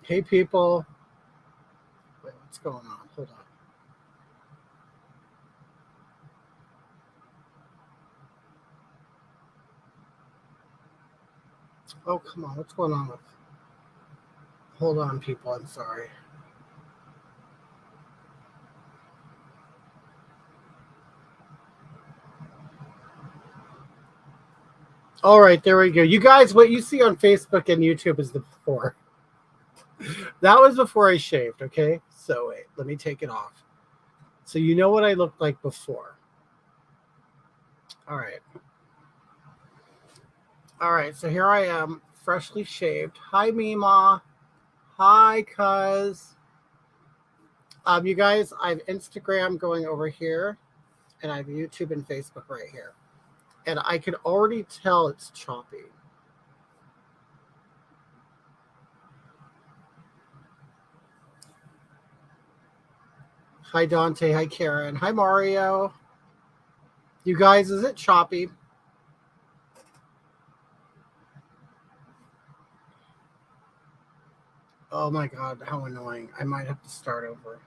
Hey, people. Wait, what's going on? Hold on. Oh, come on. What's going on with? Hold on, people. I'm sorry. All right, there we go. You guys, what you see on Facebook and YouTube is the before. That was before I shaved, okay? So wait, let me take it off. So you know what I looked like before. All right. All right, so here I am, freshly shaved. Hi, Mima. Hi, cuz. You guys, I have Instagram going over here, and I have YouTube and Facebook right here. And I can already tell it's choppy. Hi, Dante. Hi, Karen. Hi, Mario. You guys, is it choppy? Oh my God, how annoying. I might have to start over.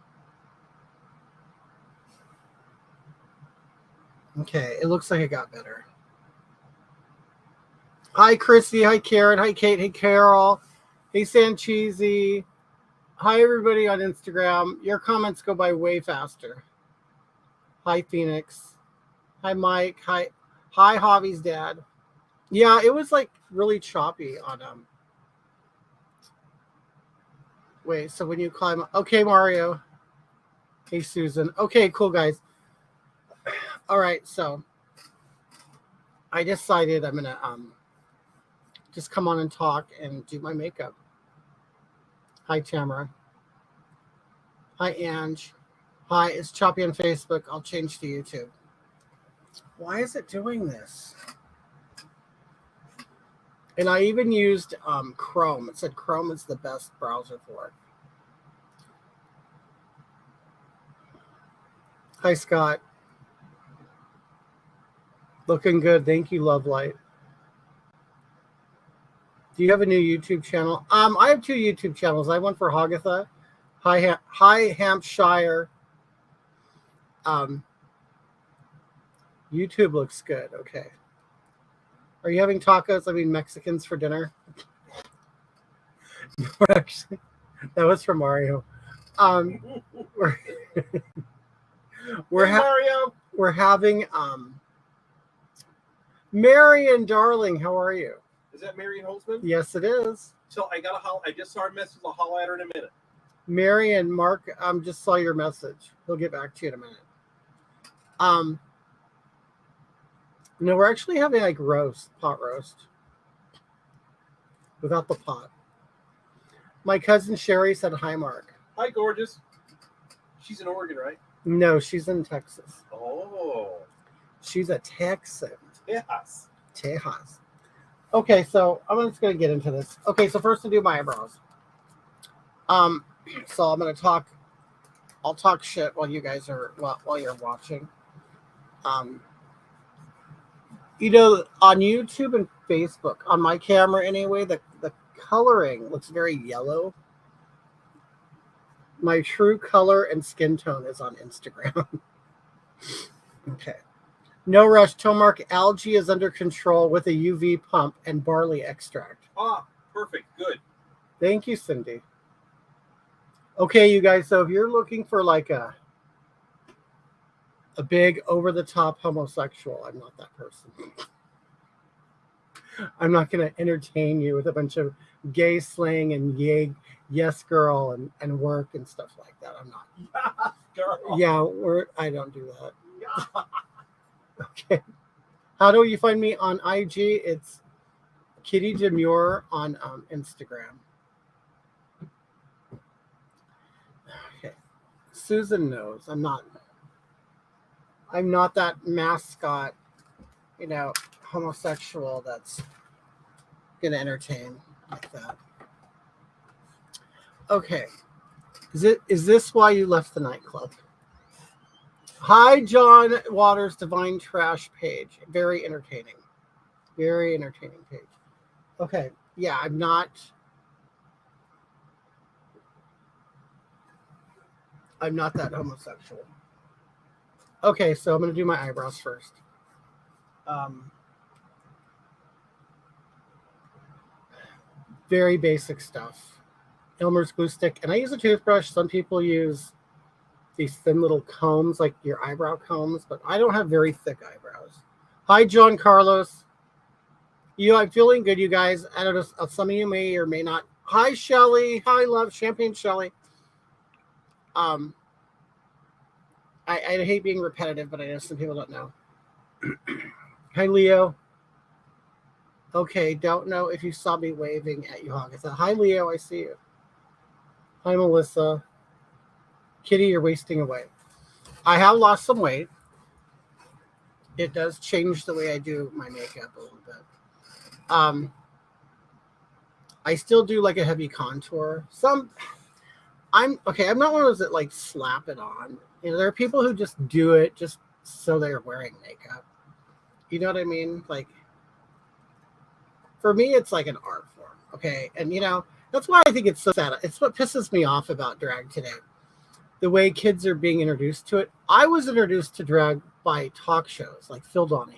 Okay, it looks like it got better. Hi, Chrissy. Hi, Karen. Hi, Kate. Hey, Carol. Hey, Sancheesy. Hi, everybody on Instagram. Your comments go by way faster. Hi, Phoenix. Hi, Mike. Hi, Javi's dad. Yeah, it was like really choppy on Wait, so when you climb, okay, Mario. Hey, Susan. Okay, cool, guys. All right, so I decided I'm gonna just come on and talk and do my makeup. Hi, Tamara. Hi, Ange. Hi, it's Choppy on Facebook. I'll change to YouTube. Why is it doing this? And I even used Chrome. It said Chrome is the best browser for it. Hi, Scott. Looking good. Thank you, Love Light. Do you have a new YouTube channel? I have two YouTube channels. I have one for Hagatha. Hi, Hampshire. YouTube looks good. Okay. Are you having tacos? I mean Mexicans for dinner? Actually, that was from Mario. Um, we're Hey, Mario. we're having Marion, darling. How are you? Is that Marion Holtzman? Yes, it is. So I just saw a message. I'll holler at her in a minute. Marion, Mark, just saw your message. He'll get back to you in a minute. No, we're actually having like pot roast, without the pot. My cousin Sherry said hi, Mark. Hi, gorgeous. She's in Oregon, right? No, she's in Texas. Oh. She's a Texan. Yes. Tejas. Okay, so I'm just gonna get into this. Okay, so first to do my eyebrows. So I'm gonna talk. I'll talk shit while you guys are while you're watching. You know, on YouTube and Facebook, on my camera anyway, the coloring looks very yellow. My true color and skin tone is on Instagram. Okay. No rush. Tomark, algae is under control with a UV pump and barley extract. Ah, perfect. Good. Thank you, Cindy. Okay, you guys. So if you're looking for like a big over-the-top homosexual, I'm not that person. I'm not going to entertain you with a bunch of gay slang and yes girl and work and stuff like that. I'm not. Girl. Yeah, I don't do that. Okay. How do you find me on IG? It's Kitty Demure on Instagram. Okay. Susan knows I'm not that mascot, homosexual that's gonna entertain like that. Okay. Is this why you left the nightclub? Hi, John Waters, Divine Trash page. Very entertaining. Very entertaining page. Okay. Yeah, I'm not. I'm not that homosexual. Okay, so I'm going to do my eyebrows first. Very basic stuff. Elmer's glue stick. And I use a toothbrush. Some people use these thin little combs, like your eyebrow combs, but I don't have very thick eyebrows. Hi, John Carlos. I'm feeling good, you guys. I don't know, some of you may or may not. Hi, Shelly. Hi, love. Champagne Shelly. I hate being repetitive, but I know some people don't know. Hi, Leo. Okay, don't know if you saw me waving at you, Hawk. I said, hi, Leo. I see you. Hi, Melissa. Kitty, you're wasting away. I have lost some weight. It does change the way I do my makeup a little bit. I still do like a heavy contour. I'm not one of those that like slap it on. There are people who just do it just so they're wearing makeup. You know what I mean? Like, for me, it's like an art form. Okay. And that's why I think it's so sad. It's what pisses me off about drag today. The way kids are being introduced to it. I was introduced to drag by talk shows like Phil Donahue.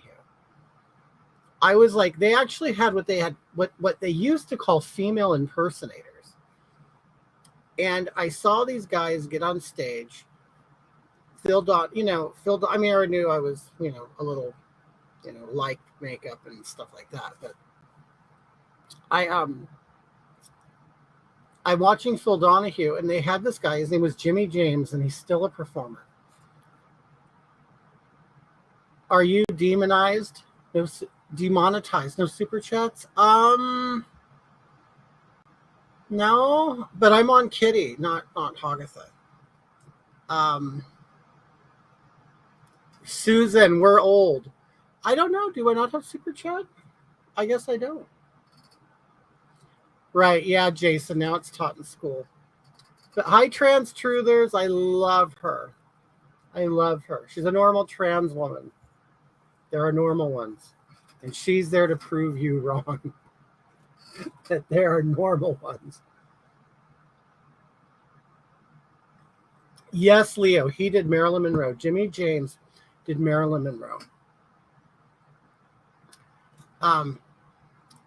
I was like, they actually had what they used to call female impersonators. And I saw these guys get on stage. I already knew I was, a little, like makeup and stuff like that. But I'm watching Phil Donahue, and they had this guy. His name was Jimmy James, and he's still a performer. Are you demonized? No, demonetized? No super chats? No, but I'm on Kitty, not Hogatha. Susan, we're old. I don't know. Do I not have super chat? I guess I don't. Right, yeah, Jason. Now it's taught in school. But hi, trans truthers. I love her. She's a normal trans woman. There are normal ones. And she's there to prove you wrong. That there are normal ones. Yes, Leo. He did Marilyn Monroe. Jimmy James did Marilyn Monroe.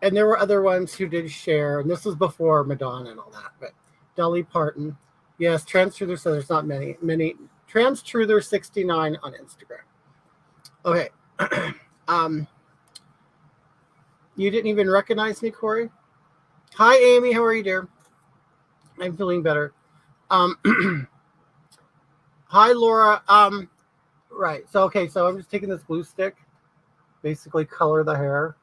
And there were other ones who did share, and this was before Madonna and all that, but Dolly Parton. Yes, Trans Truther says there's not many. Trans Truther 69 on Instagram. Okay. You didn't even recognize me, Corey? Hi, Amy. How are you, dear? I'm feeling better. Hi, Laura. Right. So I'm just taking this glue stick, basically color the hair.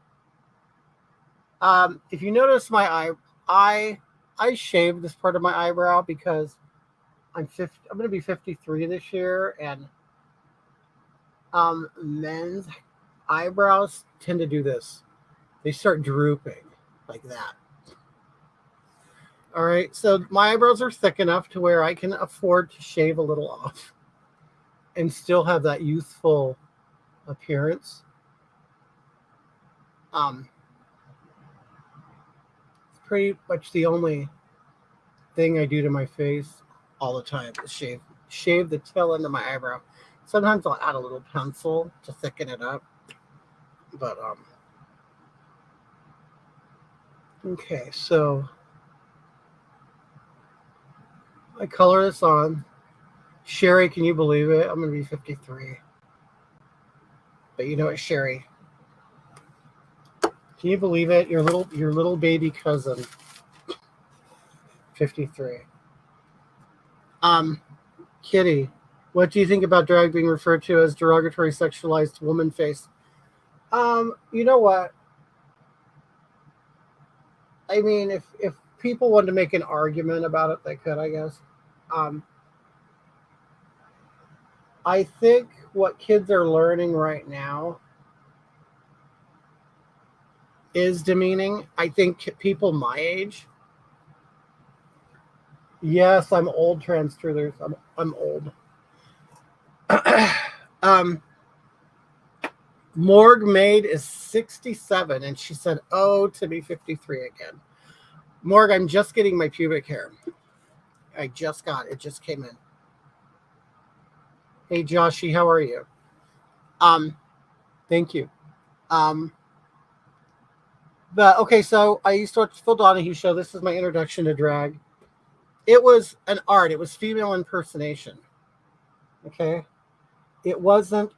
If you notice my I shaved this part of my eyebrow because I'm going to be 53 this year, and men's eyebrows tend to do this. They start drooping like that. All right, so my eyebrows are thick enough to where I can afford to shave a little off and still have that youthful appearance. Pretty much the only thing I do to my face all the time is shave the tail end of my eyebrow. Sometimes I'll add a little pencil to thicken it up. But okay, so I color this on. Sherry, can you believe it? I'm gonna be 53. But you know what, Sherry? Can you believe it? Your little baby cousin. 53. Kitty, what do you think about drag being referred to as derogatory sexualized woman face? You know what? I mean, if people wanted to make an argument about it, they could, I guess. I think what kids are learning right now is demeaning. I think people my age. Yes, I'm old, trans truthers. I'm old. Morg Maid is 67, and she said, "Oh, to be 53 again." Morg, I'm just getting my pubic hair. I just got it. It just came in. Hey Joshy, how are you? Thank you. Um, but okay, so I used to watch Phil Donahue show. This is my introduction to drag. It was an art. It was female impersonation. Okay, it wasn't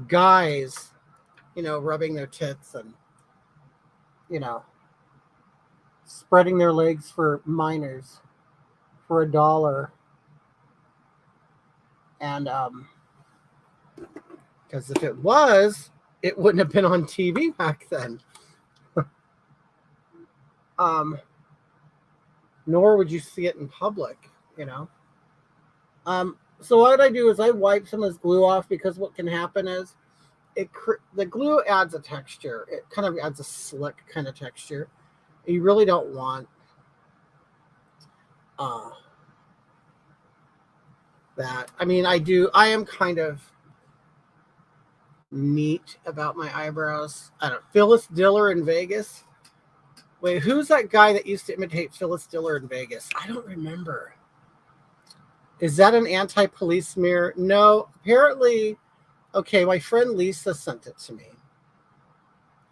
guys, rubbing their tits and you know spreading their legs for minors for $1. And because if it was, it wouldn't have been on TV back then. um, Nor would you see it in public. You know. So what I do is I wipe some of this glue off because what can happen is the glue adds a texture. It kind of adds a slick kind of texture. You really don't want uh, that. I mean, I am kind of neat about my eyebrows. I don't. Phyllis Diller in Vegas. Wait, who's that guy that used to imitate Phyllis Diller in Vegas? I don't remember. Is that an anti-police mirror? No, apparently. Okay, my friend Lisa sent it to me.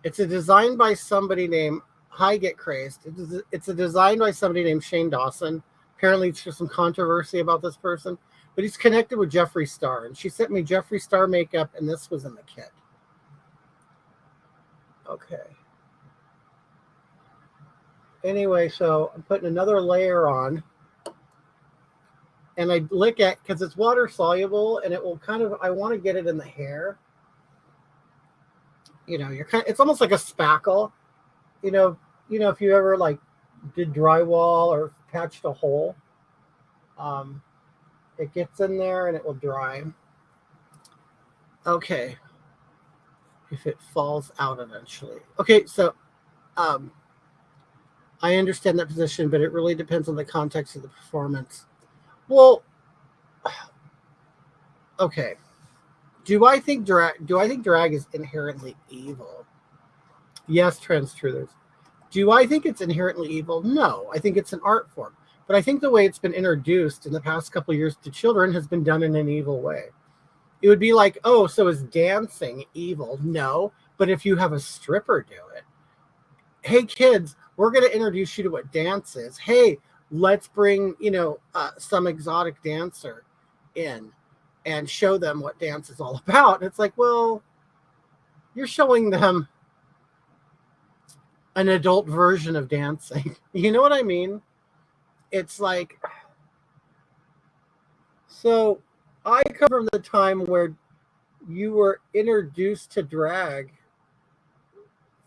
It's a design by somebody named Hi Get Crazed. It's a design by somebody named Shane Dawson. Apparently, there's some controversy about this person, but he's connected with Jeffree Star, and she sent me Jeffree Star makeup, and this was in the kit. Okay. Anyway, so I'm putting another layer on, and I lick it because it's water soluble, and it will I want to get it in the hair. It's almost like a spackle. If you ever did drywall or patched a hole, it gets in there and it will dry. Okay. If it falls out eventually. Okay, so I understand that position, but it really depends on the context of the performance. Well, okay. Do I think drag is inherently evil? Yes, trans truthers. Do I think it's inherently evil? No, I think it's an art form. But I think the way it's been introduced in the past couple of years to children has been done in an evil way. It would be like, oh, so is dancing evil? No, but if you have a stripper do it, hey kids, we're going to introduce you to what dance is. Hey, let's bring some exotic dancer in and show them what dance is all about. And it's like, well, you're showing them an adult version of dancing. You know what I mean? It's like, so I come from the time where you were introduced to drag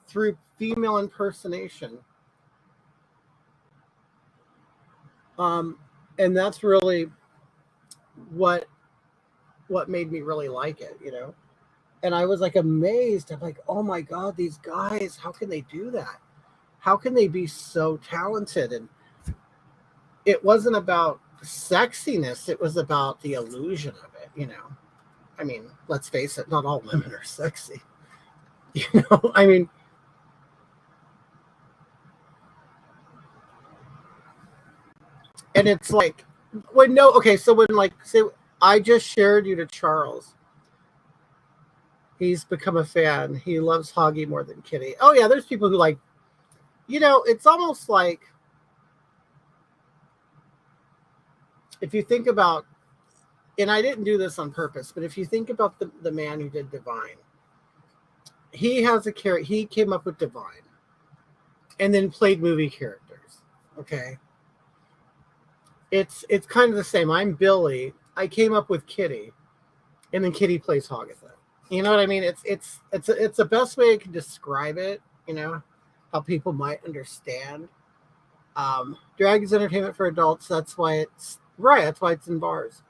through female impersonation. And that's really what made me really like it, And I was like amazed. I'm like, oh my God, these guys, how can they do that? How can they be so talented? And it wasn't about sexiness. It was about the illusion of it, I mean, let's face it, not all women are sexy. I mean, and it's like, say I just shared you to Charles. He's become a fan. He loves Hoggy more than Kitty. Oh yeah, there's people who it's almost like, if you think about, and I didn't do this on purpose, but if you think about the man who did Divine, he has he came up with Divine and then played movie characters. Okay. It's kind of the same. I'm Billy. I came up with Kitty, and then Kitty plays Hogatha. You know what I mean? It's the best way I can describe it. How people might understand. Drag is entertainment for adults. That's why it's right. That's why it's in bars.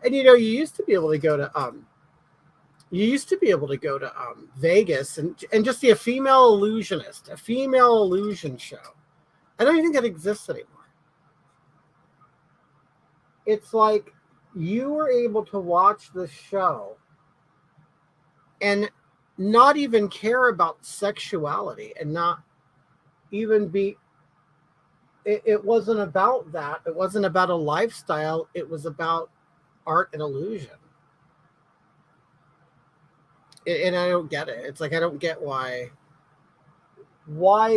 And you used to be able to go to Vegas and just see a female illusionist, a female illusion show. I don't even think that exists anymore. It's like you were able to watch the show and not even care about sexuality and not even be it wasn't about that. It wasn't about a lifestyle. It was about art and illusion. And I don't get it. It's like I don't get why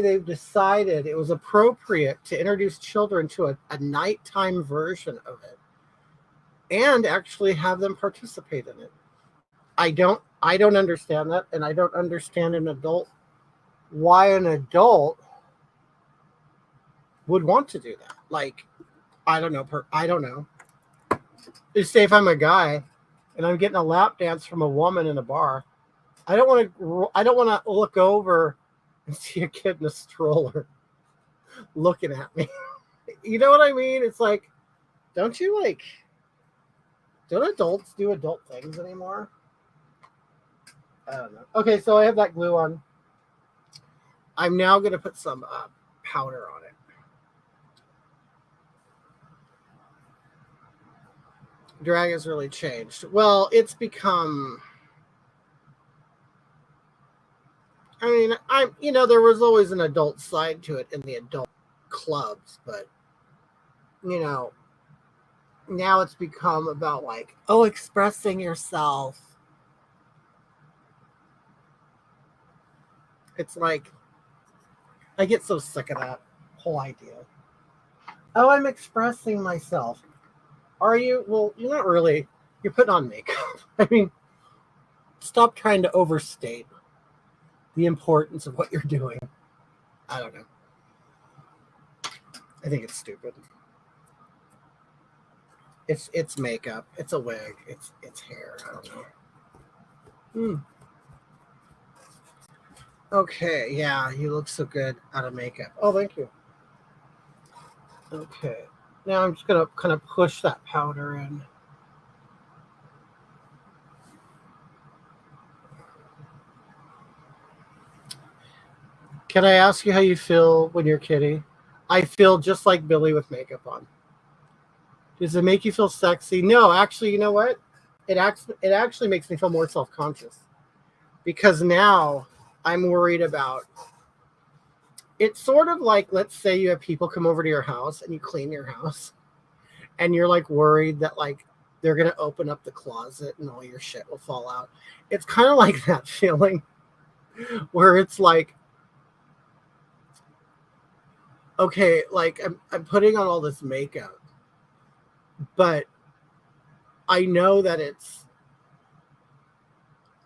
they've decided it was appropriate to introduce children to a nighttime version of it and actually have them participate in it. I don't understand that, and I don't understand why an adult would want to do that. Like, I don't know. Just say if I'm a guy and I'm getting a lap dance from a woman in a bar, I don't want to look over and see a kid in a stroller looking at me. You know what I mean? It's like, don't you like? Don't adults do adult things anymore? I don't know. Okay, so I have that glue on. I'm now going to put some powder on it. Drag has really changed. Well, it's become. I mean, there was always an adult side to it in the adult clubs, but now it's become about like, oh, expressing yourself. It's like, I get so sick of that whole idea. Oh, I'm expressing myself. Are you? Well, you're not really. You're putting on makeup. I mean, stop trying to overstate the importance of what you're doing. I don't know. I think it's stupid. It's makeup. It's a wig. It's hair. I don't know. Okay, yeah, you look so good out of makeup. Oh, thank you. Okay, now I'm just gonna kind of push that powder in. Can I ask you how you feel when you're kidding? I feel just like Billy with makeup on. Does it make you feel sexy? No, actually, you know what? It actually makes me feel more self-conscious because now I'm worried about. It's sort of like, let's say you have people come over to your house and you clean your house, and you're like worried that like they're gonna open up the closet and all your shit will fall out. It's kind of like that feeling where it's like, okay, like I'm putting on all this makeup, but I know that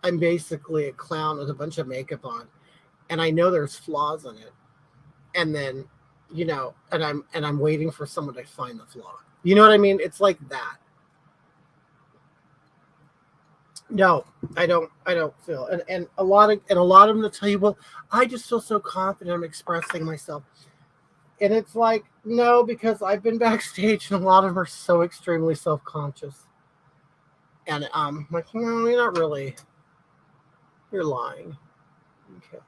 I'm basically a clown with a bunch of makeup on, and I know there's flaws in it, and then and I'm waiting for someone to find the flaw. You know what I mean? It's like that. No, I don't feel, and a lot of them will tell you, well, I just feel so confident I'm expressing myself. And it's like, no, because I've been backstage and a lot of them are so extremely self-conscious. And like, no, you're not really. You're lying. Okay.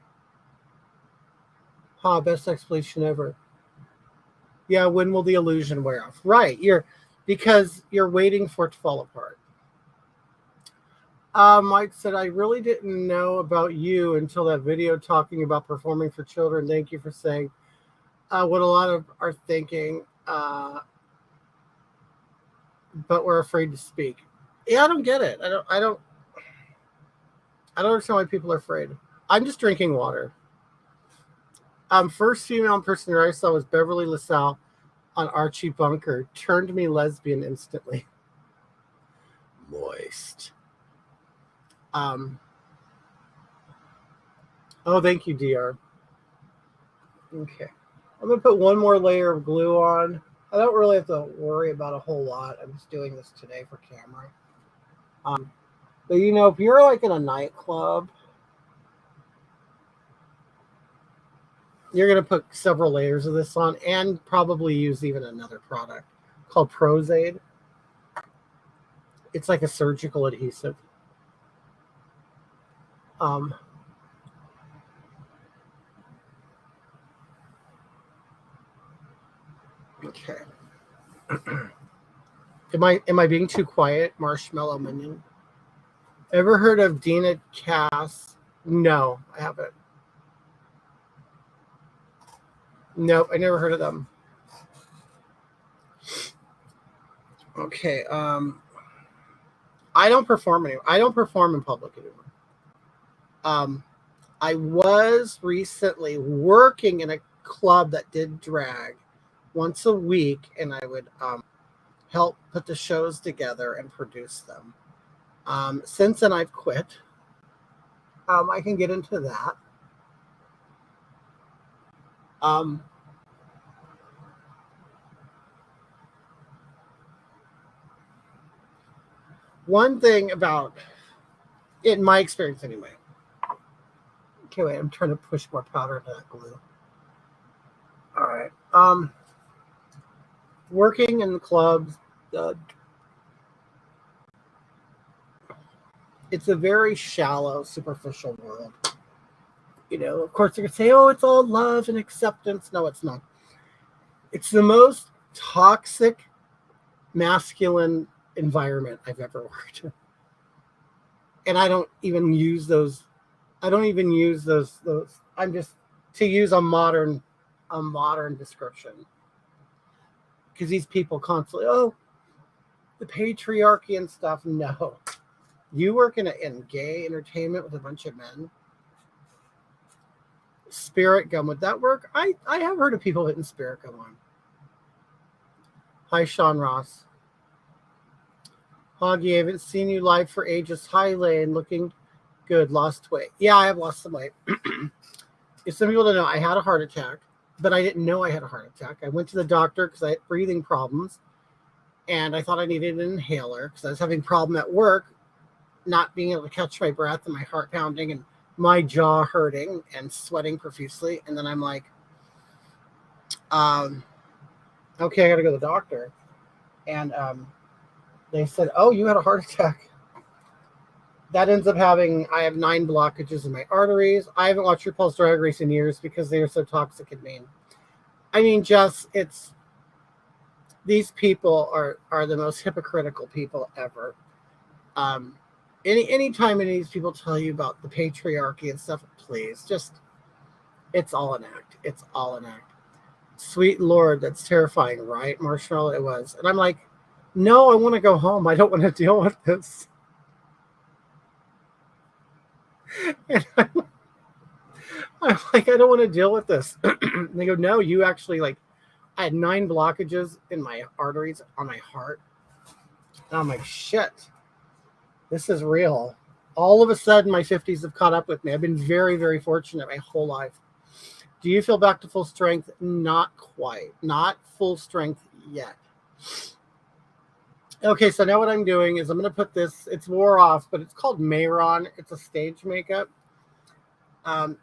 Best explanation ever. Yeah, when will the illusion wear off? Right. Because you're waiting for it to fall apart. Mike said, I really didn't know about you until that video talking about performing for children. Thank you for saying what a lot of are thinking, but we're afraid to speak. Yeah, I don't get it. I don't understand why people are afraid. I'm just drinking water. First female impersonator I saw was Beverly LaSalle on Archie Bunker. Turned me lesbian instantly. Moist. Oh, thank you, DR. Okay. I'm going to put one more layer of glue on. I don't really have to worry about a whole lot. I'm just doing this today for camera. But if you're like in a nightclub, you're going to put several layers of this on and probably use even another product called Prozaid. It's like a surgical adhesive. Okay. Am I being too quiet, Marshmallow Minion? Ever heard of Dina Cass? No, I haven't. Nope, I never heard of them. Okay. I don't perform anymore. I don't perform in public anymore. Um, I was recently working in a club that did drag once a week, and I would help put the shows together and produce them. Since then, I've quit. I can get into that. Um, One thing about, in my experience anyway. Okay, wait, I'm trying to push more powder into that glue. All right. Working in the clubs, uh, it's a very shallow, superficial world. Of course, they're going to say, oh, it's all love and acceptance. No, it's not. It's the most toxic, masculine environment I've ever worked in. And I don't even use those. I don't even use those. I'm just to use a modern description. Because these people constantly, oh, the patriarchy and stuff. No. You work in gay entertainment with a bunch of men. Spirit gum, would that work? I have heard of people hitting spirit gum on. Hi, Sean Ross. Hoggy, I haven't seen you live for ages. Hi, Lane. Looking good. Lost weight. Yeah, I have lost some weight. If some people don't know, I had a heart attack, but I didn't know I had a heart attack. I went to the doctor because I had breathing problems, and I thought I needed an inhaler because I was having a problem at work, not being able to catch my breath and my heart pounding and my jaw hurting and sweating profusely. And then I'm like, okay, I got to go to the doctor. And they said, oh, you had a heart attack. That ends up I have 9 blockages in my arteries. I haven't watched RuPaul's Drag Race in years because they are so toxic and mean. I mean, these people are the most hypocritical people ever. Anytime any of these people tell you about the patriarchy and stuff, please, it's all an act. It's all an act. Sweet Lord, that's terrifying, right, Marshall? It was. And I'm like, no, I want to go home. I don't want to deal with this. And I'm like, I don't want to deal with this. And they go, no, you actually, like, I had 9 blockages in my arteries on my heart. And I'm like, shit, this is real. All of a sudden, my 50s have caught up with me. I've been very, very fortunate my whole life. Do you feel back to full strength? Not quite. Not full strength yet. Okay, so now what I'm doing is I'm going to put this, it's wore off, but it's called Mayron. It's a stage makeup. I'm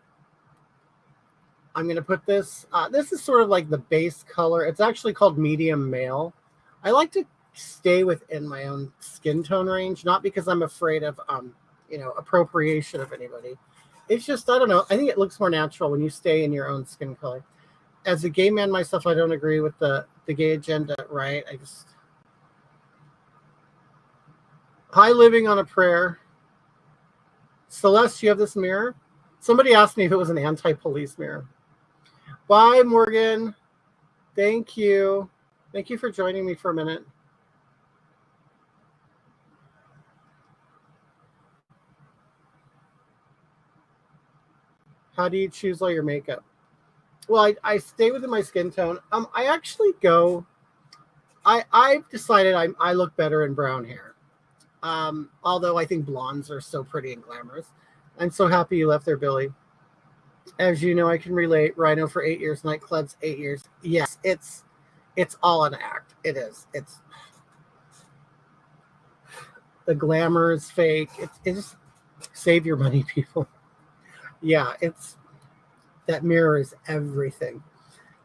going to put this, this is sort of like the base color. It's actually called medium male. I like to stay within my own skin tone range, not because I'm afraid of, appropriation of anybody. It's just, I don't know. I think it looks more natural when you stay in your own skin color. As a gay man myself, I don't agree with the gay agenda, right? Hi, living on a prayer. Celeste, you have this mirror? Somebody asked me if it was an anti-police mirror. Bye, Morgan. Thank you. Thank you for joining me for a minute. How do you choose all your makeup? Well, I stay within my skin tone. I actually go. I've decided I look better in brown hair. Although I think blondes are so pretty and glamorous. I'm so happy you left there, Billy. As you know, I can relate. Rhino for 8 years, nightclubs 8 years. Yes, it's all an act. It is. It's the glamour is fake. It's just save your money, people. Yeah, that mirror is everything.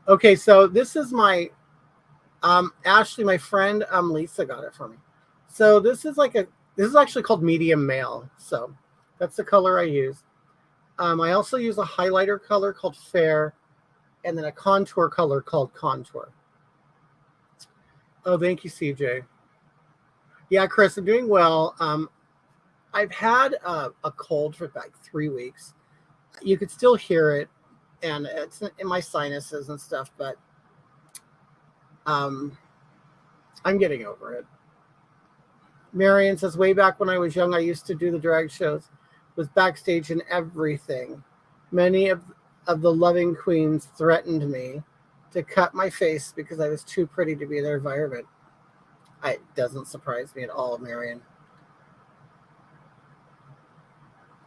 Okay, so this is my Ashley, my friend Lisa got it for me. So this is actually called medium male. So that's the color I use. I also use a highlighter color called Fair, and then a contour color called Contour. Oh, thank you, CJ. Yeah, Chris, I'm doing well. I've had a cold for like 3 weeks. You could still hear it, and it's in my sinuses and stuff, but I'm getting over it. Marion says, way back when I was young, I used to do the drag shows, was backstage and everything. Many of the loving queens threatened me to cut my face because I was too pretty to be in their environment. It doesn't surprise me at all, Marion.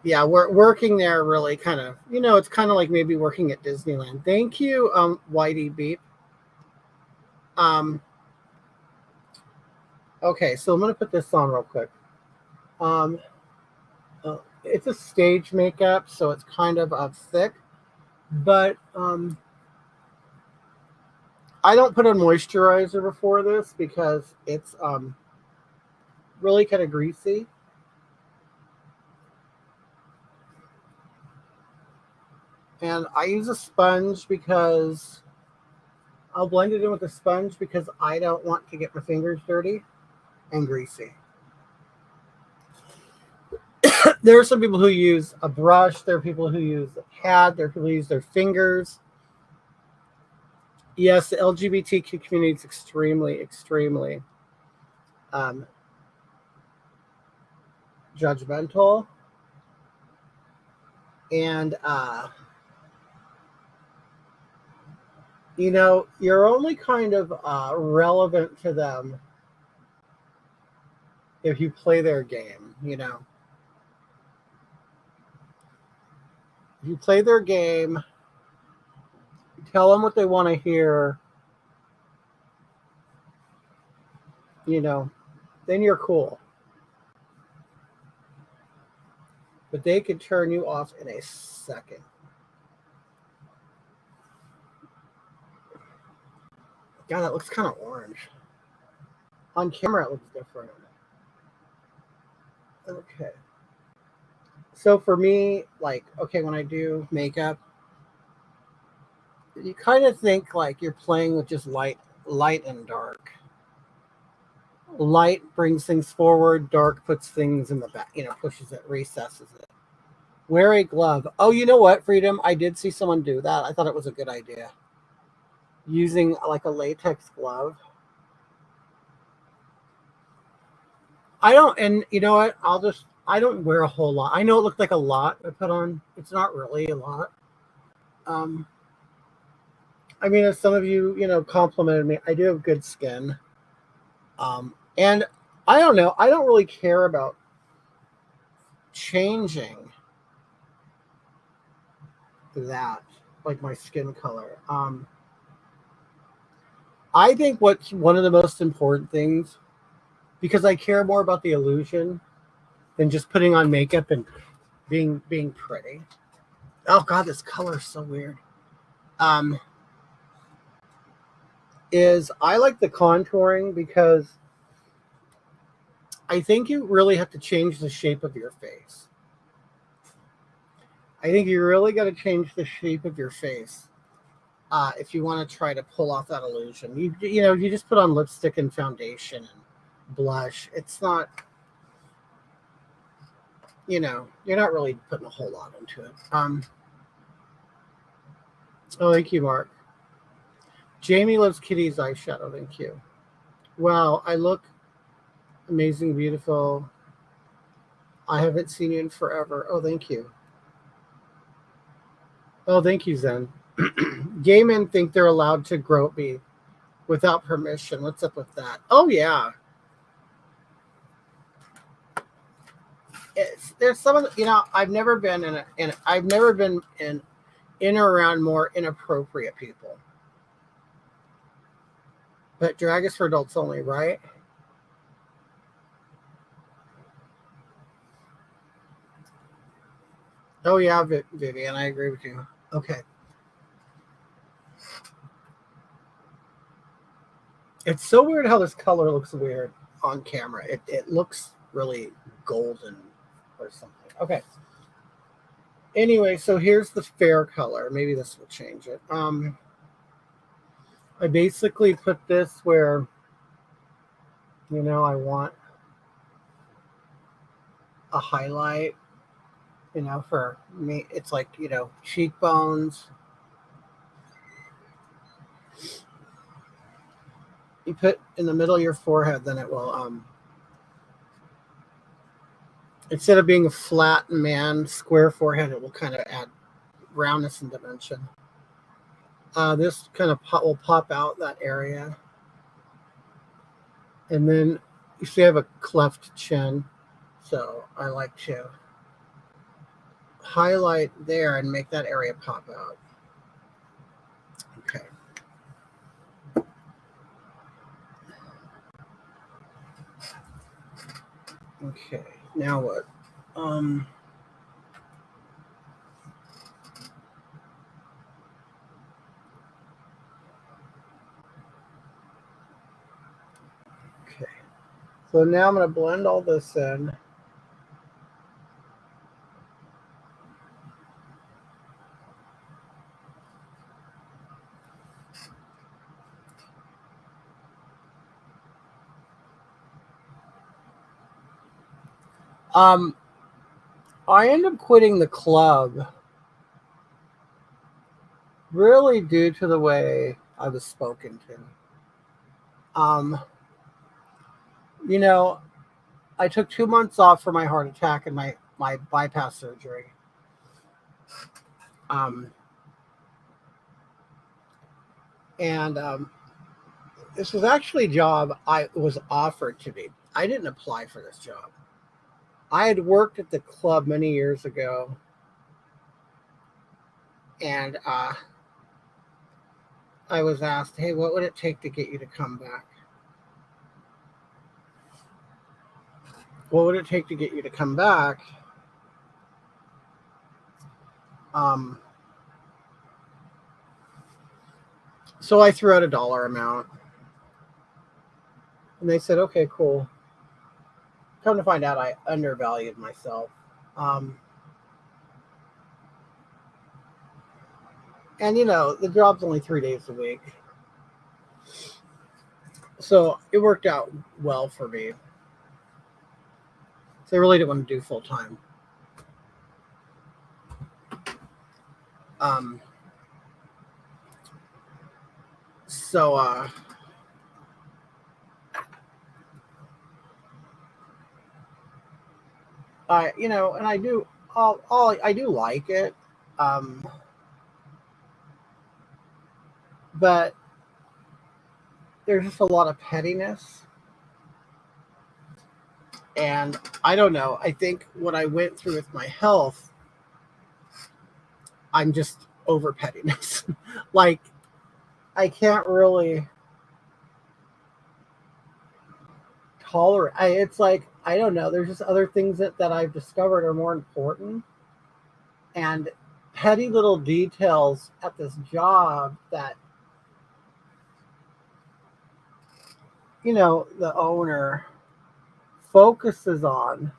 Yeah, we're working there really kind of, it's kind of like maybe working at Disneyland. Thank you, Whitey Beep. Okay, so I'm going to put this on real quick. It's a stage makeup, so it's kind of thick, but I don't put on moisturizer before this because it's really kind of greasy. And I use a sponge because I'll blend it in with a sponge because I don't want to get my fingers dirty and greasy. There are some people who use a brush. There are people who use a pad. There are people who use their fingers. Yes, the LGBTQ community is extremely, extremely judgmental. And, you're only kind of relevant to them if you play their game, If you play their game, you tell them what they want to hear, then you're cool. But they could turn you off in a second. God, that looks kind of orange. On camera, it looks different. Okay. So for me, when I do makeup, you kind of think like you're playing with just light and dark. Light brings things forward, dark puts things in the back, pushes it, recesses it. Wear a glove. Oh, you know what, Freedom? I did see someone do that. I thought it was a good idea. Using like a latex glove. I don't, and you know what? I don't wear a whole lot. I know it looked like a lot I put on. It's not really a lot. As some of you, complimented me, I do have good skin. And I don't know. I don't really care about changing that, like my skin color. I think what's one of the most important things, because I care more about the illusion than just putting on makeup and being pretty. Oh God, this color is so weird. Is I like the contouring because I think you really have to change the shape of your face. I think you really got to change the shape of your face if you want to try to pull off that illusion. You just put on lipstick and foundation and blush. It's not, you're not really putting a whole lot into it. Oh, thank you, Mark. Jamie loves Kitty's eyeshadow. Thank you. Wow, I look amazing, beautiful. I haven't seen you in forever. Oh, thank you. Oh, thank you, Zen. Gay men think they're allowed to grope me without permission. What's up with that? Oh, yeah. There's some of the, I've never been in or around more inappropriate people. But drag is for adults only, right? Oh, yeah, Vivian, I agree with you. Okay. It's so weird how this color looks weird on camera. It looks really golden or something. Okay. Anyway, so here's the fair color. Maybe this will change it. I basically put this where, I want a highlight, for me. It's like, cheekbones. you put in the middle of your forehead, then it will instead of being a flat square forehead, it will kind of add roundness and dimension. This kind of will pop out that area. And then you see I have a cleft chin. So I like to highlight there and make that area pop out. Okay. Okay, now what? Okay. So now I'm going to blend all this in. I ended up quitting the club really due to the way I was spoken to. You know, I took 2 months off for my heart attack and my bypass surgery. And this was actually a job I was offered to me. I didn't apply for this job. I had worked at the club many years ago, and I was asked, hey, what would it take to get you to come back? What would it take to get you to come back? So I threw out a dollar amount. And they said, okay, cool. Come to find out, I undervalued myself. And, the job's only 3 days a week. So it worked out well for me. So I really didn't want to do full time. And I do I do like it. But there's just a lot of pettiness. And I don't know. I think what I went through with my health, I'm just over pettiness. Like, I can't really tolerate. It's like, I don't know. There's just other things that I've discovered are more important. And petty little details at this job that, the owner focuses on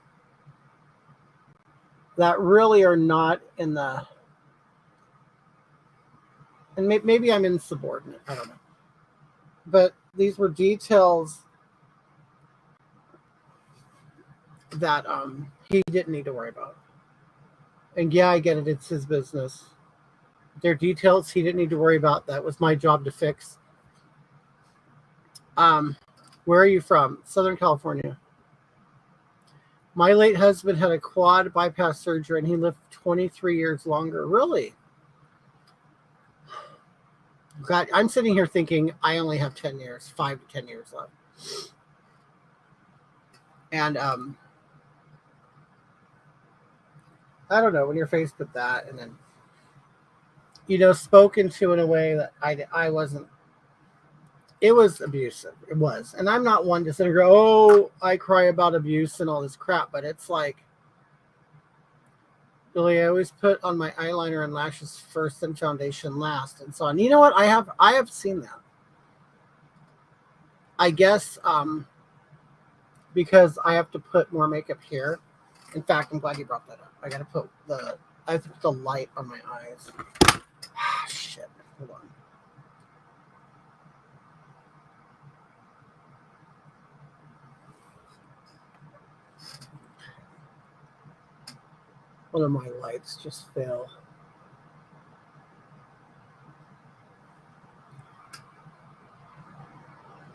that really are not in the, and maybe I'm insubordinate, I don't know, but these were details that he didn't need to worry about. And yeah, I get it, it's his business. There are details he didn't need to worry about. That was my job to fix. Where are you from? Southern California. My late husband had a quad bypass surgery and he lived 23 years longer. Really? God, I'm sitting here thinking I only have 10 years, 5 to 10 years left. And I don't know, when you're faced with that and then, spoken to in a way that I wasn't, it was abusive. It was. And I'm not one to sit and go, oh, I cry about abuse and all this crap. But it's like, Billy, I always put on my eyeliner and lashes first and foundation last and so on. You know what? I have seen that. I guess because I have to put more makeup here. In fact, I'm glad you brought that up. I have to put the light on my eyes. Shit. Hold on. One of my lights just fell.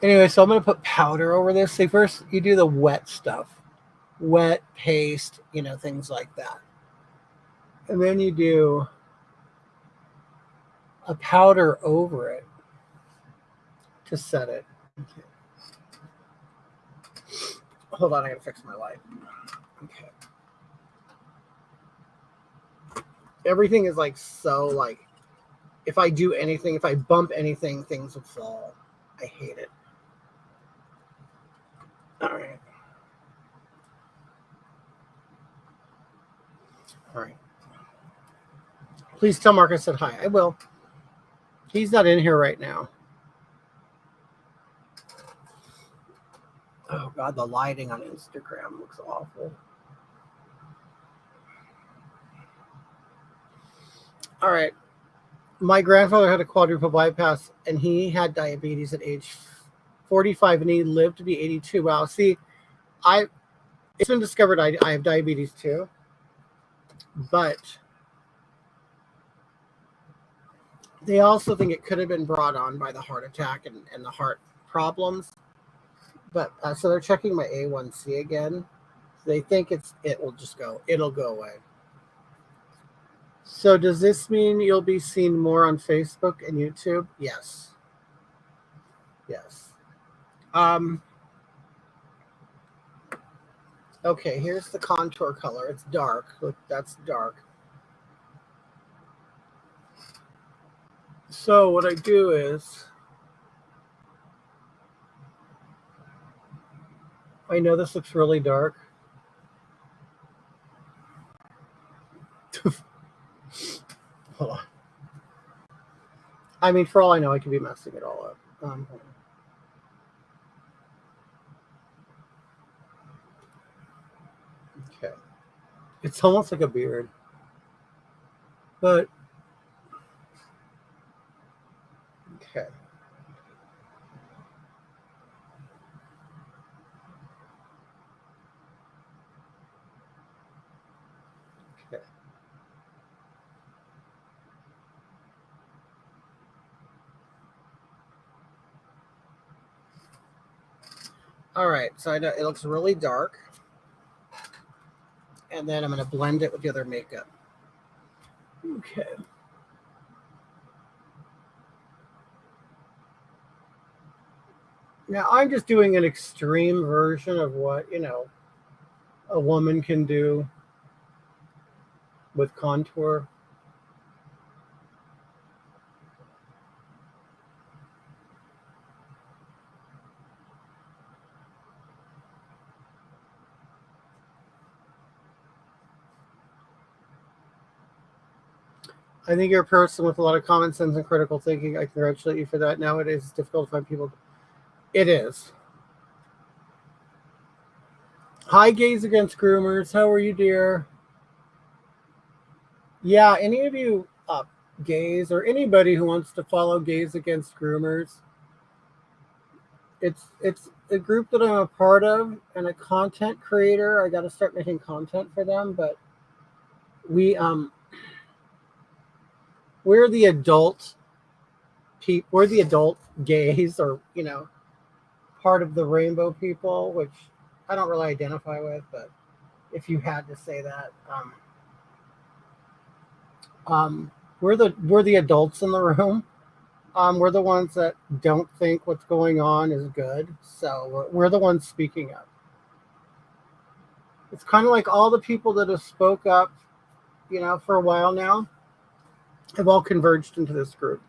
Anyway, so I'm going to put powder over this. See, first you do the wet stuff. Wet, paste, things like that. And then you do a powder over it to set it. Okay. Hold on, I gotta fix my light. Okay. Everything is so if I do anything, if I bump anything, things will fall. I hate it. All right. All right. Please tell Mark I said hi. I will. He's not in here right now. Oh God, the lighting on Instagram looks awful. All right. My grandfather had a quadruple bypass, and he had diabetes at age 45, and he lived to be 82. Wow. See, it's been discovered I have diabetes too, but they also think it could have been brought on by the heart attack and the heart problems. But so they're checking my A1C again. They think it'll go away. So does this mean you'll be seen more on Facebook and YouTube? Yes. Yes. Okay, here's the contour color. It's dark. Look, that's dark. So what I do is, I know this looks really dark. Hold on. I mean, for all I know, I could be messing it all up. Okay. It's almost like a beard. But, okay. Okay. All right, so I know it looks really dark. And then I'm going to blend it with the other makeup. Okay. Now I'm just doing an extreme version of what, a woman can do with contour. I think you're a person with a lot of common sense and critical thinking. I congratulate you for that. Nowadays, it's difficult to find people. It is. Hi, Gays Against Groomers. How are you, dear? Yeah, any of you gays or anybody who wants to follow Gays Against Groomers, it's a group that I'm a part of and a content creator. I got to start making content for them, but we're the adult people. We're the adult gays, or part of the rainbow people, which I don't really identify with. But if you had to say that, we're the adults in the room. We're the ones that don't think what's going on is good, so we're the ones speaking up. It's kind of like all the people that have spoke up, for a while now, have all converged into this group.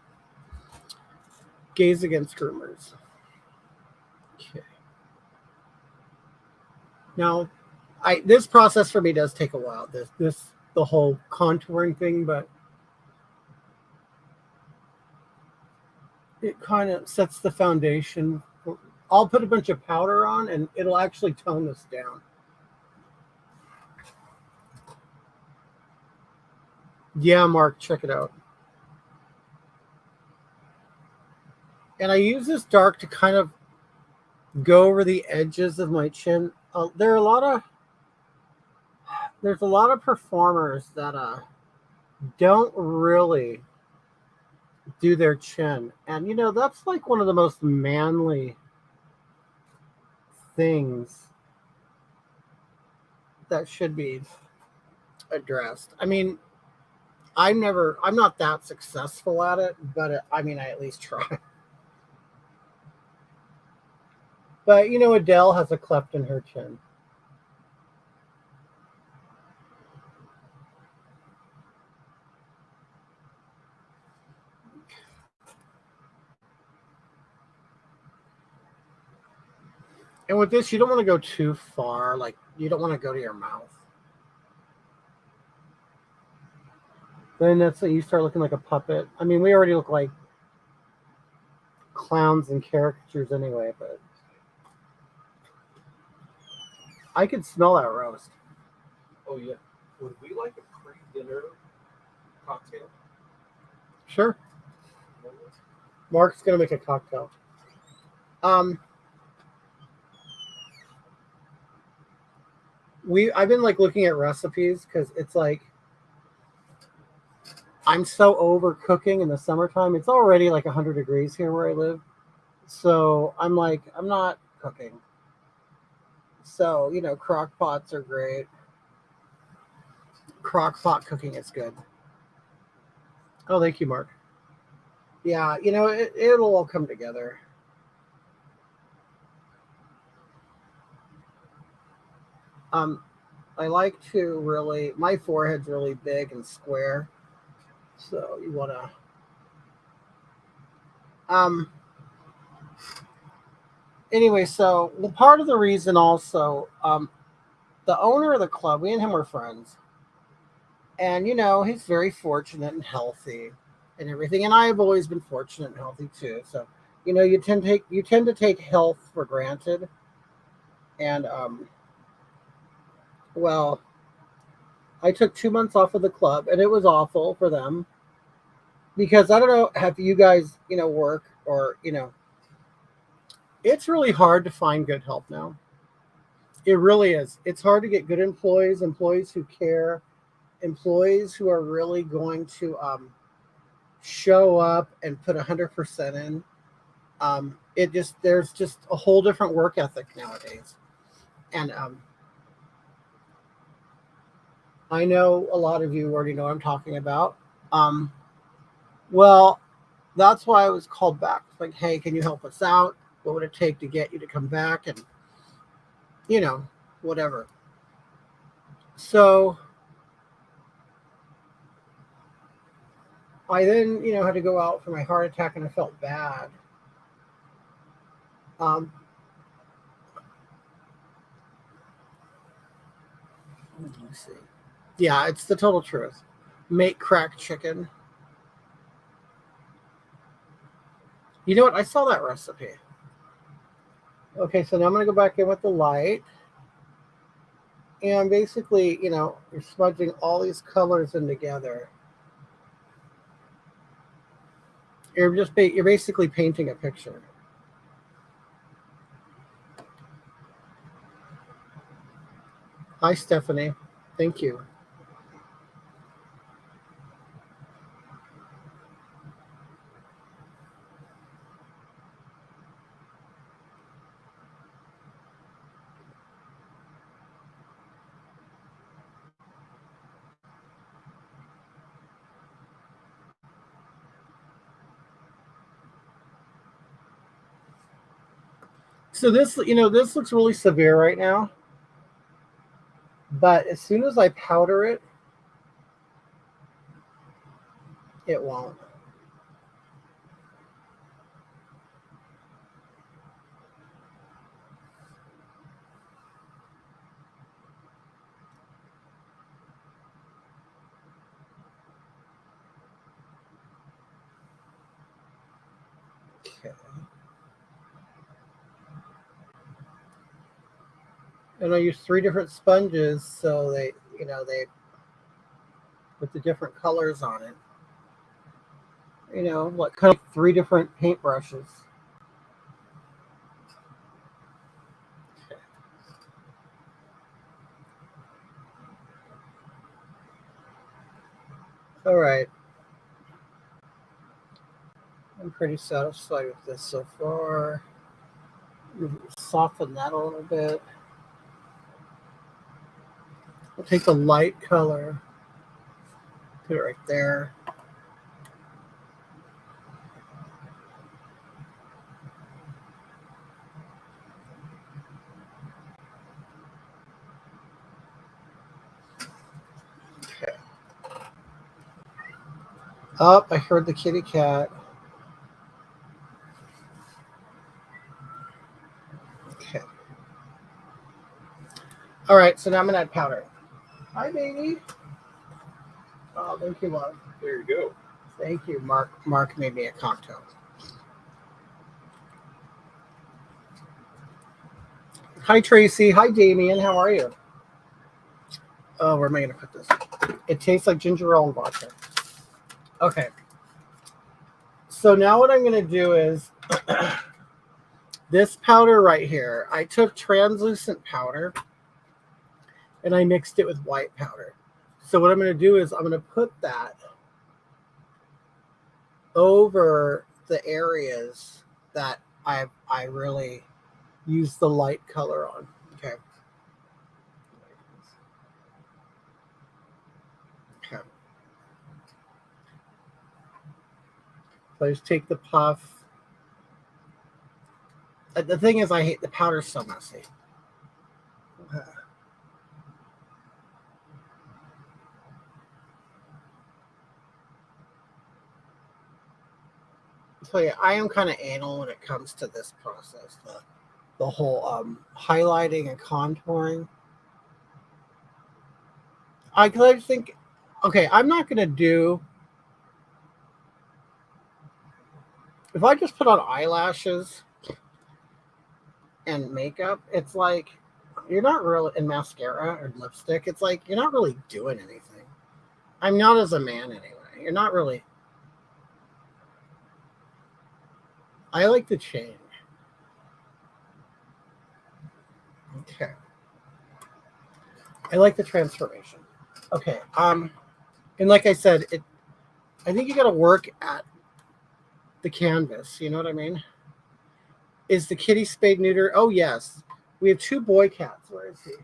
Gays Against Groomers. Okay. Now, this process for me does take a while. The whole contouring thing, but it kind of sets the foundation. I'll put a bunch of powder on, and it'll actually tone this down. Yeah, Mark, check it out. And I use this dark to kind of go over the edges of my chin. There's a lot of performers that don't really do their chin, and that's like one of the most manly things that should be addressed. I mean, I'm not that successful at it, but I mean, I at least try. But you know, Adele has a cleft in her chin. And with this, you don't want to go too far. Like, you don't want to go to your mouth. Then that's when you start looking like a puppet. I mean, we already look like clowns and caricatures anyway, but I could smell that roast. Oh yeah. Would we like a pre-dinner cocktail? Sure. Mark's gonna make a cocktail. Um, I've been like looking at recipes because it's like I'm so over cooking in the summertime. It's already like 100 degrees here where I live, so I'm like I'm not cooking. So you know, crock pots are great. Crock pot cooking is good. Oh, thank you, Mark. Yeah, you know, it'll all come together. Um, I like to really, my forehead's really big and square. So you want to, um, anyway, so the part of the reason also, the owner of the club, we and him were friends. And, you know, he's very fortunate and healthy and everything. And I have always been fortunate and healthy too. So, you know, you tend to take health for granted. And, well, I took 2 months off of the club and it was awful for them because I don't know, have you guys, you know, work or, you know, it's really hard to find good help now. It really is. It's hard to get good employees, employees who care, employees who are really going to show up and put 100% in. It just there's just a whole different work ethic nowadays, and I know a lot of you already know what I'm talking about. Um, well, that's why I was called back. It's like, hey, can you help us out? What would it take to get you to come back? And you know, whatever. So I then, you know, had to go out for my heart attack, and I felt bad. Um, let me see. Yeah, it's the total truth. Make cracked chicken. You know what? I saw that recipe. Okay, so now I'm going to go back in with the light. And basically, you know, you're smudging all these colors in together. You're basically painting a picture. Hi, Stephanie. Thank you. So this, you know, this looks really severe right now. But as soon as I powder it, it won't. Okay. And I use 3 different sponges, so they with the different colors on it. You know, like kind of 3 different paintbrushes. All right, I'm pretty satisfied with this so far. Soften that a little bit. I'll take the light color, put it right there. Okay. Oh, I heard the kitty cat. Okay. All right, so now I'm gonna add powder. Hi, baby. Oh, thank you, love. There you go. Thank you, Mark. Mark made me a cocktail. Hi, Tracy. Hi, Damien. How are you? Oh, where am I going to put this? It tastes like ginger ale and vodka. Okay. So now what I'm going to do is this powder right here. I took translucent powder and I mixed it with white powder. So what I'm going to do is I'm going to put that over the areas that I really use the light color on. Okay. Okay. So I just take the puff. The thing is, I hate the powder so messy. Okay. So yeah, I am kind of anal when it comes to this process. The whole highlighting and contouring. I think, okay, I'm not going to do, if I just put on eyelashes and makeup, it's like, you're not really, and mascara or lipstick, it's like, you're not really doing anything. I'm not as a man anyway. You're not really, I like to change. Okay. I like the transformation. Okay. And like I said, I think you got to work at the canvas. You know what I mean? Is the kitty spayed neuter? Oh, yes. We have 2 boy cats. Where is he?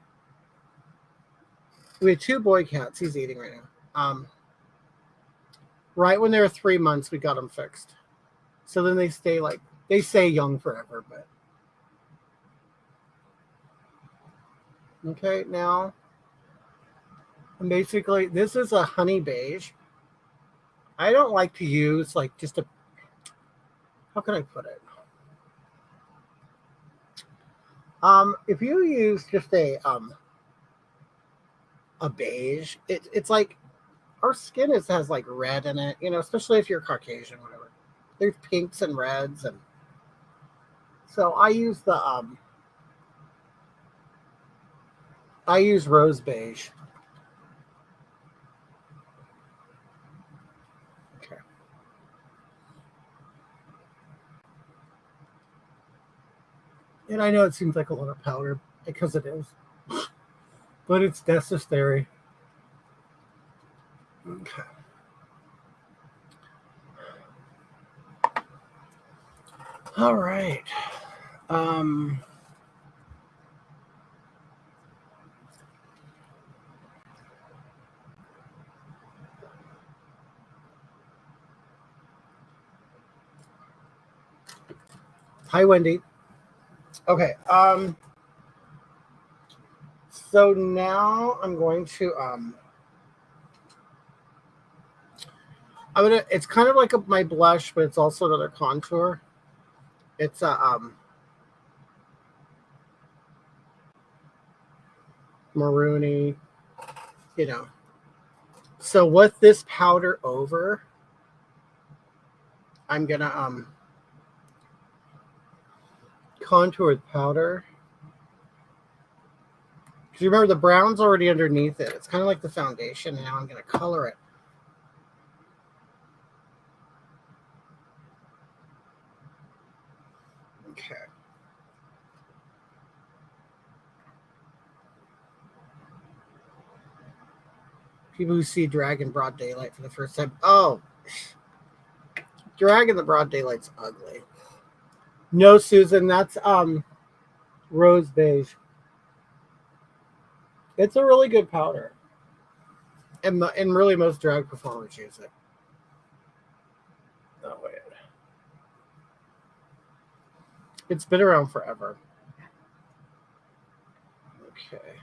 We have 2 boy cats. He's eating right now. Right when they were 3 months, we got them fixed. So then they stay young forever. But okay, now, and basically, this is a honey beige. I don't like to use like just a, how can I put it? If you use just a beige, it's like our skin has like red in it, especially if you're Caucasian, whatever. There's pinks and reds, and so I use I use rose beige. Okay. And I know it seems like a lot of powder because it is, but it's necessary. Okay. All right. Hi, Wendy. Okay. So now I'm going to it's kind of like my blush, but it's also another contour. It's a maroony, So with this powder over, I'm gonna contour with powder. Because you remember the brown's already underneath it. It's kind of like the foundation, and now I'm gonna color it. Okay. People who see drag in broad daylight for the first time. Oh, drag in the broad daylight's ugly. No, Susan, that's Rose beige. It's a really good powder. And really most drag performers use it. Oh, wait. It's been around forever. Okay.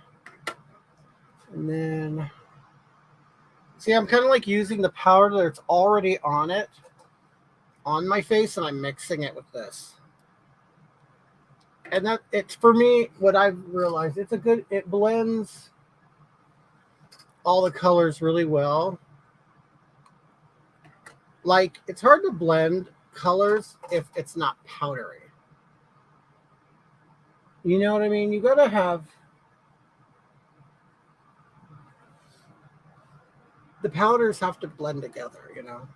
And then, see, I'm kind of like using the powder that's already on it, on my face, and I'm mixing it with this. And that, it's, for me, what I've realized, it blends all the colors really well. Like, it's hard to blend colors if it's not powdery. You know what I mean? You gotta have, the powders have to blend together, you know?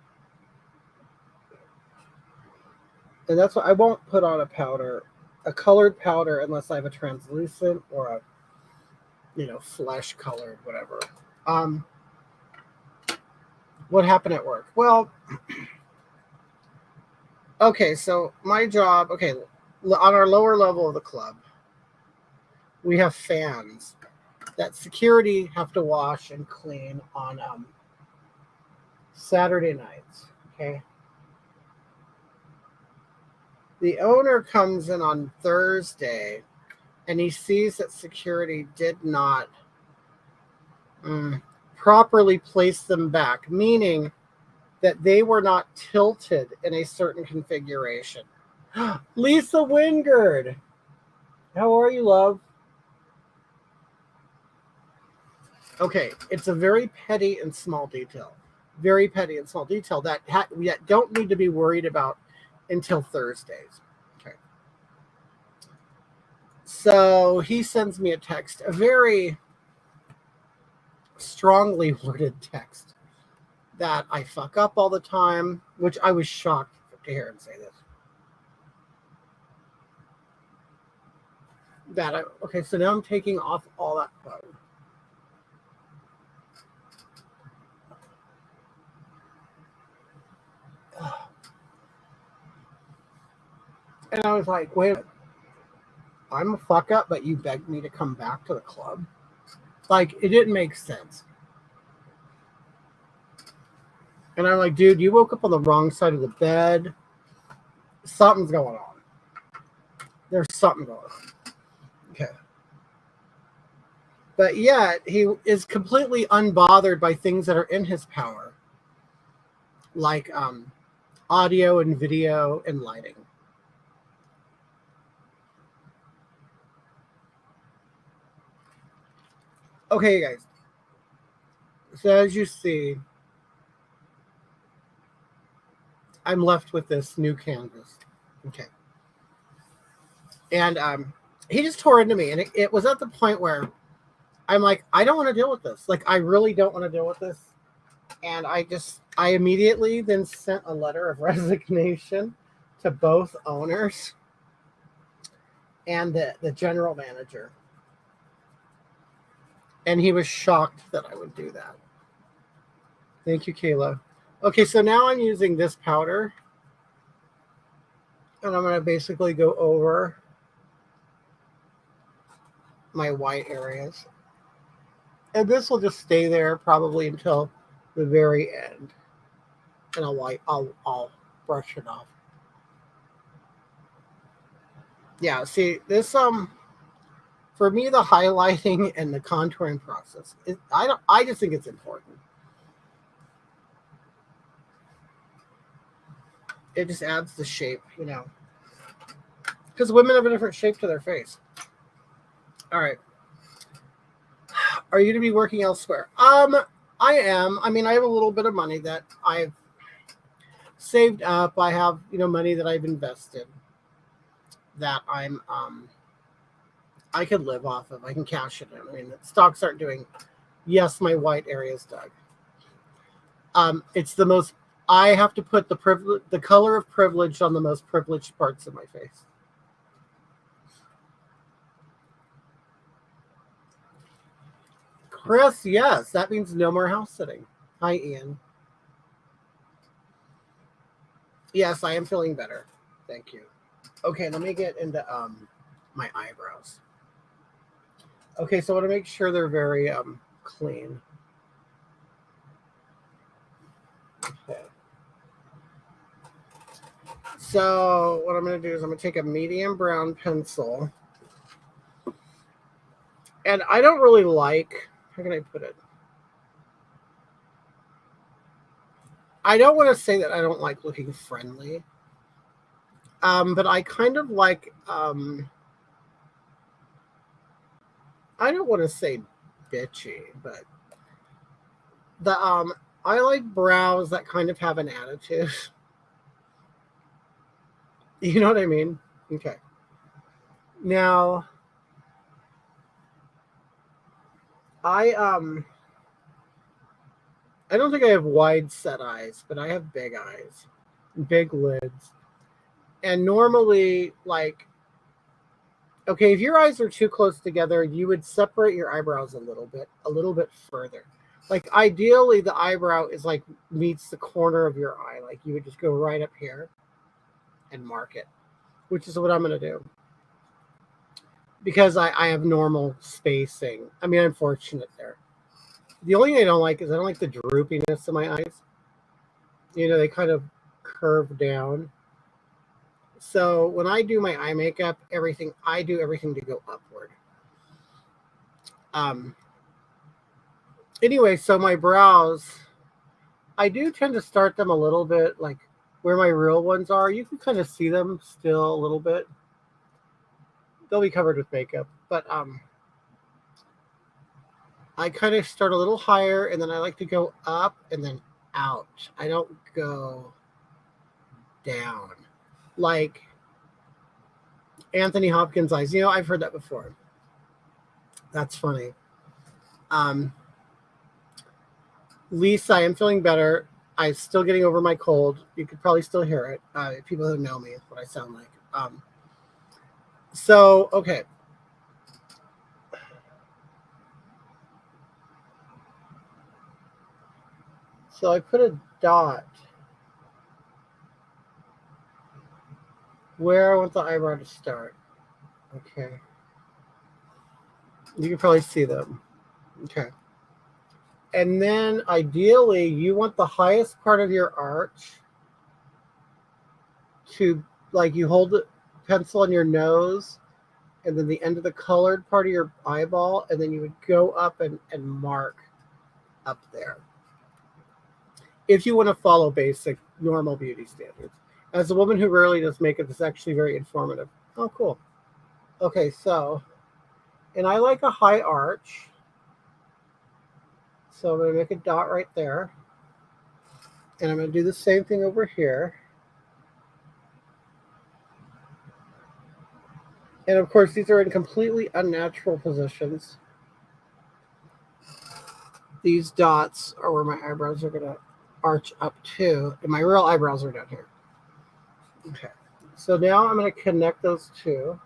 And that's why I won't put on a colored powder, unless I have a translucent or a, flesh colored, whatever. What happened at work? Well, okay, so my job, okay, on our lower level of the club, we have fans that security have to wash and clean on Saturday nights. Okay. The owner comes in on Thursday and he sees that security did not properly place them back, meaning that they were not tilted in a certain configuration. Lisa Wingard, how are you, love? Okay, it's a very petty and small detail. Very petty and small detail that we don't need to be worried about until Thursdays. Okay. So he sends me a text, a very strongly worded text, that I fuck up all the time, which I was shocked to hear him say this. Okay, so now I'm taking off all that butter. And I was like, wait, I'm a fuck up, but you begged me to come back to the club? Like, it didn't make sense. And I'm like, dude, you woke up on the wrong side of the bed. Something's going on. There's something going on. Okay. But yet, he is completely unbothered by things that are in his power, like audio and video and lighting. Okay, guys. So as you see, I'm left with this new canvas. Okay. And he just tore into me. And it was at the point where I'm like, I don't want to deal with this. Like, I really don't want to deal with this. And I immediately then sent a letter of resignation to both owners and the general manager. And he was shocked that I would do that. Thank you, Kayla. Okay, so now I'm using this powder. And I'm going to basically go over my white areas. And this will just stay there probably until the very end. And I'll brush it off. Yeah, see, this for me, the highlighting and the contouring process, I just think it's important. It just adds the shape, because women have a different shape to their face. All right. Are you going to be working elsewhere? I am. I mean, I have a little bit of money that I've saved up. I have, money that I've invested that I can live off of. I can cash it in. I mean, the stocks aren't doing. Yes, my white area is dug. It's the most. I have to put the color of privilege on the most privileged parts of my face. Chris, yes, that means no more house sitting. Hi, Ian. Yes, I am feeling better. Thank you. Okay, let me get into my eyebrows. Okay, so I want to make sure they're very clean. Okay. So what I'm going to do is I'm going to take a medium brown pencil. And I don't really like, how can I put it? I don't want to say that I don't like looking friendly. But I kind of like, I don't want to say bitchy, but the I like brows that kind of have an attitude. You know what I mean? Okay. Now, I I don't think I have wide set eyes, but I have big eyes, big lids. And normally, like, okay, if your eyes are too close together, you would separate your eyebrows a little bit further. Like, ideally, the eyebrow is like meets the corner of your eye. Like, you would just go right up here and mark it, which is what I'm going to do. Because I have normal spacing. I mean, I'm fortunate there. The only thing I don't like is I don't like the droopiness of my eyes. You know, they kind of curve down. So when I do my eye makeup, I do everything to go upward. Um, anyway, so my brows, I do tend to start them a little bit like where my real ones are. You can kind of see them still a little bit. They'll be covered with makeup, but I kind of start a little higher and then I like to go up and then out. I don't go down like Anthony Hopkins' eyes. You know, I've heard that before. That's funny. Um, Lisa, I am feeling better. I'm still getting over my cold. You could probably still hear it. People who know me, what I sound like. So, okay. So I put a dot where I want the eyebrow to start. Okay. You can probably see them. Okay. And then ideally, you want the highest part of your arch to, like, you hold the pencil on your nose and then the end of the colored part of your eyeball, and then you would go up and mark up there. If you want to follow basic, normal beauty standards. As a woman who rarely does makeup, it's actually very informative. Oh, cool. Okay, so, and I like a high arch. So I'm going to make a dot right there. And I'm going to do the same thing over here. And of course, these are in completely unnatural positions. These dots are where my eyebrows are going to arch up to, and my real eyebrows are down here. Okay. So now I'm going to connect those two,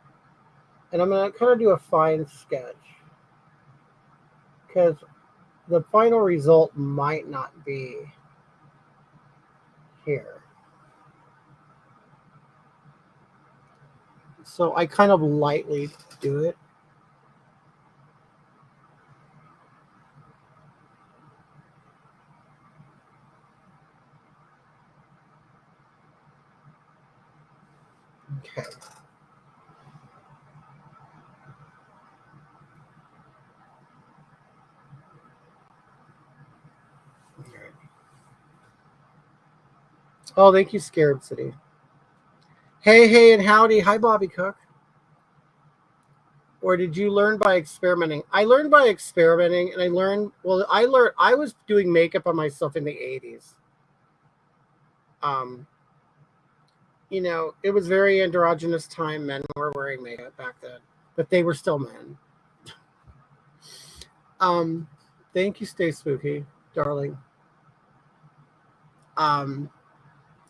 and I'm going to kind of do a fine sketch because the final result might not be here. So I kind of lightly do it. Okay. Right. Oh, thank you, Scared City. Hey, and howdy. Hi, Bobby Cook. Or did you learn by experimenting? I learned by experimenting, and I was doing makeup on myself in the 80s. Um, you know, it was very androgynous time. Men were wearing makeup back then, but they were still men. Um, thank you, Stay Spooky, darling.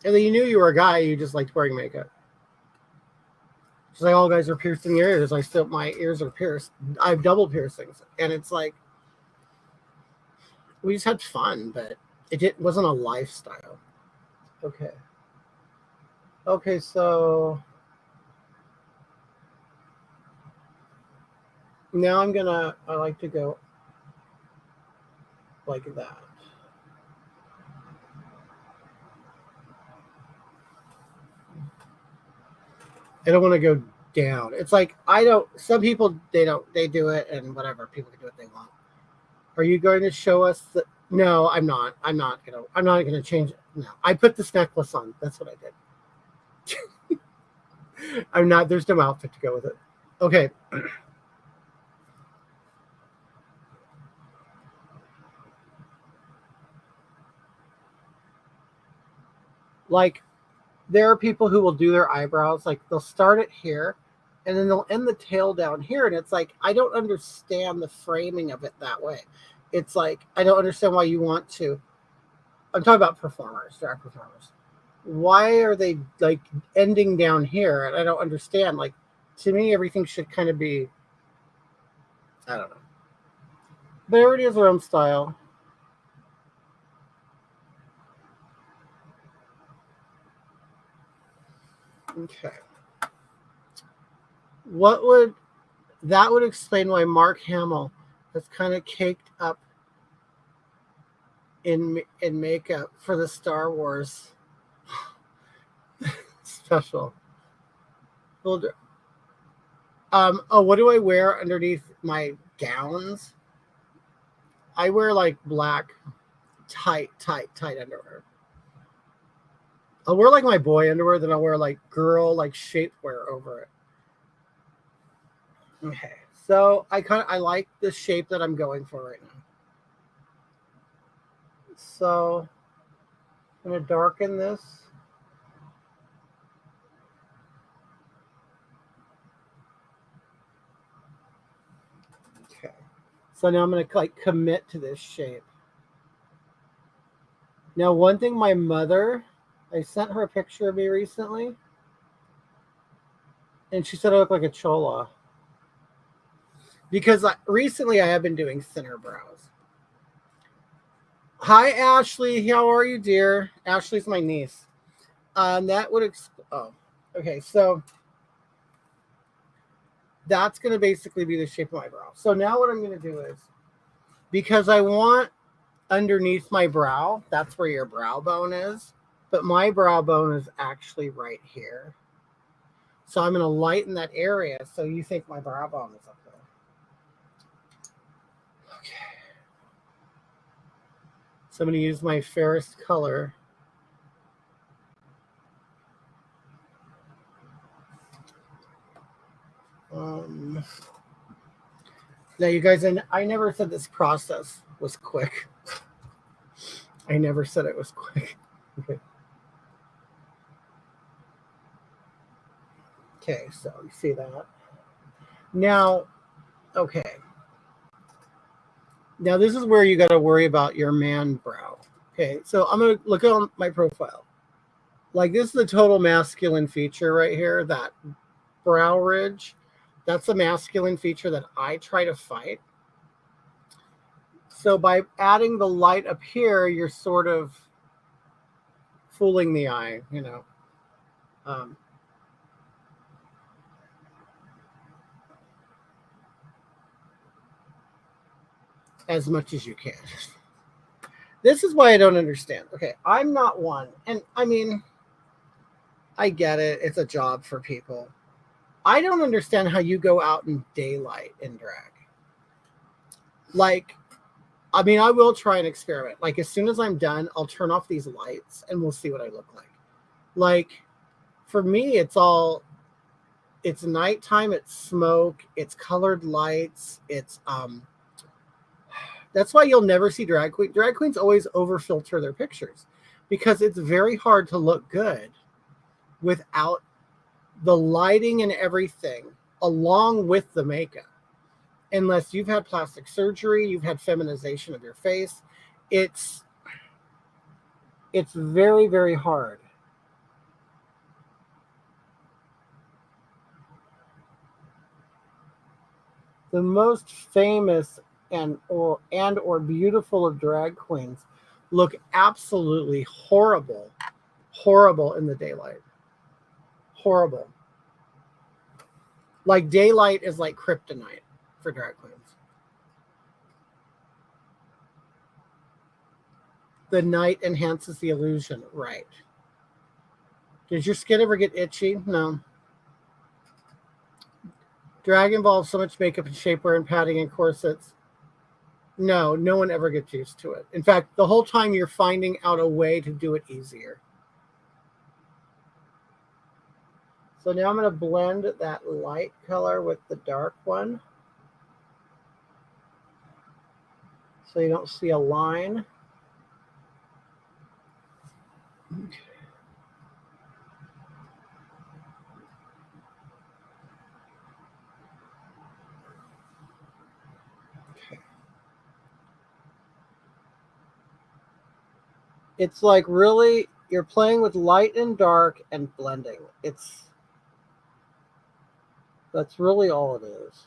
And then you knew you were a guy, you just liked wearing makeup. She's like, all guys are piercing their ears. My ears are pierced. I have double piercings. And it's like, we just had fun, but wasn't a lifestyle. Okay. Okay, so Now I like to go like that. I don't want to go down. It's like some people they do it and whatever. People can do what they want. Are you going to show us the No, I'm not. I'm not gonna change it. No. I put this necklace on. That's what I did. I'm not there's no outfit to go with it. Okay. Like there are people who will do their eyebrows, like they'll start it here and then they'll end the tail down here. And it's like, I don't understand the framing of it that way. It's like, I don't understand why you want to. I'm talking about performers, drag performers. Why are they like ending down here? And I don't understand. Like, to me, everything should kind of be, I don't know. But everybody has their own style. Okay. What would that would explain why Mark Hamill is kind of caked up in makeup for the Star Wars special. Oh, what do I wear underneath my gowns? I wear like black, tight underwear. I'll wear like my boy underwear, then I'll wear like girl like shapewear over it. Okay, so I like the shape that I'm going for right now. So I'm gonna darken this. Okay. So now I'm gonna like commit to this shape. Now, one thing my mother, I sent her a picture of me recently, and she said I look like a chola. Because recently I have been doing thinner brows. Hi, Ashley. How are you, dear? Ashley's my niece. That would, oh, okay. So that's going to basically be the shape of my brow. So now what I'm going to do is, because I want underneath my brow, that's where your brow bone is, but my brow bone is actually right here. So I'm going to lighten that area so you think my brow bone is up there. Okay. So I'm going to use my fairest color. Now, you guys, I never said this process was quick. I never said it was quick. Okay. Okay, so you see that. Now, okay. Now, this is where you got to worry about your man brow. Okay, so I'm going to look on my profile. Like, this is the total masculine feature right here, that brow ridge. That's a masculine feature that I try to fight. So by adding the light up here, you're sort of fooling the eye, you know. As much as you can. This is why I don't understand. Okay, I'm not one. And I mean, I get it. It's a job for people. I don't understand how you go out in daylight and drag. Like, I mean, I will try an experiment. Like, as soon as I'm done, I'll turn off these lights and we'll see what I look like. Like, for me, it's nighttime, it's smoke, it's colored lights, it's that's why you'll never see drag queens. Drag queens always over filter their pictures because it's very hard to look good without the lighting and everything along with the makeup. Unless you've had plastic surgery, you've had feminization of your face, it's very, very hard. The most famous and or beautiful of drag queens look absolutely horrible in the daylight. Horrible. Like, daylight is like kryptonite for drag queens. The night enhances the illusion. Right. Does your skin ever get itchy? No. Drag involves so much makeup and shapewear and padding and corsets. No, no one ever gets used to it. In fact, the whole time you're finding out a way to do it easier. So now I'm going to blend that light color with the dark one. So you don't see a line. Okay. It's like really, you're playing with light and dark and blending. That's really all it is.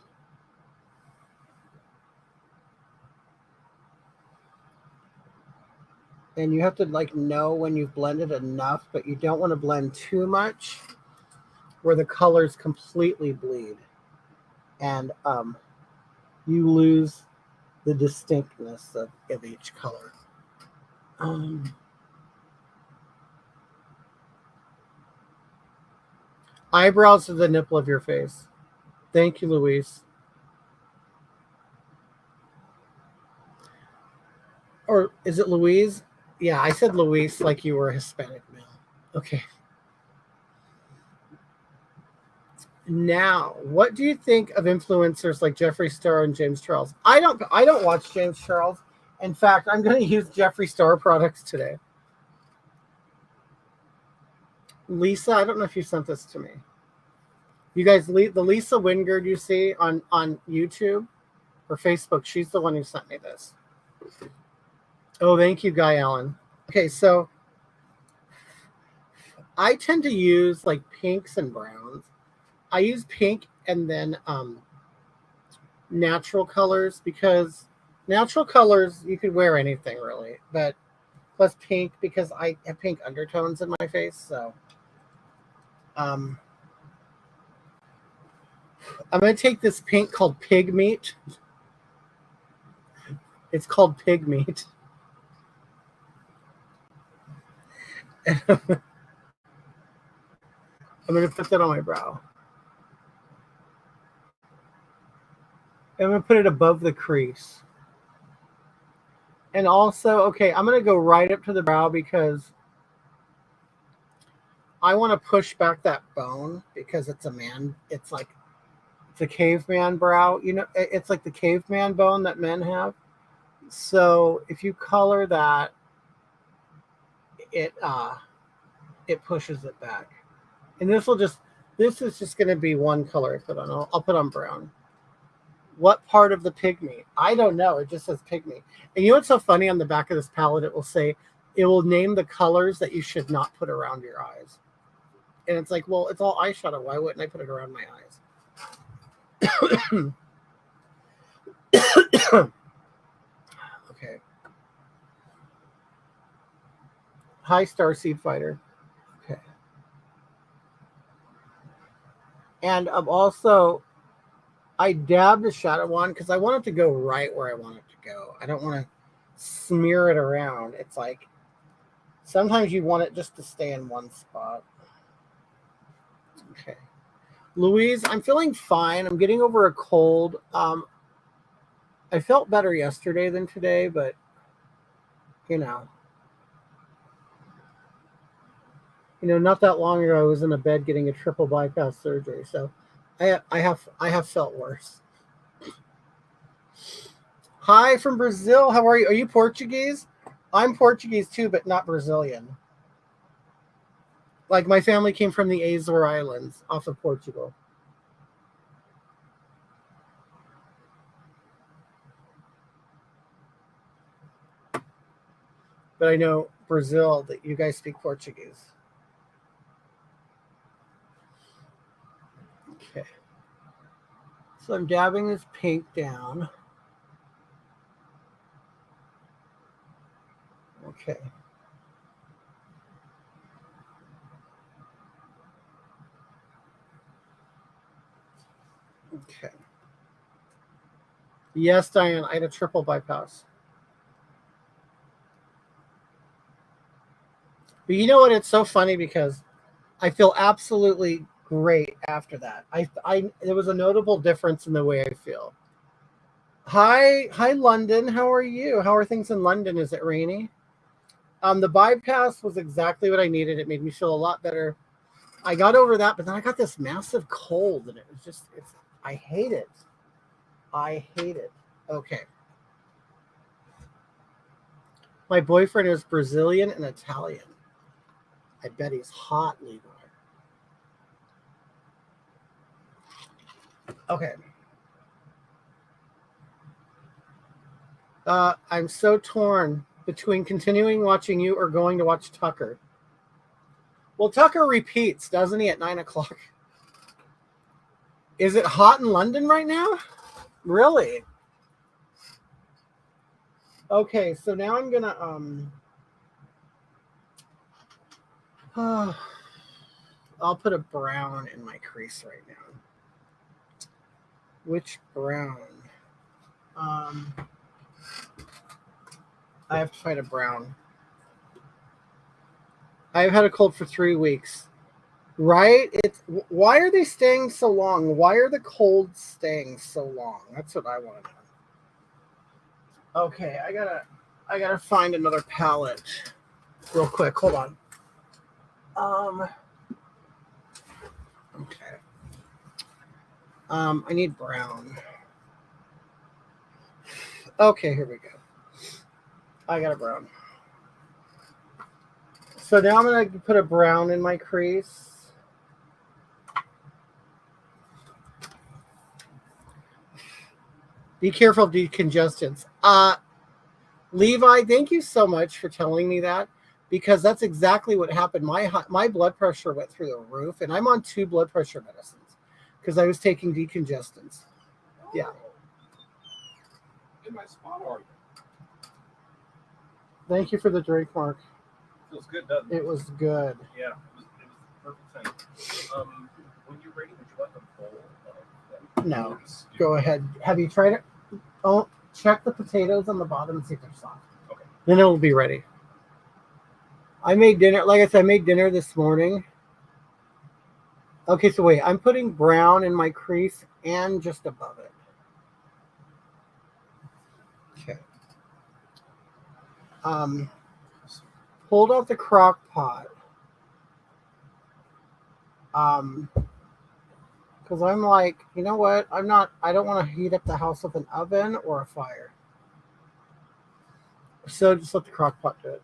And you have to like know when you've blended enough, but you don't want to blend too much where the colors completely bleed and you lose the distinctness of each color. Eyebrows to the nipple of your face. Thank you, Louise. Or is it Louise? Yeah, I said Louise like you were a Hispanic male. Okay. Now, what do you think of influencers like Jeffree Star and James Charles? I don't watch James Charles. In fact, I'm going to use Jeffree Star products today. Lisa, I don't know if you sent this to me. You guys, the Lisa Wingard you see on YouTube or Facebook, she's the one who sent me this. Oh, thank you, Guy Allen. Okay, so I tend to use like pinks and browns. I use pink and then natural colors because natural colors you could wear anything really, but plus pink because I have pink undertones in my face. So I'm going to take this pink called Pig Meat. It's called Pig Meat. I'm going to put that on my brow. I'm going to put it above the crease. And also, okay, I'm going to go right up to the brow because I want to push back that bone because it's a man. It's a caveman brow. You know, it's like the caveman bone that men have. So if you color that, it pushes it back. And this is just going to be one color I put on. I'll put on brown. What part of the pig meat? I don't know. It just says pig meat. And you know what's so funny? On the back of this palette, it will name the colors that you should not put around your eyes. And it's like, well, it's all eyeshadow. Why wouldn't I put it around my eyes? Okay. Hi, Starseed Fighter. Okay. And I dabbed the shadow one because I want it to go right where I want it to go. I don't want to smear it around. It's like sometimes you want it just to stay in one spot. Okay. Louise, I'm feeling fine. I'm getting over a cold. I felt better yesterday than today, but you know, not that long ago I was in a bed getting a triple bypass surgery, so I have felt worse. Hi from Brazil. How are you? Are you Portuguese? I'm Portuguese too, but not Brazilian. Like my family came from the Azore Islands off of Portugal. But I know Brazil that you guys speak Portuguese. Okay. So I'm dabbing this pink down. Okay. Okay. Yes, Diane, I had a triple bypass. But you know what? It's so funny because I feel absolutely great after that. There was a notable difference in the way I feel. Hi, London. How are you? How are things in London? Is it rainy? The bypass was exactly what I needed. It made me feel a lot better. I got over that, but then I got this massive cold, and it was just I hate it. I hate it. Okay. My boyfriend is Brazilian and Italian. I bet he's hot, Levi. Okay. I'm so torn between continuing watching you or going to watch Tucker. Well, Tucker repeats, doesn't he, at 9 o'clock? Is it hot in London right now? Really? Okay, so now I'm gonna I'll put a brown in my crease right now. Which brown? Um I have to find a brown. I've had a cold for 3 weeks. Right? It's why are they staying so long? Why are the colds staying so long? That's what I want to know. Okay, I gotta find another palette real quick. Hold on. Okay. I need brown. Okay, here we go. I got a brown. So now I'm gonna put a brown in my crease. Be careful of decongestants. Levi, thank you so much for telling me that because that's exactly what happened. My blood pressure went through the roof, and I'm on 2 blood pressure medicines because I was taking decongestants. Yeah. In my spot, are you? Thank you for the drink, Mark. Feels good, doesn't it? It was good. Yeah, it was the perfect thing. When you're ready, would you like a bowl of No. Go ahead. Have you tried it? Oh, check the potatoes on the bottom and see if they're soft. Okay. Then it will be ready. I made dinner. Like I said, I made dinner this morning. Okay, so wait. I'm putting brown in my crease and just above it. Okay. Hold out the crock pot. Because I'm like, you know what? I don't want to heat up the house with an oven or a fire. So just let the crock pot do it.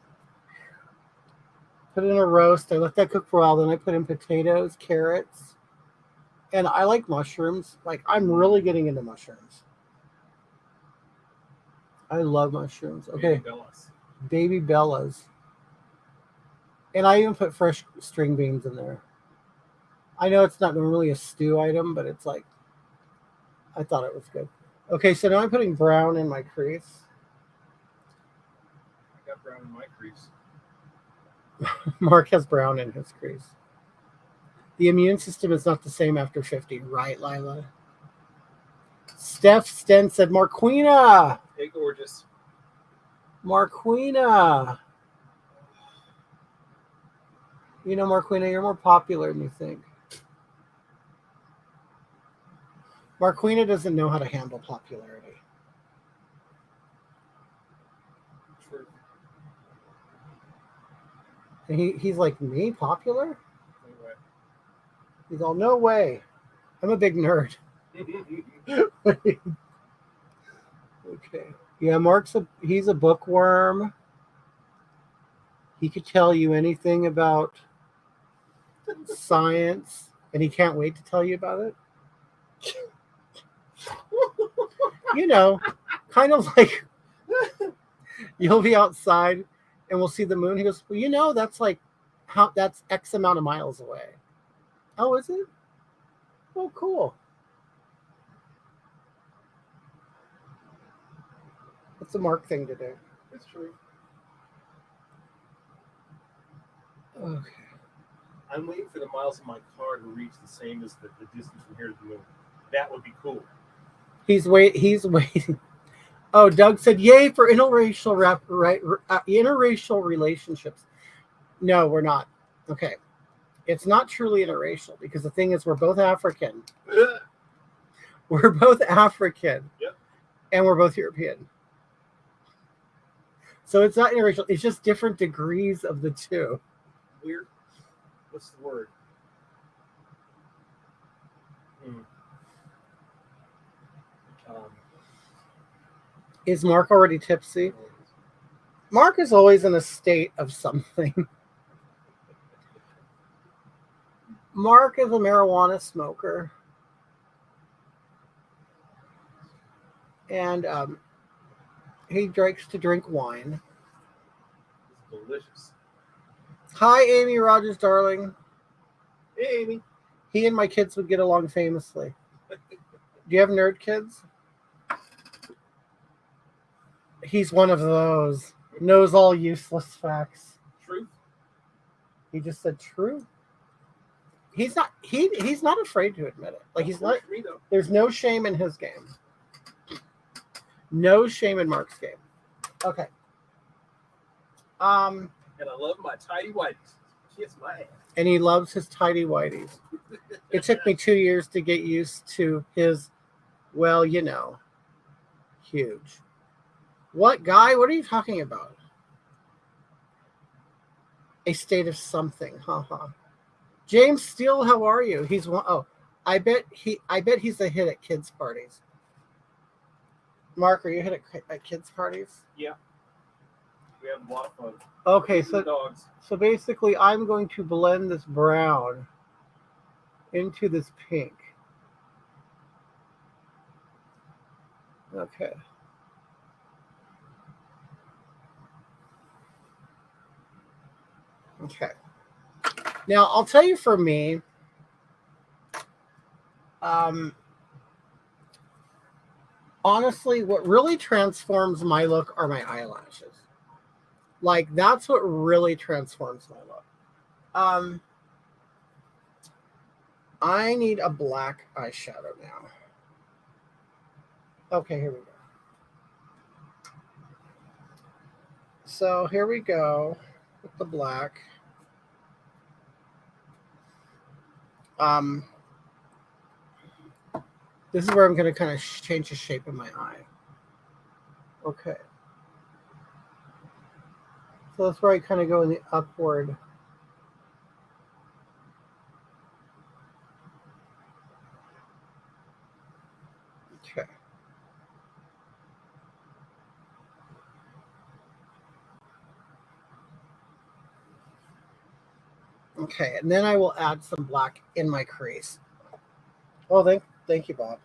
Put it in a roast. I let that cook for a while. Then I put in potatoes, carrots, and I like mushrooms. Like I'm really getting into mushrooms. I love mushrooms. Okay. Baby Bellas. And I even put fresh string beans in there. I know it's not normally a stew item, but it's like, I thought it was good. Okay, so now I'm putting brown in my crease. I got brown in my crease. Mark has brown in his crease. The immune system is not the same after 50, right, Lila? Steph Sten said, Marquina! Hey, gorgeous. Marquina! You know, Marquina, you're more popular than you think. Marquina doesn't know how to handle popularity. True. And he's like, me, popular? Anyway. He's all, no way. I'm a big nerd. Okay. Yeah, he's a bookworm. He could tell you anything about science, and he can't wait to tell you about it. You know, kind of like you'll be outside and we'll see the moon. He goes, well, you know, that's X amount of miles away. Oh, is it? Oh, cool. It's a Mark thing to do. It's true. Okay. I'm waiting for the miles of my car to reach the same as the distance from here to the moon. That would be cool. He's waiting. Oh, Doug said, "Yay for interracial relationships." No, we're not. Okay, it's not truly interracial because the thing is, we're both African. We're both African, Yep. and we're both European. So it's not interracial. It's just different degrees of the two. Weird. What's the word? Is Mark already tipsy? Mark is always in a state of something. Mark is a marijuana smoker. And he likes to drink wine. It's delicious. Hi, Amy Rogers, darling. Hey, Amy. He and my kids would get along famously. Do you have nerd kids? He's one of those. Knows all useless facts. Truth. He just said true. He's not afraid to admit it. Like he's not. Me, though. There's no shame in his game. No shame in Mark's game. Okay. And I love my tidy whities. Kiss my ass. And he loves his tidy whities. It took me 2 years to get used to his, well, you know, huge. What, Guy? What are you talking about? A state of something. Haha. James Steele, how are you? He's one. Oh, I bet he's a hit at kids' parties. Mark, are you hit at kids' parties? Yeah. We have a lot of fun. Okay, Dogs. so basically I'm going to blend this brown into this pink. Okay. Okay. Now I'll tell you, for me, honestly, what really transforms my look are my eyelashes. Like, that's what really transforms my look. I need a black eyeshadow now. Okay, here we go. So here we go with the black. This is where I'm going to kind of change the shape of my eye. Okay. So that's where I kind of go in the upward. Okay. Okay, and then I will add some black in my crease. Oh, thank you, Bob.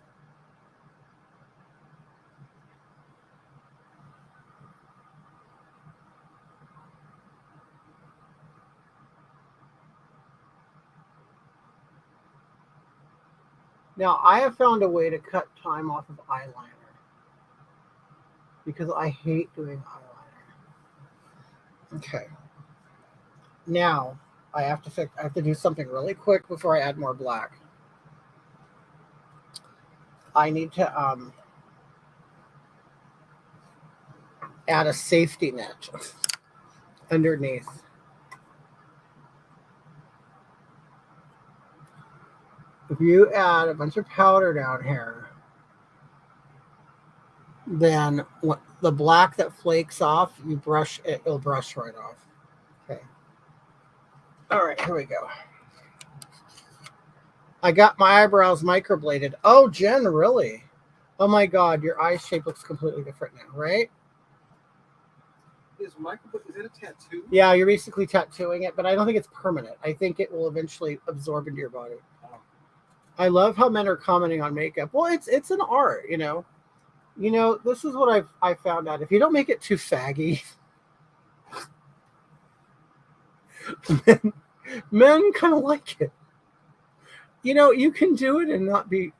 Now, I have found a way to cut time off of eyeliner because I hate doing eyeliner. Okay. Now, I have to do something really quick before I add more black. I need to add a safety net underneath. If you add a bunch of powder down here, then what the black that flakes off, you brush it, it'll brush right off. Okay. All right, here we go. I got my eyebrows microbladed. Oh, Jen, really? Oh my God, your eye shape looks completely different now, right? Is it a tattoo? Yeah, you're basically tattooing it, but I don't think it's permanent. I think it will eventually absorb into your body. I love how men are commenting on makeup. Well, it's an art, you know. You know, this is what I found out. If you don't make it too faggy, men kind of like it. You know, you can do it and not be.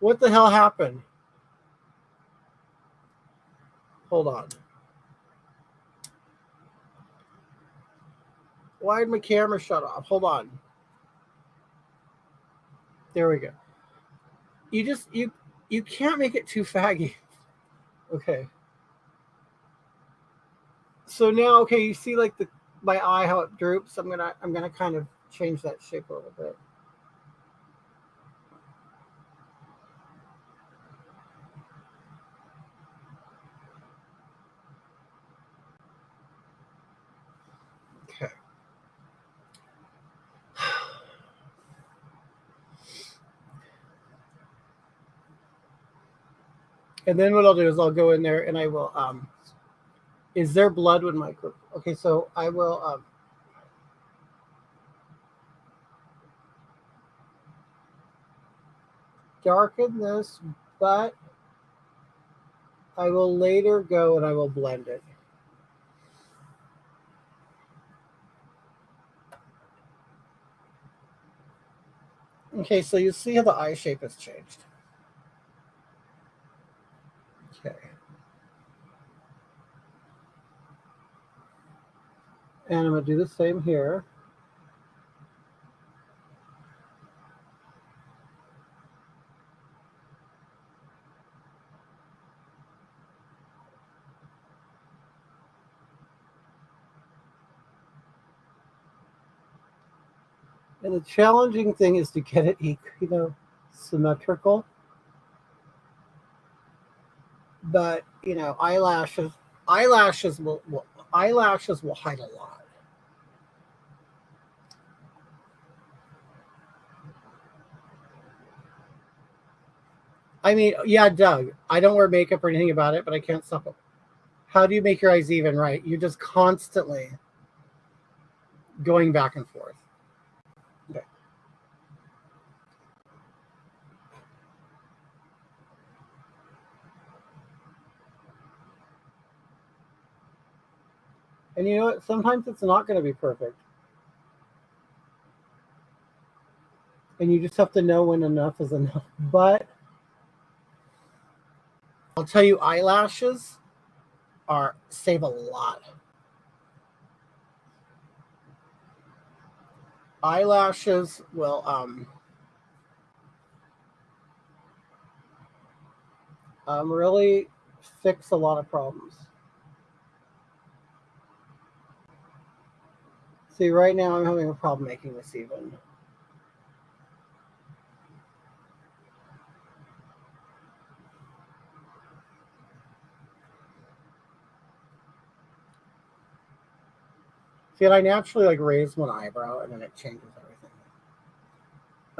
What the hell happened? Hold on. Why did my camera shut off? Hold on. There we go. You You can't make it too faggy. Okay. So now, okay, you see like my eye how it droops. I'm gonna kind of change that shape a little bit. Okay. And then what I'll do is I'll go in there and I will is there blood with micro? Okay, so I will darken this, but I will later go and I will blend it. Okay, so you see how the eye shape has changed. Okay. And I'm going to do the same here. And the challenging thing is to get it, symmetrical. But eyelashes will hide a lot. I mean, yeah, Doug, I don't wear makeup or anything about it, but I can't stop it. How do you make your eyes even right? You're just constantly going back and forth. Okay. And you know what? Sometimes it's not going to be perfect. And you just have to know when enough is enough. But I'll tell you, eyelashes save a lot. Eyelashes will really fix a lot of problems. See, right now I'm having a problem making this even. See, I naturally like raise one eyebrow and then it changes everything.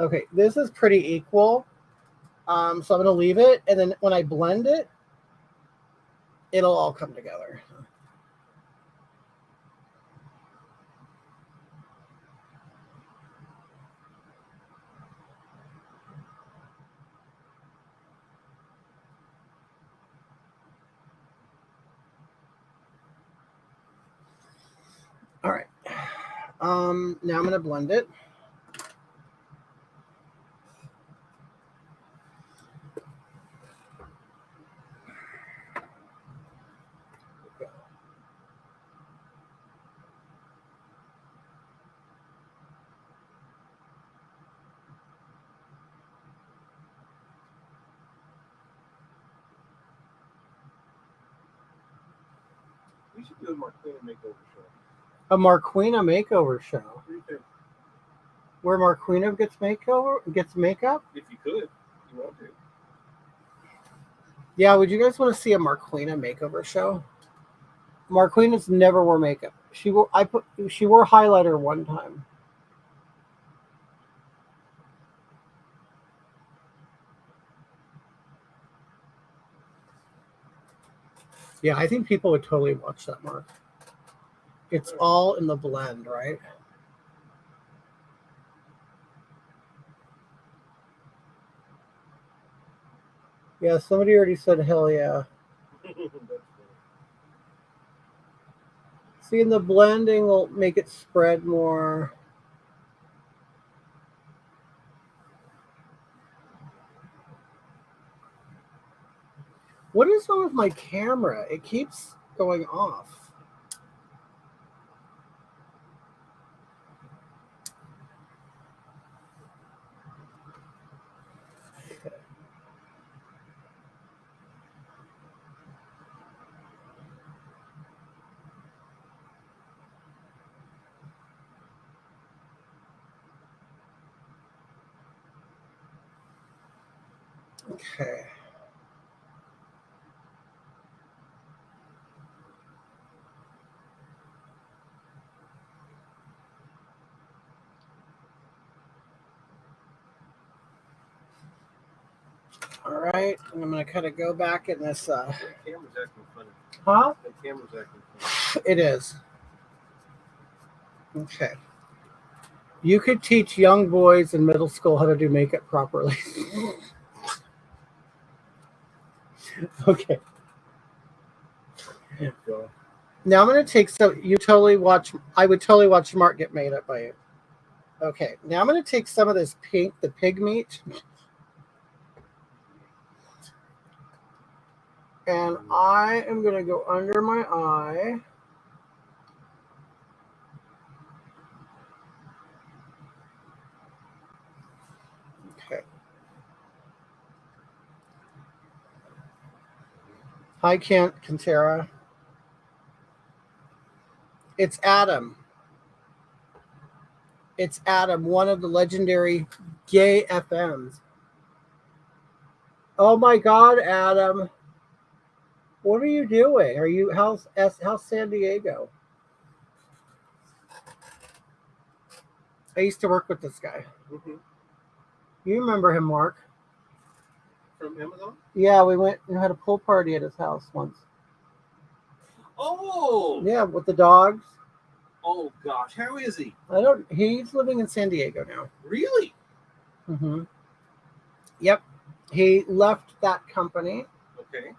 Okay, this is pretty equal. So I'm gonna leave it, and then when I blend it, it'll all come together. All right. Now I'm gonna blend it. We should do a Marquina makeover show. A Marquina makeover show. What do you think? Where Marquina gets makeup? If you could, you want to. Yeah, would you guys want to see a Marquina makeover show? Marquina's never wore makeup. She wore highlighter one time. Yeah, I think people would totally watch that, Mark. It's all in the blend, right? Yeah, somebody already said hell yeah. See, and the blending will make it spread more. What is wrong with my camera? It keeps going off. Okay. Okay. All right, and I'm gonna kind of go back in this. That camera's acting funny. Huh? That camera's acting funny. It is. Okay. You could teach young boys in middle school how to do makeup properly. Okay. Go. Now I'm gonna take some. You totally watch. I would totally watch Mark get made up by you. Okay. Now I'm gonna take some of this pink, the pig meat, and I am gonna go under my eye. Okay. Hi, Kantara. It's Adam. It's Adam, one of the legendary gay FMs. Oh my God, Adam! What are you doing? Are you how's San Diego? I used to work with this guy. Mm-hmm. You remember him, Mark? From Amazon? Yeah, we went and had a pool party at his house once. Oh! Yeah, with the dogs. Oh gosh, how is he? He's living in San Diego now. Really? Mm-hmm. Yep. He left that company, Okay.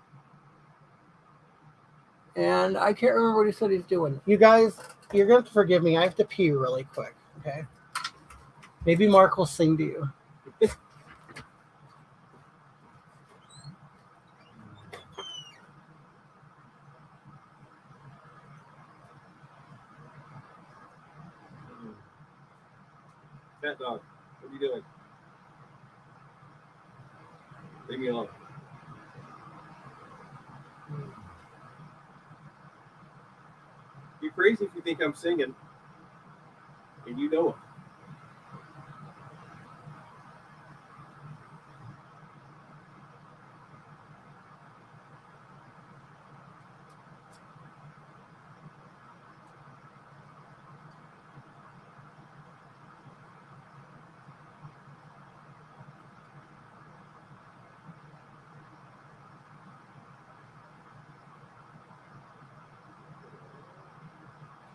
and I can't remember what he said he's doing. You guys, you're going to forgive me. I have to pee really quick, okay? Maybe Mark will sing to you. Cat dog, what are you doing? Leave me alone. You're crazy if you think I'm singing, and you know it.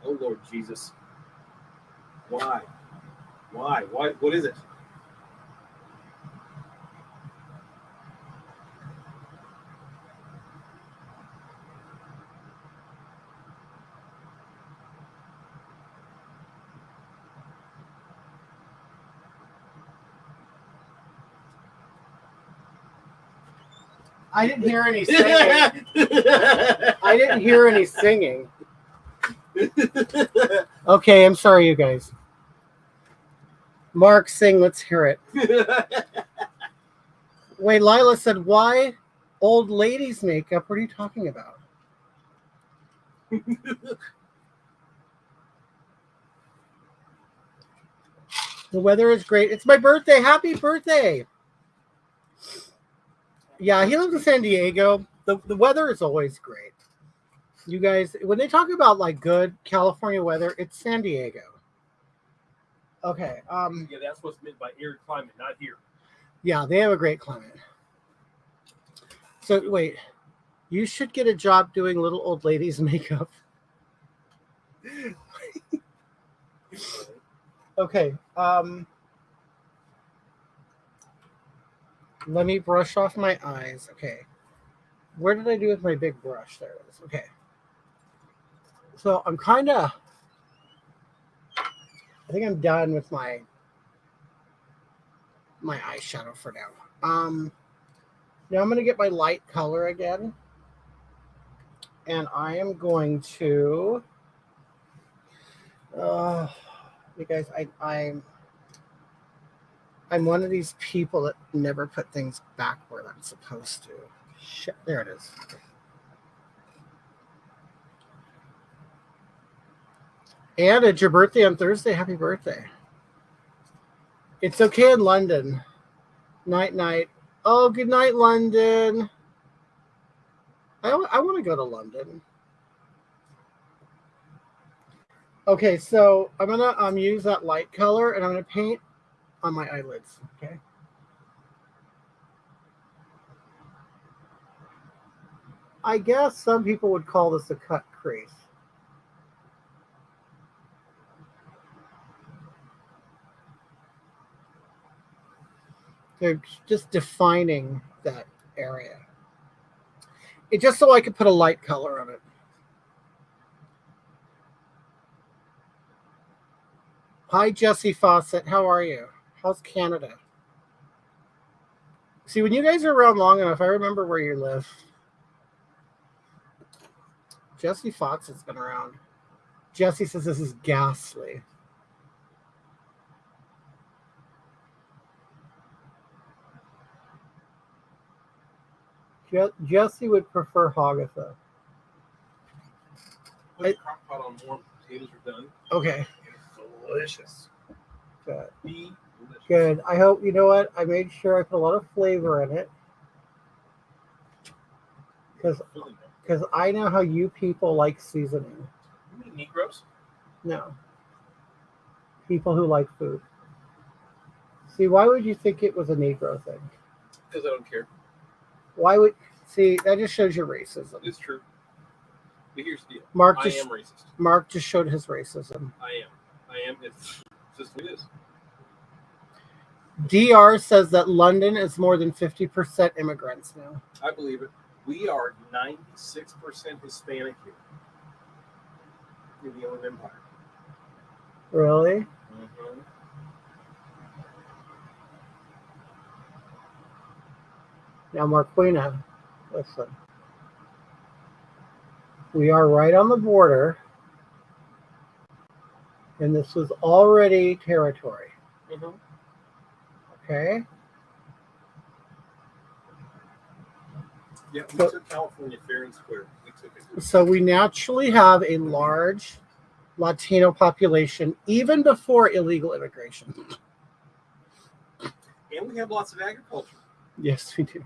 Oh Lord Jesus. Why? Why? Why? What is it? I didn't hear any singing. I didn't hear any singing. Okay, I'm sorry, you guys. Mark, sing. Let's hear it. Wait, Lila said, why old ladies makeup? What are you talking about? The weather is great. It's my birthday. Happy birthday. Yeah, he lives in San Diego. The weather is always great. You guys, when they talk about like good California weather, it's San Diego. Okay. Yeah, that's what's meant by arid climate, not here. Yeah, they have a great climate. So wait, you should get a job doing little old ladies makeup. Okay. Let me brush off my eyes. Okay. Where did I do with my big brush? There it is. Okay. So I'm kind of, I think I'm done with my eyeshadow for now. Now I'm going to get my light color again. And I am going to, you guys, I'm one of these people that never put things back where I'm supposed to. Shit, there it is. And it's your birthday on Thursday. Happy birthday. It's okay in London. Night, night. Oh, good night, London. I want to go to London. Okay, so I'm gonna use that light color and I'm gonna paint on my eyelids. Okay. I guess some people would call this a cut crease. They're just defining that area. It just so I could put a light color on it. Hi, Jesse Fawcett. How are you? How's Canada? See, when you guys are around long enough, I remember where you live. Jesse Fawcett's been around. Jesse says this is ghastly. Jesse would prefer Hagatha. Put the crock pot on warm. Potatoes are done. Okay. It's delicious. Good. Delicious. Good. I hope, you know what? I made sure I put a lot of flavor in it. Because I know how you people like seasoning. You mean Negroes? No. People who like food. See, why would you think it was a Negro thing? Because I don't care. Why would... See, that just shows your racism. It's true. But here's the deal. I am racist. Mark just showed his racism. I am. It's just what it is. DR says that London is more than 50% immigrants now. I believe it. We are 96% Hispanic here in the Inland Empire. Really? Mm-hmm. Now, Marquina, listen. We are right on the border, and this was already territory. Mm-hmm. Okay? Yeah, we took California fair and square. We took it. So we naturally have a large Latino population, even before illegal immigration. And we have lots of agriculture. Yes, we do.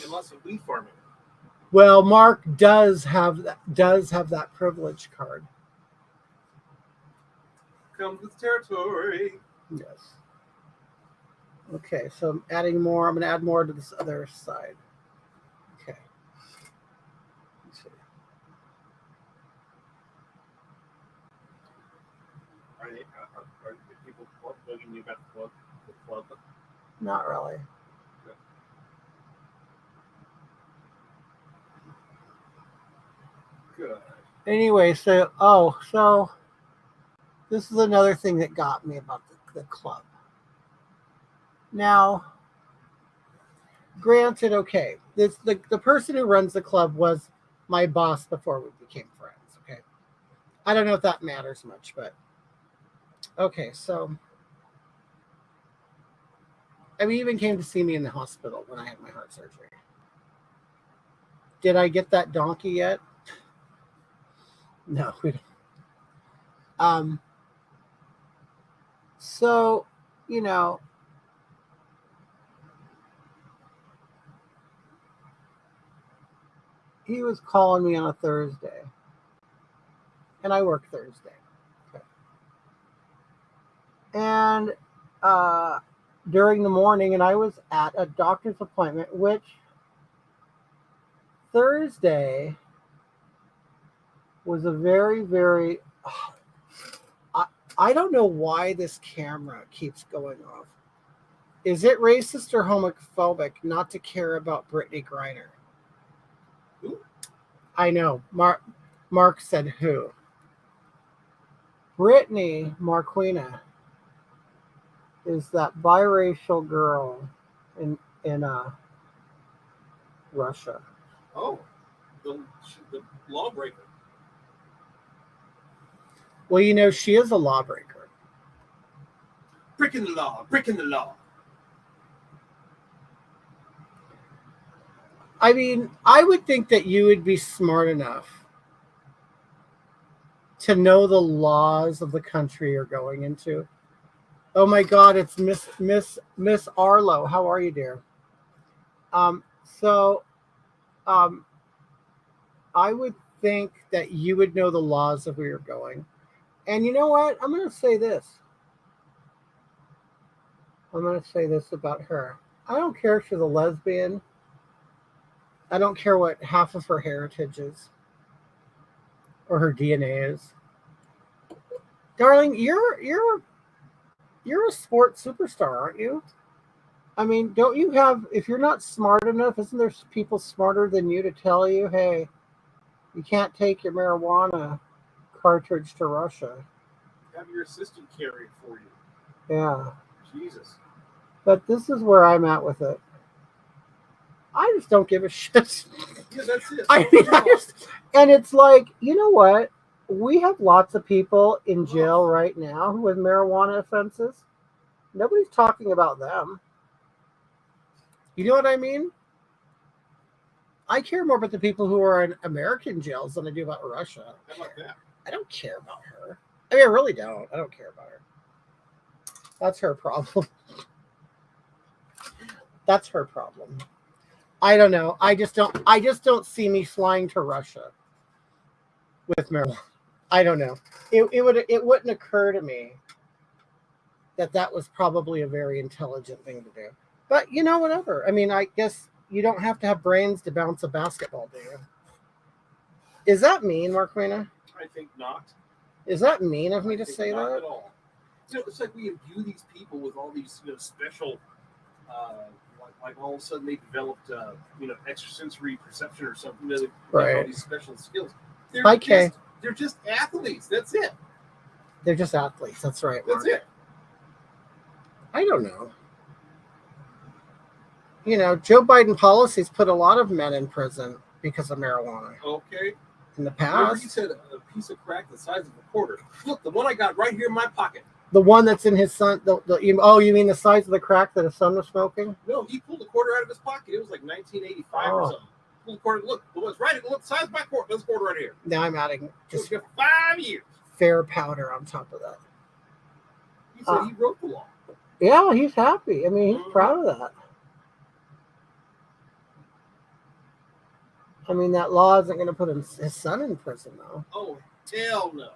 And lots of wheat farming. Well, Mark does have that privilege card. Comes with territory. Yes. Okay, so I'm adding more. I'm going to add more to this other side. Okay. Let's see. Are people bugging you about the club? Not really. Good. Anyway, so this is another thing that got me about the club. Now, granted, okay, the person who runs the club was my boss before we became friends. Okay, I don't know if that matters much, but okay. So, I mean, he even came to see me in the hospital when I had my heart surgery. Did I get that donkey yet? No, we don't. So, you know, he was calling me on a Thursday, and I work Thursday. Okay. And during the morning, and I was at a doctor's appointment, which Thursday was a very, very... I don't know why this camera keeps going off. Is it racist or homophobic not to care about Brittany Griner? Who? I know. Mark said who? Brittany Marquina is that biracial girl in Russia. Oh, the lawbreaker. Well, you know, she is a lawbreaker. Breaking the law. Breaking the law. I mean, I would think that you would be smart enough to know the laws of the country you're going into. Oh my God, it's Miss Arlo. How are you, dear? So um, I would think that you would know the laws of where you're going. And you know what? I'm going to say this. I'm going to say this about her. I don't care if she's a lesbian. I don't care what half of her heritage is or her DNA is. Darling, you're a sports superstar, aren't you? I mean, don't you have, if you're not smart enough, isn't there people smarter than you to tell you, hey, you can't take your marijuana cartridge to Russia? Have your assistant carry it for you. Yeah. Jesus. But this is where I'm at with it. I just don't give a shit. Yeah, that's it. I mean, and it's like, you know what? We have lots of people in jail right now with marijuana offenses. Nobody's talking about them. You know what I mean? I care more about the people who are in American jails than I do about Russia. How about that? I don't care about her. I mean, I really don't. I don't care about her. That's her problem. That's her problem. I don't know. I just don't see me flying to Russia with marijuana. I don't know. It wouldn't occur to me that was probably a very intelligent thing to do. But you know, whatever. I mean, I guess you don't have to have brains to bounce a basketball, do you? Is that mean, Marquina? I think not. Is that mean of me I to think say not that? at all. You know, it's like we imbue these people with all these, special, like all of a sudden they developed, extrasensory perception or something. They have all Right. these special skills. Okay. They're just athletes. That's it. They're just athletes. That's right, Mark. That's it. I don't know. You know, Joe Biden policies put a lot of men in prison because of marijuana Okay. in the Remember you past. said a piece of crack the size of a quarter. Look, the one I got right here in my pocket. The one that's in his son. You mean the size of the crack that his son was smoking? No, he pulled a quarter out of his pocket. It was like 1985 or something. Pulled a quarter. Look, the one's right. Look, the size of my quarter. This quarter right here. Now I'm adding Just just for 5 years. fair powder on top of that. He said he wrote the law. Yeah, he's happy. I mean, he's proud of that. I mean, that law isn't going to put his son in prison, though. Oh, hell no.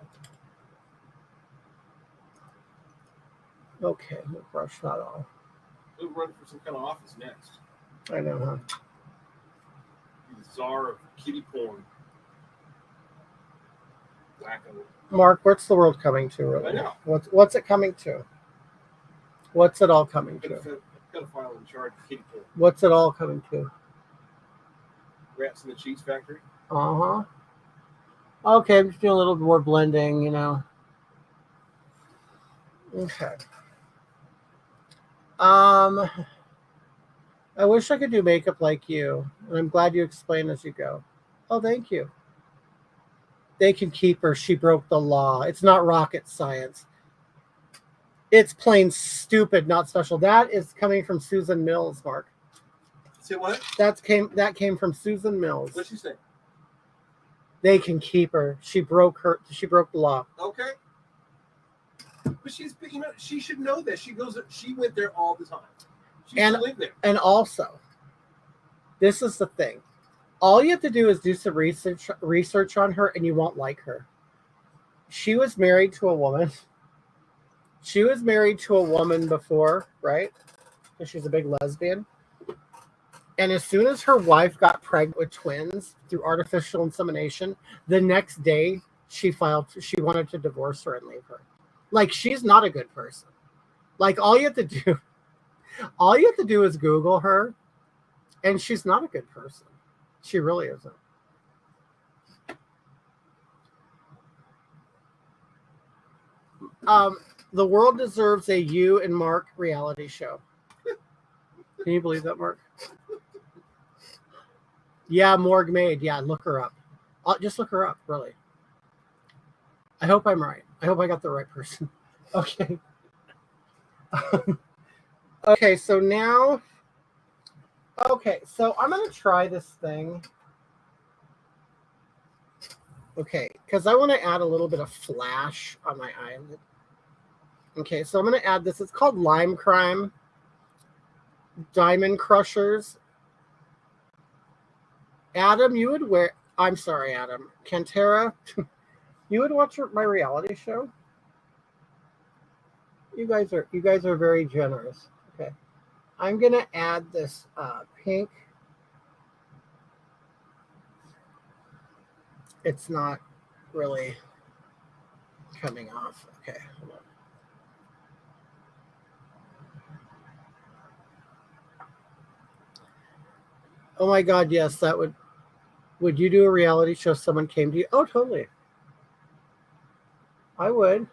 Okay, we'll brush that off. He'll run for some kind of office next. I know, huh? He's the czar of kitty porn. Wacko. Mark, what's the world coming to, really? I know. What's it coming to? What's it all coming to? Got a file in charge of kitty porn. What's it all coming to? Rats in the Cheese Factory. Uh-huh. Okay, I'm just doing a little more blending, you know. Okay. I wish I could do makeup like you, and I'm glad you explain as you go. Oh, thank you. They can keep her. She broke the law. It's not rocket science. It's plain stupid, not special. That is coming from Susan Mills, Mark. Say what? That came from Susan Mills. What'd she say? They can keep her. She broke the law. Okay. But she should know that. She went there all the time. She should live there. And also, this is the thing. All you have to do is do some research on her, and you won't like her. She was married to a woman. She was married to a woman before, right? Because she's a big lesbian. And as soon as her wife got pregnant with twins through artificial insemination, the next day she wanted to divorce her and leave her. Like, she's not a good person. Like, all you have to do is Google her, and she's not a good person. She really isn't. The world deserves a you and Mark reality show. Can you believe that, Mark? Yeah, Morgue Maid. Yeah, look her up. Just look her up, really. I hope I'm right. I hope I got the right person. Okay. Okay, so now... Okay, so I'm going to try this thing. Okay, because I want to add a little bit of flash on my eyelid. Okay, so I'm going to add this. It's called Lime Crime Diamond Crushers. Adam, you would wear. I'm sorry, Adam. Cantera, you would watch my reality show. You guys are very generous. Okay, I'm gonna add this pink. It's not really coming off. Okay, hold on. Oh my God, yes, that would. Would you do a reality show if someone came to you? Oh, totally. I would.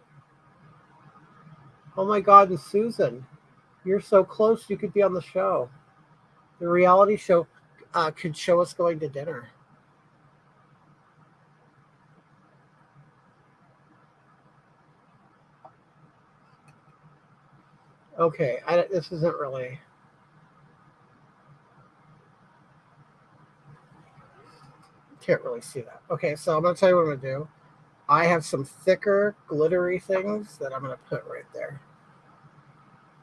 Oh my God, and Susan, you're so close. You could be on the show. The reality show could show us going to dinner. Okay, this isn't really. Can't really see that. Okay, so I'm going to tell you what I'm going to do. I have some thicker, glittery things that I'm going to put right there.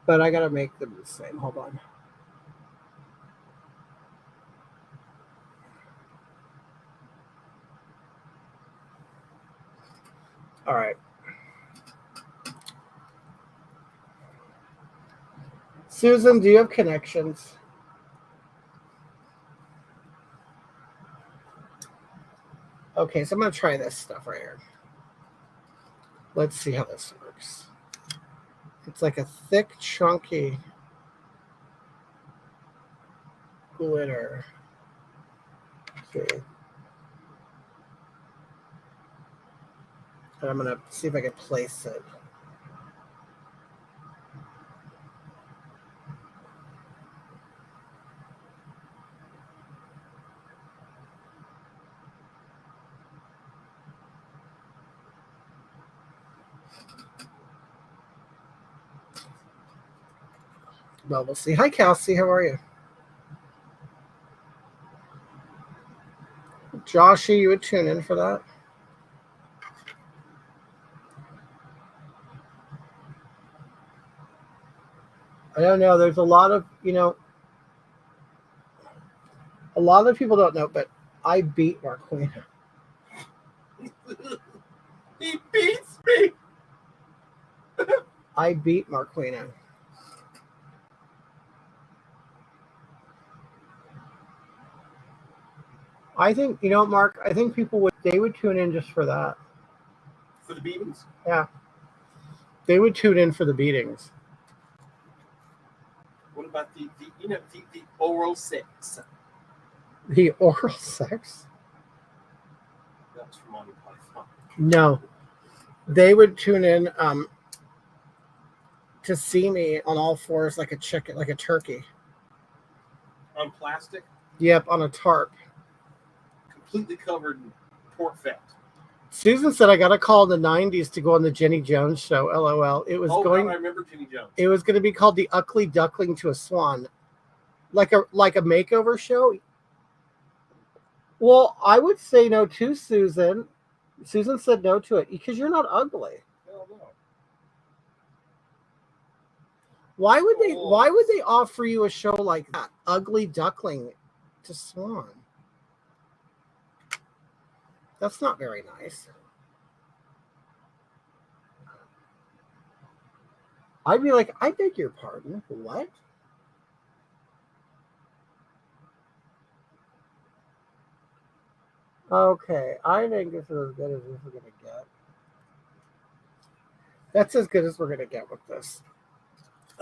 But I got to make them the same. Hold on. All right. Susan, do you have connections? Okay, so I'm going to try this stuff right here. Let's see how this works. It's like a thick, chunky glitter. Okay. And I'm going to see if I can place it. Well, we'll see. Hi, Kelsey. How are you? Joshy, you would tune in for that? I don't know. There's a lot of, a lot of people don't know, but I beat Marquina. He beats me. I beat Marquina. I think, Mark, I think they would tune in just for that. For the beatings? Yeah. They would tune in for the beatings. What about the oral sex? The oral sex? That was from Monty Python. No. They would tune in to see me on all fours like a chicken, like a turkey. On plastic? Yep, on a tarp. Completely covered in pork fat. Susan said I got a call in the 90s to go on the Jenny Jones show. LOL. It was God, I remember Jenny Jones. It was going to be called The Ugly Duckling to a Swan. Like a makeover show. Well, I would say no to Susan. Susan said no to it because you're not ugly. Hell no. Why would they offer you a show like that? Ugly Duckling to Swan. That's not very nice. I'd be like, I beg your pardon. What? Okay, I think this is as good as we're going to get. That's as good as we're going to get with this.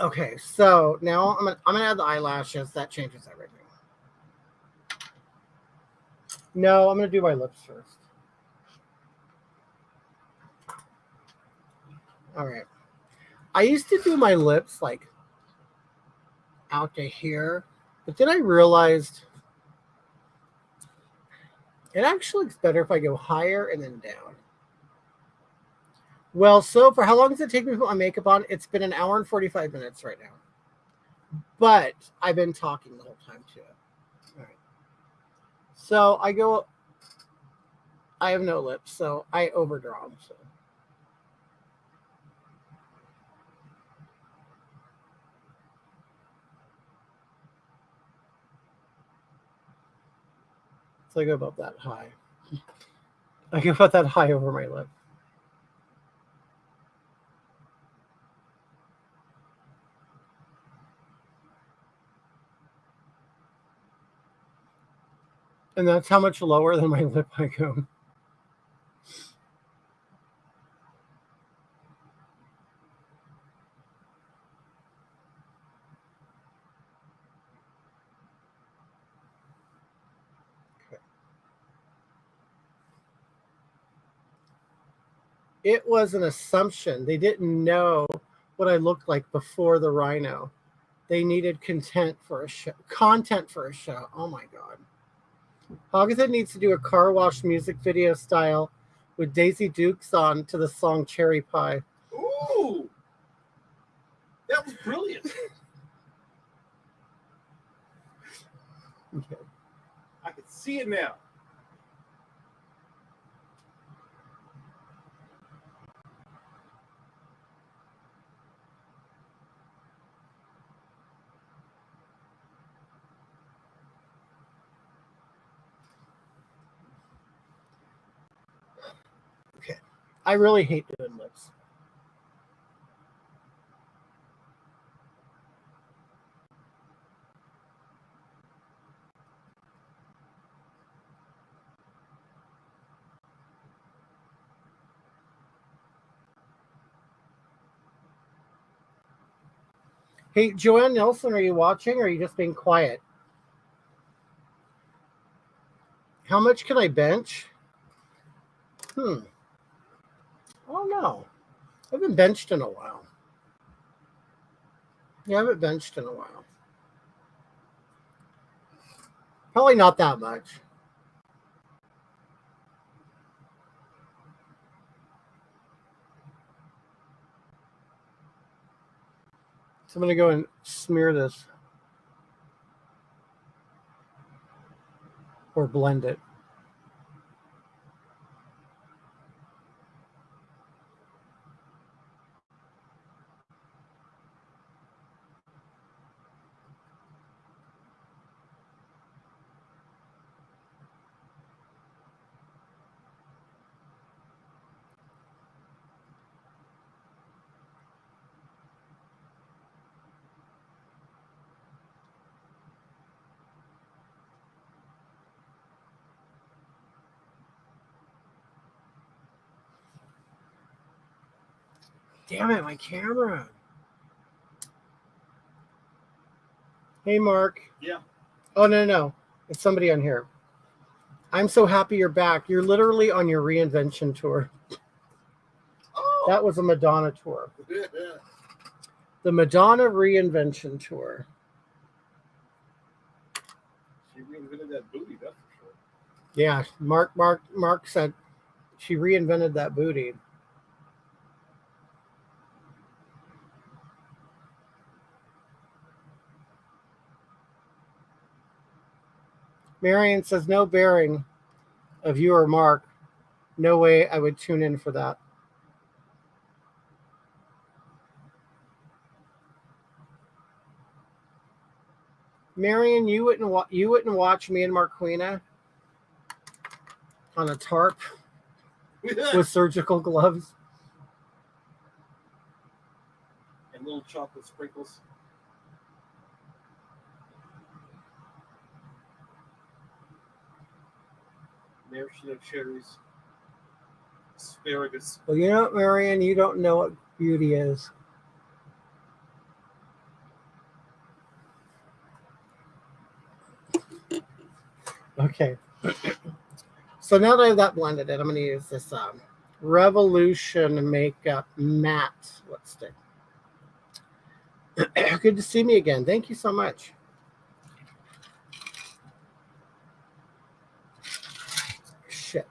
Okay, so now I'm gonna add the eyelashes. That changes everything. No, I'm gonna do my lips first. All right. I used to do my lips like out to here, but then I realized it actually looks better if I go higher and then down. Well, so for how long does it take me to put my makeup on? It's been 1 hour and 45 minutes right now. But I've been talking the whole time too. All right. So I have no lips, so I overdraw them. So. So I go about that high. I go about that high over my lip. And that's how much lower than my lip I go. It was an assumption. They didn't know what I looked like before the rhino. They needed content for a show. Oh my god. Agatha needs to do a car wash music video style with Daisy Dukes on to the song Cherry Pie. Ooh! That was brilliant. Okay. I can see it now. Okay. I really hate doing lips. Hey, Joanne Nelson, are you watching or are you just being quiet? How much can I bench? I don't know. I haven't benched in a while. Yeah, I haven't benched in a while. Probably not that much. So I'm going to go and smear this. Or blend it. Damn it, my camera. Hey, Mark. Yeah. Oh, no. It's somebody on here. I'm so happy you're back. You're literally on your reinvention tour. Oh. That was a Madonna tour. The Madonna reinvention tour. She reinvented that booty, that's for sure. Yeah, Mark said she reinvented that booty. Marion says no bearing of you or Mark. No way I would tune in for that. Marion, you wouldn't watch me and Marquina on a tarp with surgical gloves and little chocolate sprinkles. Maraschino cherries, asparagus. Well, you know what, Marion, you don't know what beauty is. Okay. So now that I have that blended in, I'm going to use this Revolution Makeup Matte lipstick. Good to see me again. Thank you so much. Shit.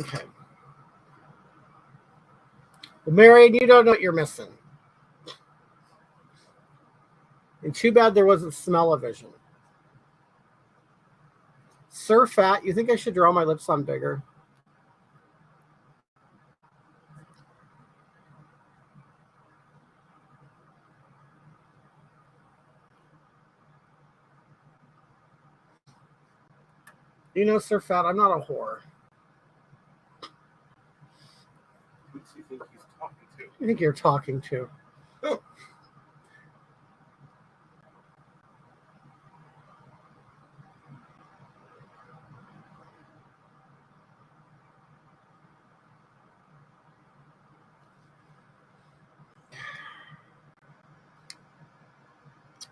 Okay. Well, Marion, you don't know what you're missing. And too bad there wasn't smell-o-vision. Sir Fat, you think I should draw my lips on bigger? You know, Sir Fat, I'm not a whore. Who does he think he's talking to? I think you're talking to. Oh.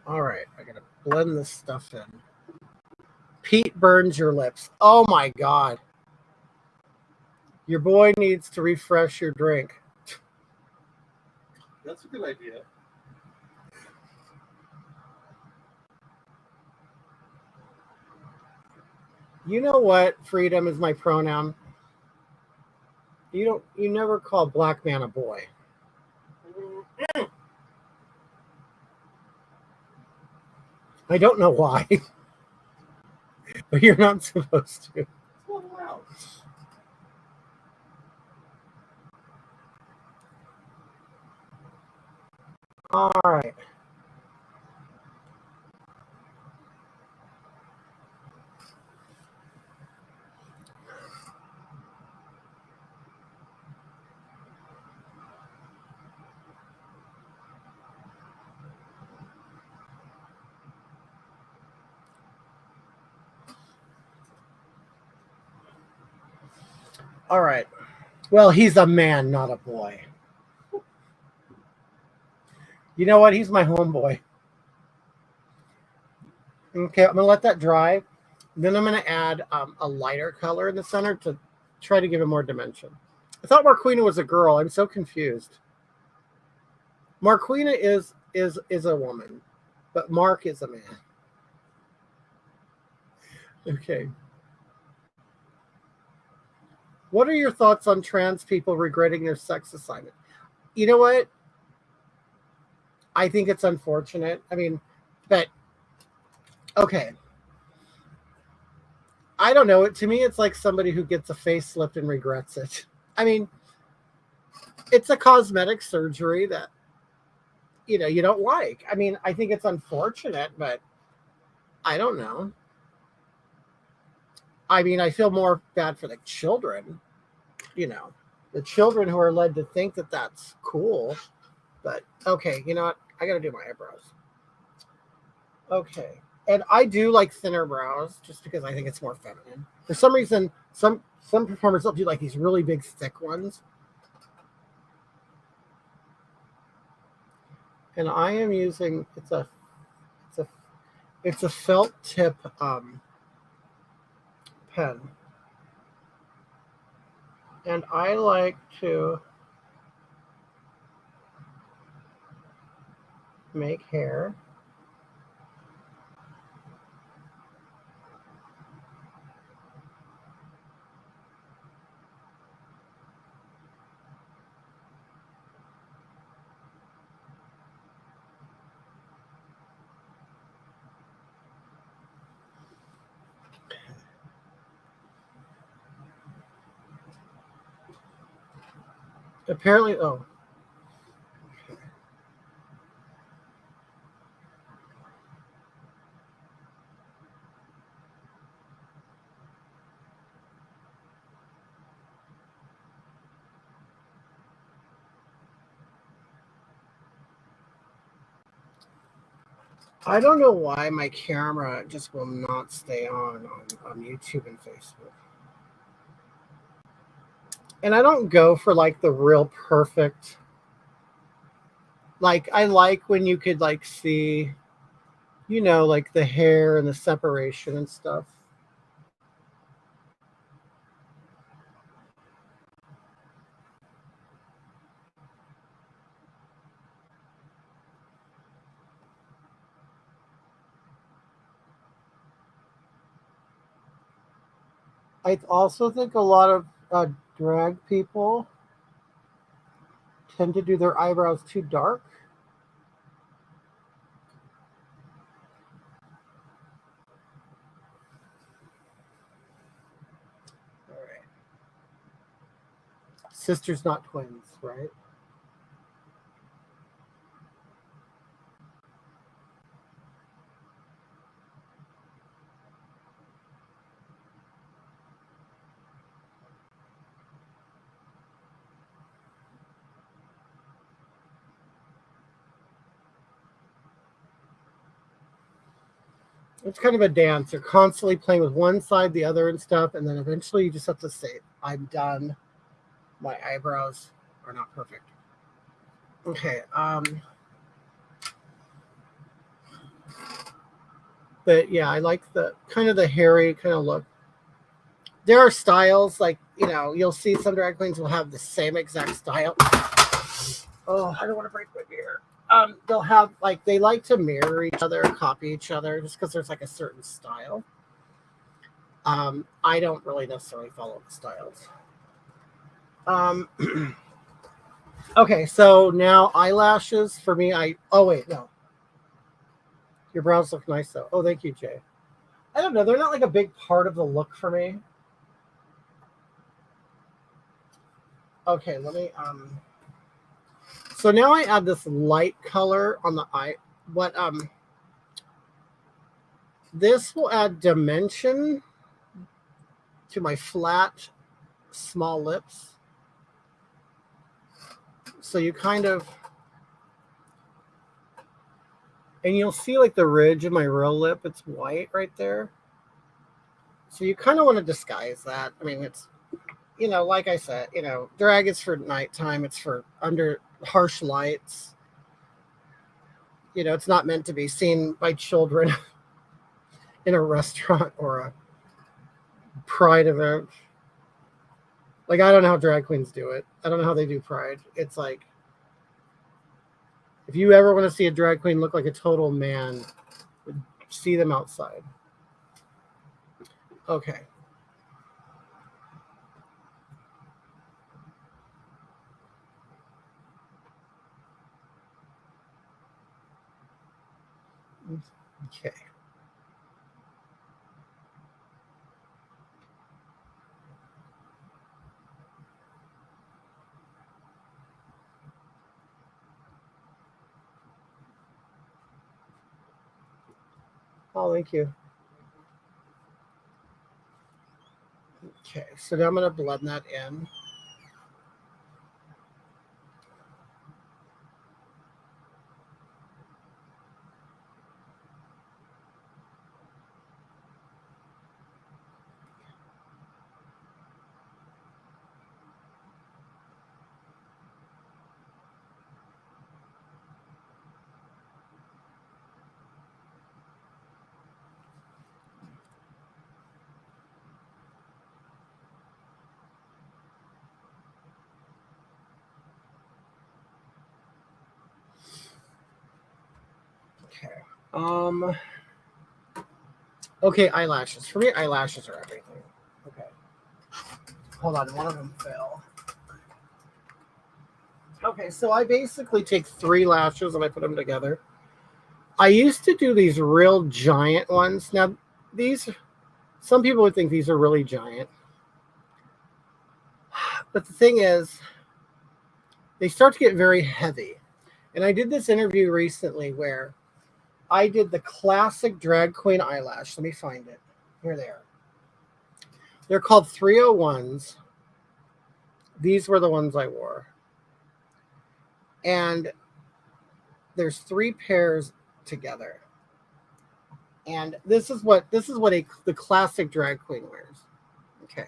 All right, I gotta blend this stuff in. Pete burns your lips. Oh my God. Your boy needs to refresh your drink. That's a good idea. You know what? Freedom is my pronoun. You never call black man a boy. I don't know why. But you're not supposed to. It's a little loud. All right. All right. Well, he's a man, not a boy. You know what? He's my homeboy. Okay, I'm gonna let that dry. Then I'm gonna add a lighter color in the center to try to give it more dimension. I thought Marquina was a girl. I'm so confused. Marquina is a woman, but Mark is a man. Okay. What are your thoughts on trans people regretting their sex assignment? You know what? I think it's unfortunate. I mean, but okay. I don't know. To me, it's like somebody who gets a facelift and regrets it. I mean, it's a cosmetic surgery that you don't like. I mean, I think it's unfortunate, but I don't know. I mean, I feel more bad for the children, the children who are led to think that that's cool. But okay, you know what? I got to do my eyebrows. Okay. And I do like thinner brows just because I think it's more feminine. For some reason, some performers will do like these really big thick ones. And I am using it's a felt tip pen. And I like to make hair. Apparently, oh. I don't know why my camera just will not stay on YouTube and Facebook. And I don't go for like the real perfect. Like I like when you could like see, like the hair and the separation and stuff. I also think a lot of drag people tend to do their eyebrows too dark. All right. Sisters, not twins, right? It's kind of a dance. You're constantly playing with one side, the other, and stuff, and then eventually you just have to say, "I'm done. My eyebrows are not perfect." Okay. But yeah, I like the kind of the hairy kind of look. There are styles like you'll see some drag queens will have the same exact style. Oh, I don't want to break my mirror. They'll have like they like to mirror each other, copy each other, just because there's like a certain style. I don't really necessarily follow the styles. Um, okay, so now eyelashes for me. Oh wait, no, your brows look nice though. Oh, thank you, Jay. I don't know. They're not like a big part of the look for me. Okay, let me so now I add this light color on the eye. What this will add dimension to my flat small lips. So you kind of and you'll see like the ridge of my real lip, it's white right there. So you kind of want to disguise that. I mean, it's like I said, drag is for nighttime, it's for under harsh lights. It's not meant to be seen by children in a restaurant or a pride event. Like, I don't know how drag queens do it. I don't know how they do pride. It's like, if you ever want to see a drag queen look like a total man, see them outside. Okay. Okay. Oh, thank you. Okay, so now I'm going to blend that in. Okay. Okay, eyelashes. For me, eyelashes are everything. Okay. Hold on, one of them fell. Okay, so I basically take 3 lashes and I put them together. I used to do these real giant ones. Now, some people would think these are really giant. But the thing is, they start to get very heavy. And I did this interview recently where I did the classic drag queen eyelash. Let me find it. Here they are. They're called 301s. These were the ones I wore. And there's 3 pairs together. And this is what the classic drag queen wears. Okay.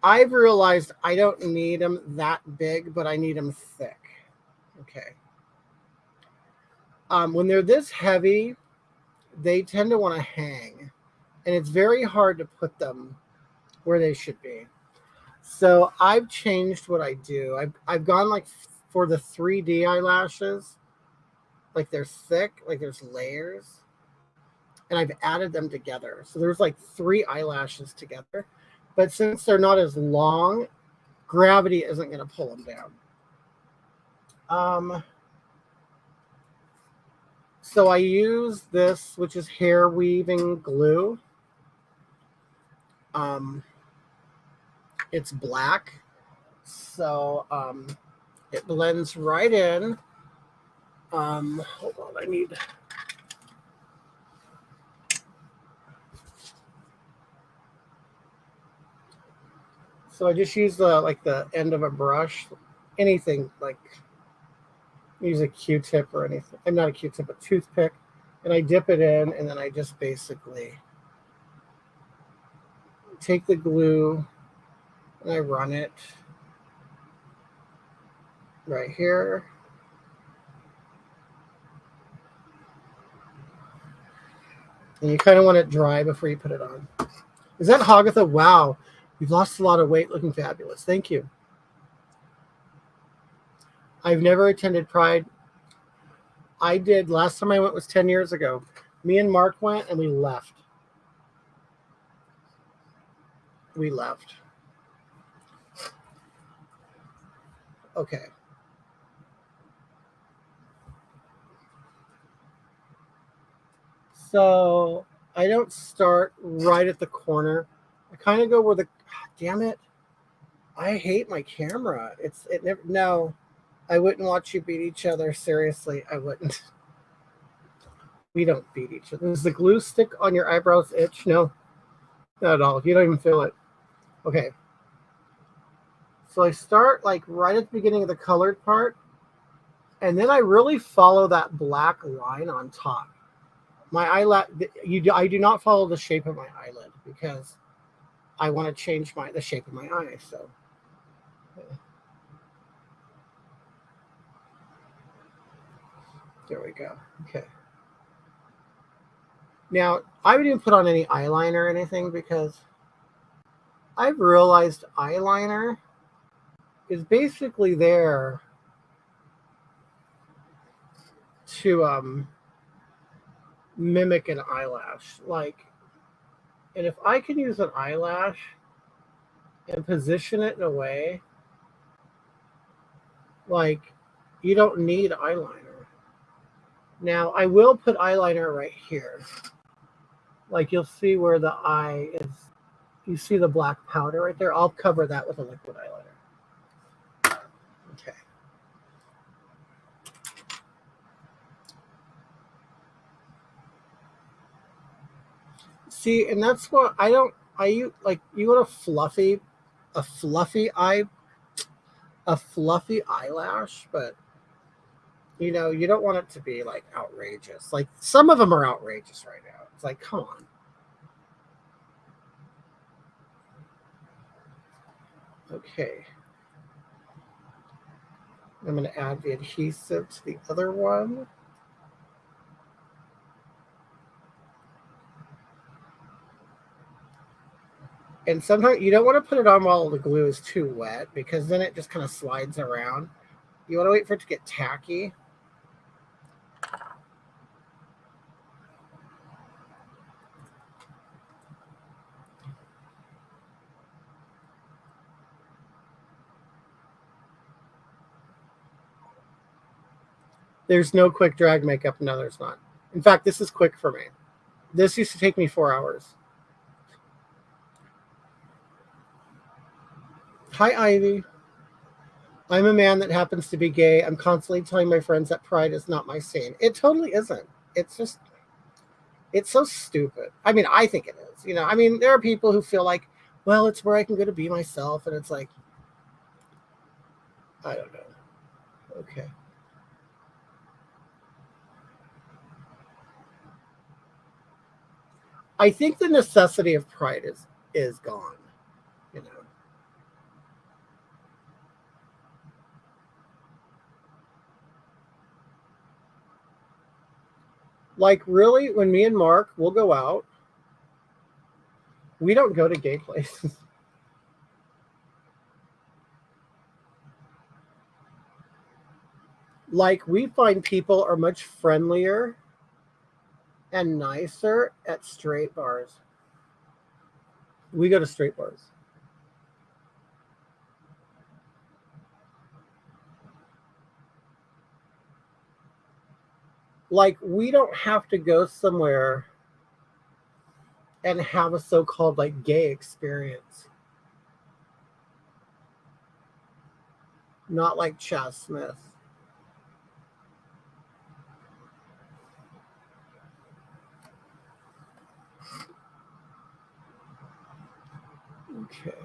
I've realized I don't need them that big, but I need them thick. Okay. When they're this heavy, they tend to want to hang, and it's very hard to put them where they should be. So I've changed what I do. I've gone like for the 3D eyelashes, like they're thick, like there's layers, and I've added them together. So there's like 3 eyelashes together, but since they're not as long, gravity isn't going to pull them down. So I use this, which is hair weaving glue. It's black, so it blends right in. Hold on, I need. So I just use the end of a brush, anything like use a Q-tip or anything. I'm not a Q-tip, a toothpick. and I dip it in, and then I just basically take the glue and I run it right here. And you kind of want it dry before you put it on. Is that Hagatha? Wow, you've lost a lot of weight, looking fabulous. Thank you. I've never attended Pride. I did. Last time I went was 10 years ago. Me and Mark went and we left. We left. Okay. So I don't start right at the corner. I kind of go where the, damn it. I hate my camera. It never, no, I wouldn't watch you beat each other. Seriously, I wouldn't. We don't beat each other. Does the glue stick on your eyebrows itch? No, not at all. You don't even feel it. Okay. So I start like right at the beginning of the colored part, and then I really follow that black line on top. My eyelid, I do not follow the shape of my eyelid because I want to change the shape of my eye. So there we go. Okay. Now I wouldn't even put on any eyeliner or anything because I've realized eyeliner is basically there to mimic an eyelash. Like, and if I can use an eyelash and position it in a way like you don't need eyeliner. Now I will put eyeliner right here. Like you'll see where the eye is. You see the black powder right there? I'll cover that with a liquid eyeliner. Okay. See, and that's what I don't. You want a fluffy eyelash, but you don't want it to be like outrageous. Like some of them are outrageous right now. It's like, come on. Okay. I'm going to add the adhesive to the other one. And sometimes you don't want to put it on while the glue is too wet because then it just kind of slides around. You want to wait for it to get tacky. There's no quick drag makeup. No, there's not. In fact, this is quick for me. This used to take me 4 hours. Hi, Ivy. I'm a man that happens to be gay. I'm constantly telling my friends that Pride is not my scene. It totally isn't. It's so stupid. I mean, I think it is. I mean, there are people who feel like, well, it's where I can go to be myself. And it's like, I don't know. Okay. I think the necessity of Pride is gone. You know. Like really, when me and Mark will go out, we don't go to gay places. Like we find people are much friendlier and nicer at straight bars. We go to straight bars. Like we don't have to go somewhere and have a so-called like gay experience. Not like Chaz Smith. Okay.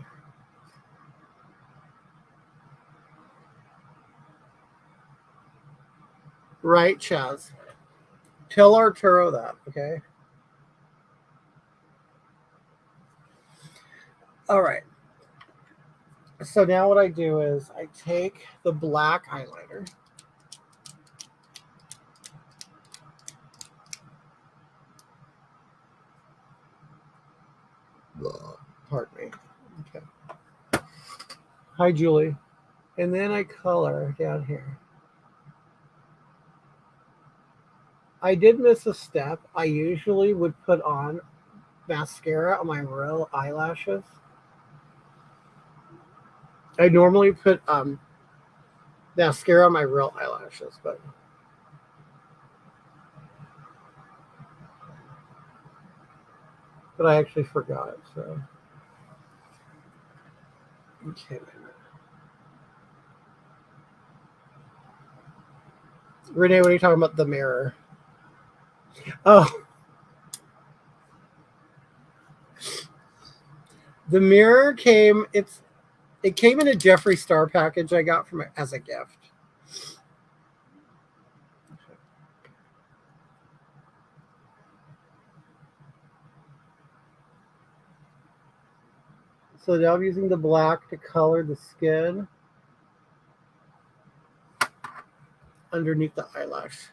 Right, Chaz. Tell Arturo that, okay? All right. So now what I do is I take the black highlighter. Pardon me. Okay. Hi, Julie. And then I color down here. I did miss a step. I usually would put on mascara on my real eyelashes. I normally put mascara on my real eyelashes, but I actually forgot. So okay. Renee, what are you talking about? The mirror. Oh, the mirror came. It came in a Jeffree Star package I got from it as a gift. So now I'm using the black to color the skin underneath the eyelash.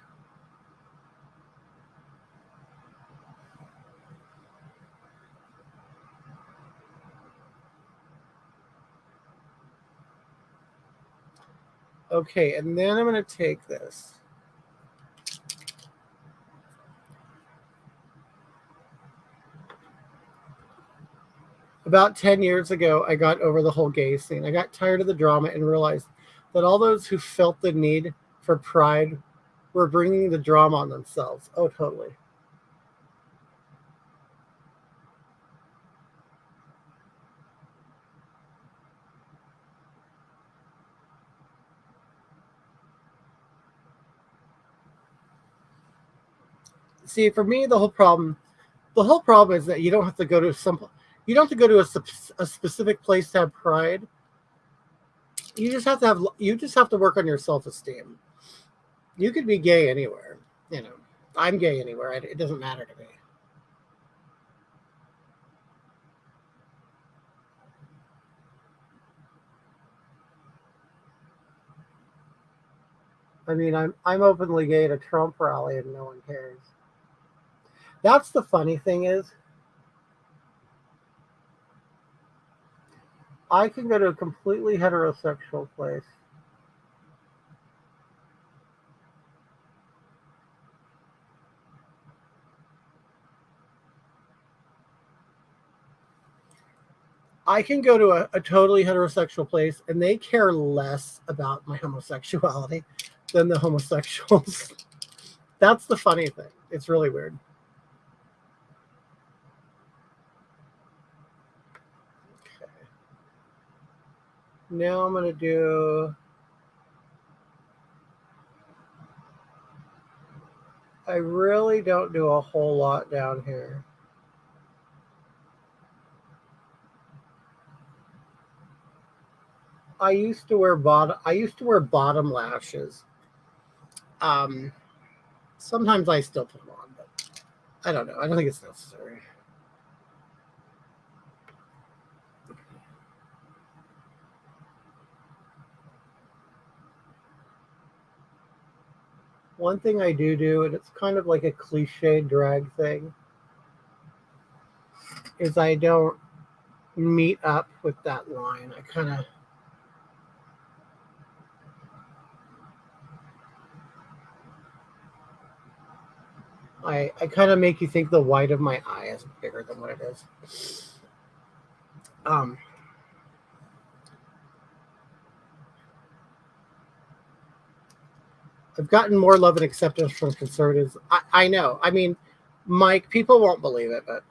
Okay, and then I'm going to take this. About 10 years ago, I got over the whole gay scene. I got tired of the drama and realized that all those who felt the need for pride were bringing the drama on themselves. Oh, totally. See, for me, the whole problem is that you don't have to go to you don't have to go to a specific place to have pride. You just have to work on your self-esteem. You could be gay anywhere. You know, I'm gay anywhere. It doesn't matter to me. I mean, I'm openly gay at a Trump rally and no one cares. That's the funny thing is, I can go to a completely heterosexual place. I can go to a totally heterosexual place and they care less about my homosexuality than the homosexuals. That's the funny thing. It's really weird. Okay. Now I'm going to do. I really don't do a whole lot down here. I used to wear bottom lashes. Um, Sometimes I still put them on, but I don't know. I don't think it's necessary. One thing I do, and it's kind of like a cliche drag thing, is I don't meet up with that line. I kind of make you think the white of my eye is bigger than what it is. Um, I've gotten more love and acceptance from conservatives. I know. I mean, Mike, people won't believe it, but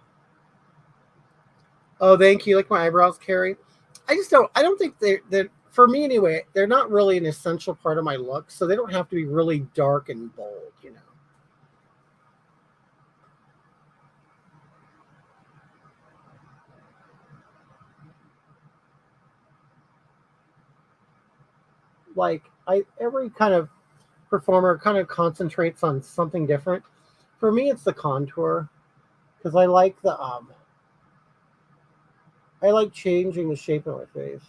oh, thank you. Like my eyebrows, Carrie. I just don't. I don't think they're for me anyway. They're not really an essential part of my look, so they don't have to be really dark and bold. You know. Like I every kind of performer kind of concentrates on something different. For me, it's the contour because I like I like changing the shape of my face.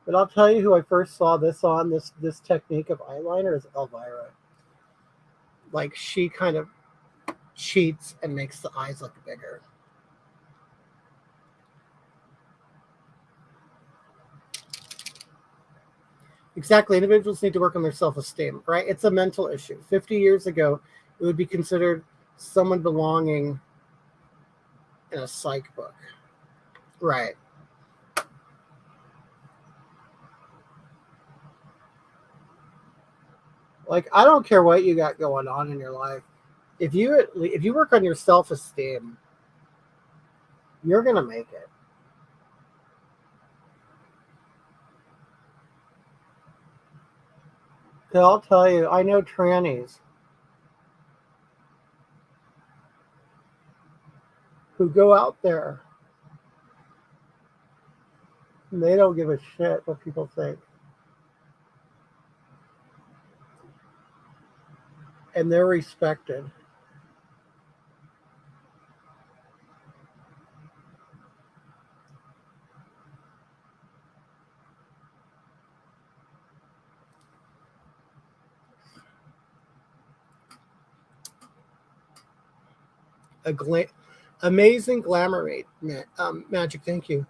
But I'll tell you who I first saw this on this technique of eyeliner is Elvira. Like she kind of cheats and makes the eyes look bigger. Exactly. Individuals need to work on their self-esteem, right? It's a mental issue. 50 years ago, it would be considered someone belonging in a psych book. Right. Like I don't care what you got going on in your life. If you work on your self-esteem, you're going to make it. Cuz I'll tell you, I know trannies who go out there and they don't give a shit what people think. And they're respected. A amazing glamour rate, magic. Thank you.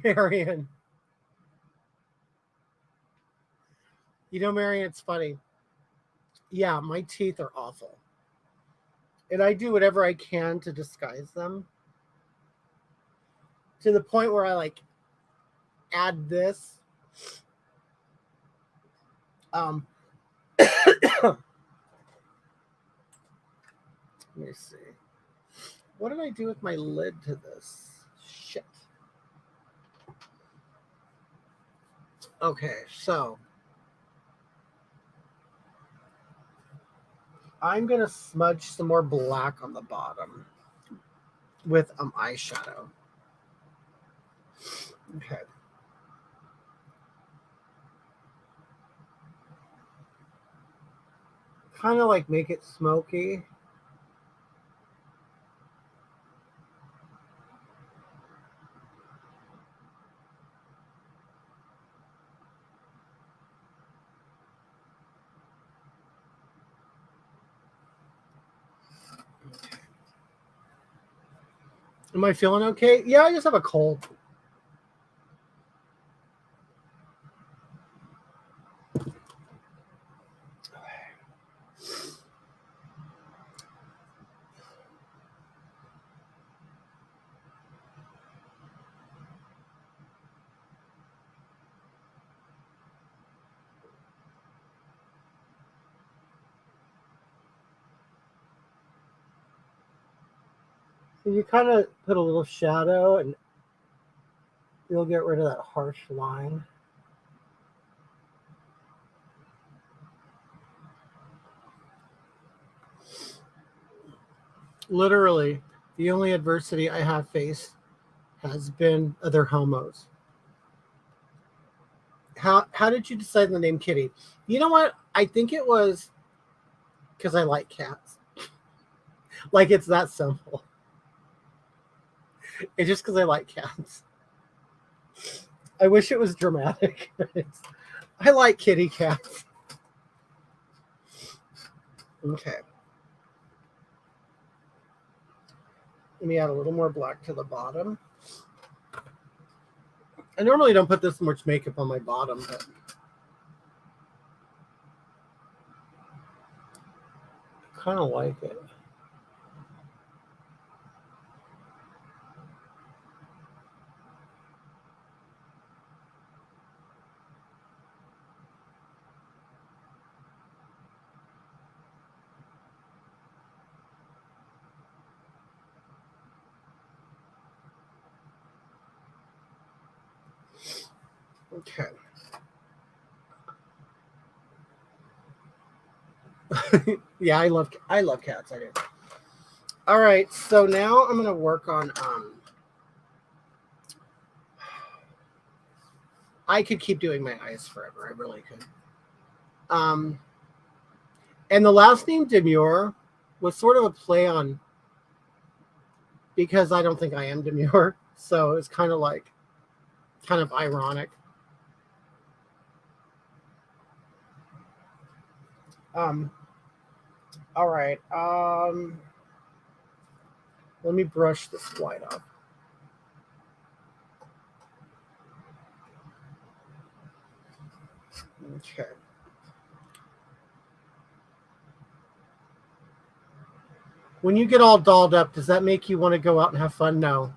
Marion. You know, Marion, it's funny. Yeah, my teeth are awful. And I do whatever I can to disguise them to the point where I like add this. Um, let me see. What did I do with my lid to this? Shit. Okay, so I'm gonna smudge some more black on the bottom with eyeshadow. Okay. Kind of like make it smoky. Am I feeling okay? Yeah, I just have a cold. So you kind of put a little shadow and you'll get rid of that harsh line. Literally, the only adversity I have faced has been other homos. How did you decide the name Kitty? You know what? I think it was because I like cats. Like it's that simple. It's just because I like cats. I wish it was dramatic. I like kitty cats. Okay. Let me add a little more black to the bottom. I normally don't put this much makeup on my bottom, but I kind of like it. Okay. Yeah, I love cats. I do. All right, so now I'm gonna work on. I could keep doing my eyes forever. I really could. Um, and the last name Demure was sort of a play on because I don't think I am Demure, so it's kind of like kind of ironic. Um, all right. Let me brush this white off. Okay. When you get all dolled up, does that make you want to go out and have fun? No.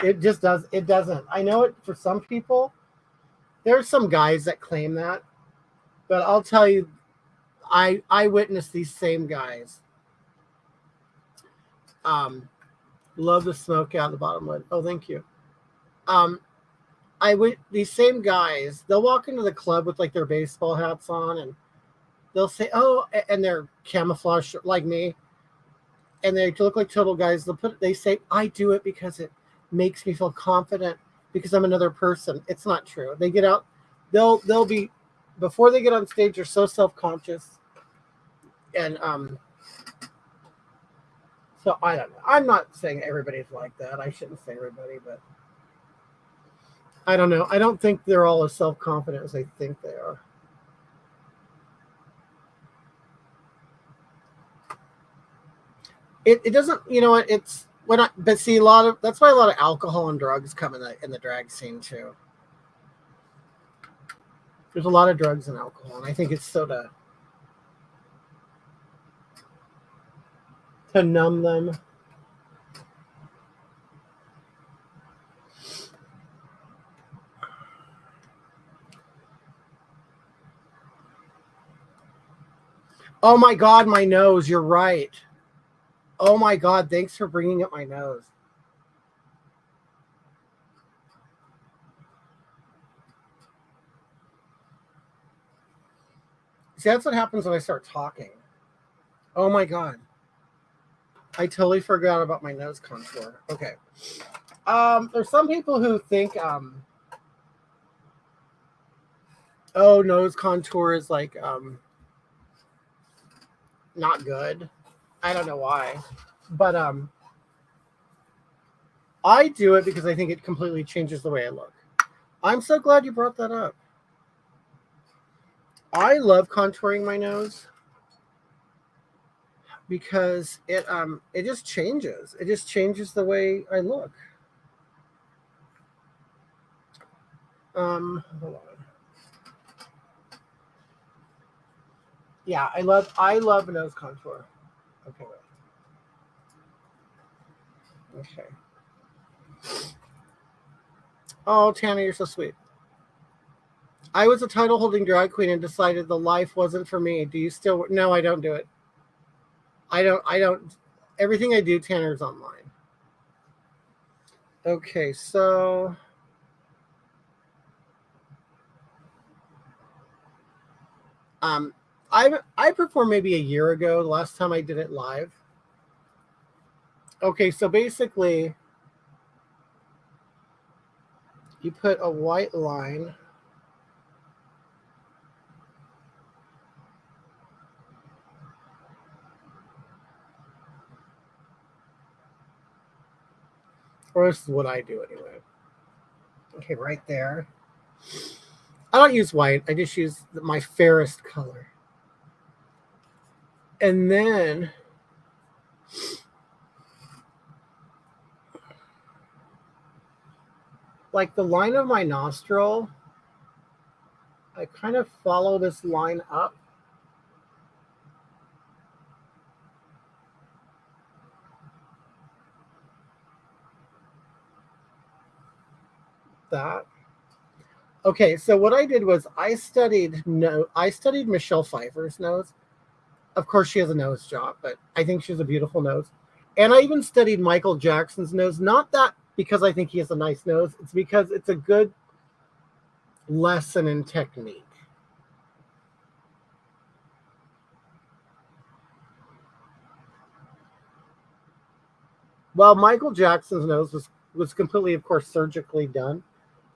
It just does. It doesn't. I know it for some people. There are some guys that claim that, but I'll tell you, I witnessed these same guys. Um, love the smoke out the bottom lid. Oh, thank you. Um, I would these same guys. They'll walk into the club with like their baseball hats on, and they'll say, "Oh," and they're camouflage like me, and they look like total guys. They say, "I do it because it makes me feel confident because I'm another person." It's not true. They get out, they'll be before they get on stage. They're so self conscious, and so I don't know. I'm not saying everybody's like that. I shouldn't say everybody, but I don't know. I don't think they're all as self confident as they think they are. It doesn't, you know what? It's when I but see a lot of that's why a lot of alcohol and drugs come in the drag scene too. There's a lot of drugs and alcohol, and I think it's so to numb them. Oh my God, my nose. You're right. Oh my God, thanks for bringing up my nose. See, that's what happens when I start talking. Oh my God. I totally forgot about my nose contour. Okay. There's some people who think oh, nose contour is like not good. I don't know why. But I do it because I think it completely changes the way I look. I'm so glad you brought that up. I love contouring my nose because it just changes. It just changes the way I look. Hold on. Yeah, I love nose contour. Okay, wait. Okay. Oh, Tanner, you're so sweet. I was a title holding drag queen and decided the life wasn't for me. Do you still? No, I don't do it. I don't. Everything I do, Tanner's online. Okay, so um, I performed maybe a year ago. The last time I did it live. Okay, so basically, you put a white line. Or this is what I do anyway. Okay, right there. I don't use white. I just use my fairest color. And then like the line of my nostril, I kind of follow this line up. That. Okay, so what I did was I studied Michelle Pfeiffer's nose. Of course she has a nose job, but I think she has a beautiful nose. And I even studied Michael Jackson's nose, not that because I think he has a nice nose, it's because it's a good lesson in technique. While Michael Jackson's nose was completely, of course, surgically done,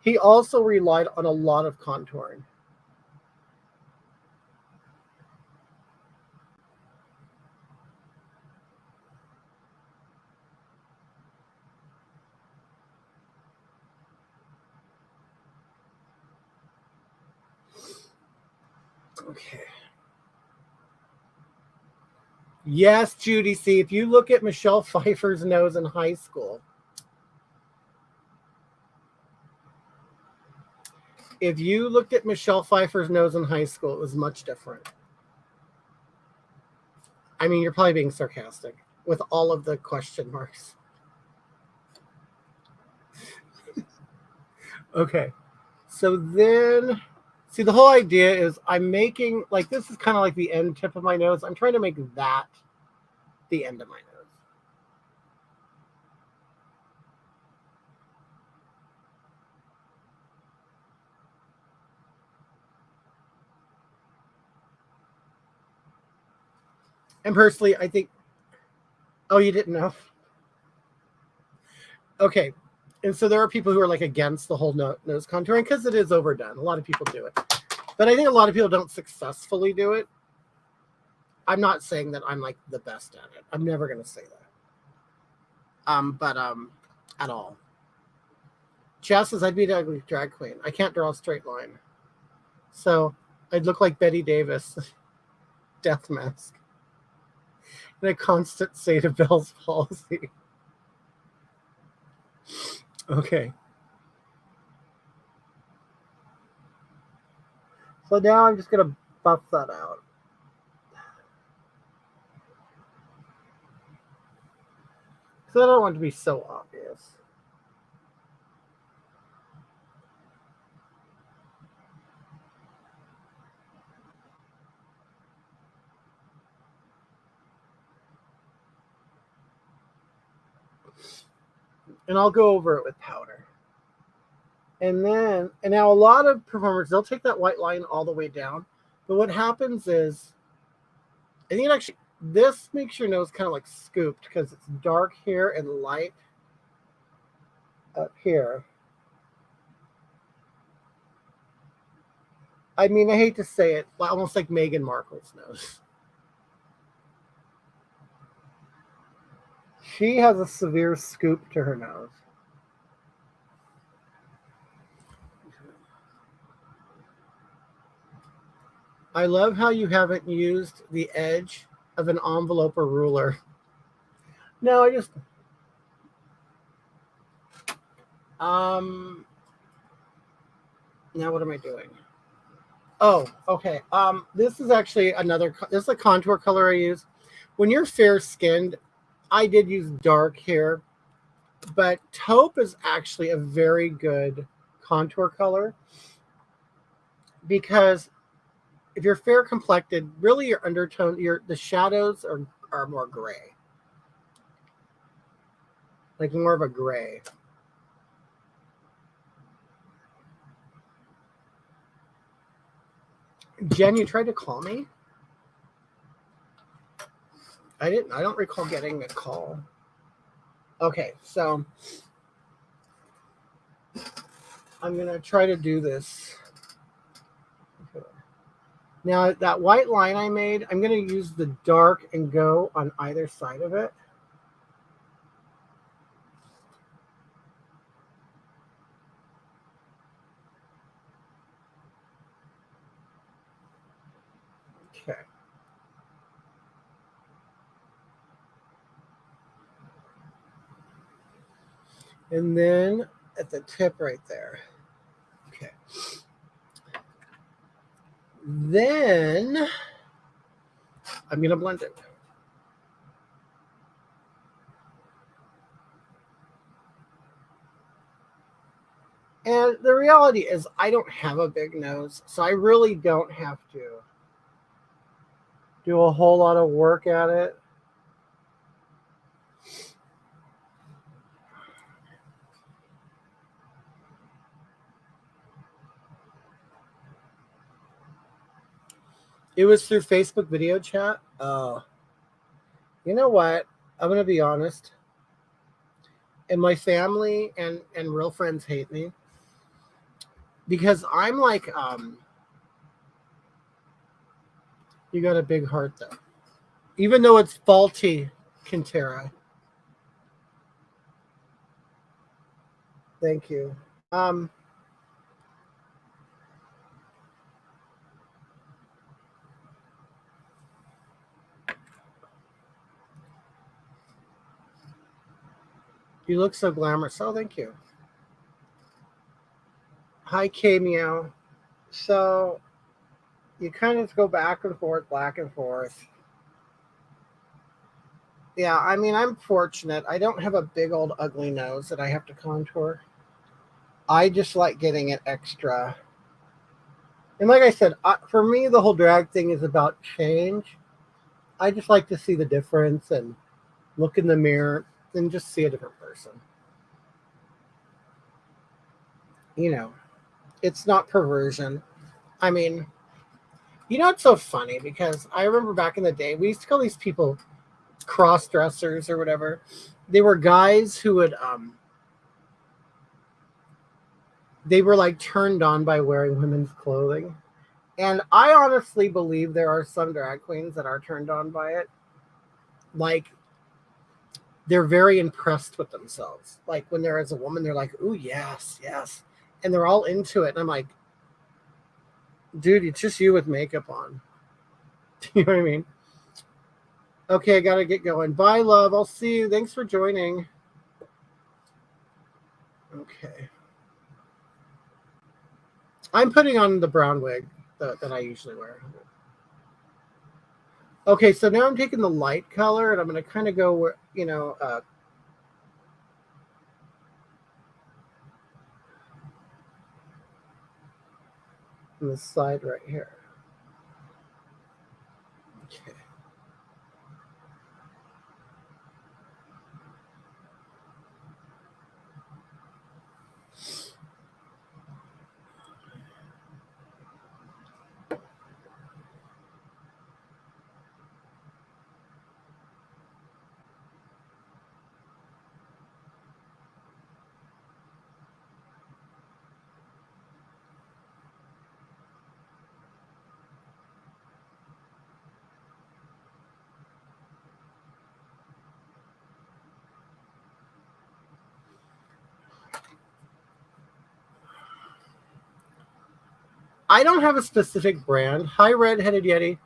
he also relied on a lot of contouring. Okay. Yes, Judy C. If you look at Michelle Pfeiffer's nose in high school, if you looked at Michelle Pfeiffer's nose in high school, it was much different. I mean, you're probably being sarcastic with all of the question marks. Okay. So then, see, the whole idea is I'm making, like, this is kind of like the end tip of my nose. I'm trying to make that the end of my nose. And personally, I think, oh, you didn't know? Okay. And so there are people who are like against the whole nose contouring because it is overdone. A lot of people do it. But I think a lot of people don't successfully do it. I'm not saying that I'm like the best at it. I'm never going to say that. But at all. Jess says I'd be an ugly drag queen. I can't draw a straight line. So I'd look like Betty Davis. Death mask. In a constant state of Bell's palsy. Okay. So now I'm just going to buff that out. Because I don't want it to be so obvious. And I'll go over it with powder. And now a lot of performers, they'll take that white line all the way down. But what happens is, I think it actually, this makes your nose kind of like scooped because it's dark here and light up here. I mean, I hate to say it, almost like Meghan Markle's nose. She has a severe scoop to her nose. I love how you haven't used the edge of an envelope or ruler. No, I just now what am I doing? Oh, okay. This is actually this is a contour color I use. When you're fair skinned, I did use dark here, but taupe is actually a very good contour color because if you're fair complected, really your undertone, the shadows are more gray, like more of a gray. Jen, you tried to call me? I didn't. I don't recall getting a call. Okay, so I'm gonna try to do this. Now that white line I made, I'm gonna use the dark and go on either side of it. Okay. And then at the tip right there. Okay. Then I'm going to blend it. And the reality is I don't have a big nose, so I really don't have to do a whole lot of work at it. It was through Facebook video chat. Oh. You know what? I'm going to be honest. And my family and real friends hate me because I'm like, you got a big heart though, even though it's faulty, Kintera. Thank you. You look so glamorous. Oh, thank you. Hi, K Meow. So you kind of go back and forth, back and forth. Yeah, I mean, I'm fortunate. I don't have a big old ugly nose that I have to contour. I just like getting it extra. And like I said, for me, the whole drag thing is about change. I just like to see the difference and look in the mirror and just see a different person. You know, it's not perversion. I mean, it's so funny because I remember back in the day, we used to call these people cross dressers or whatever. They were guys who would they were like turned on by wearing women's clothing. And I honestly believe there are some drag queens that are turned on by it. Like they're very impressed with themselves. Like when they're as a woman, they're like, "Ooh, yes, yes," and they're all into it. And I'm like, "Dude, it's just you with makeup on." You know what I mean? Okay, I gotta get going. Bye, love. I'll see you. Thanks for joining. Okay. I'm putting on the brown wig that I usually wear. Okay, so now I'm taking the light color and I'm going to kind of go where, on the side right here. Okay. I don't have a specific brand. Hi, Red-Headed Yeti.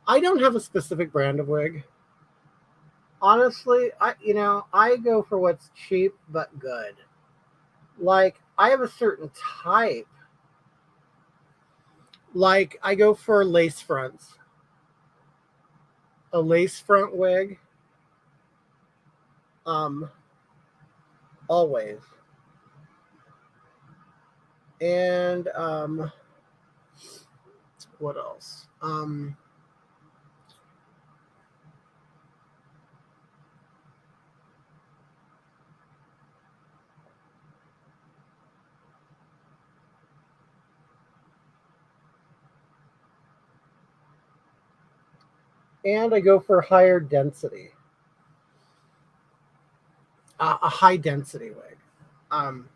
I don't have a specific brand of wig. Honestly, I go for what's cheap but good. Like I have a certain type. Like I go for lace fronts. A lace front wig. Um, always. And what else? And I go for higher density. A high density wig. Um,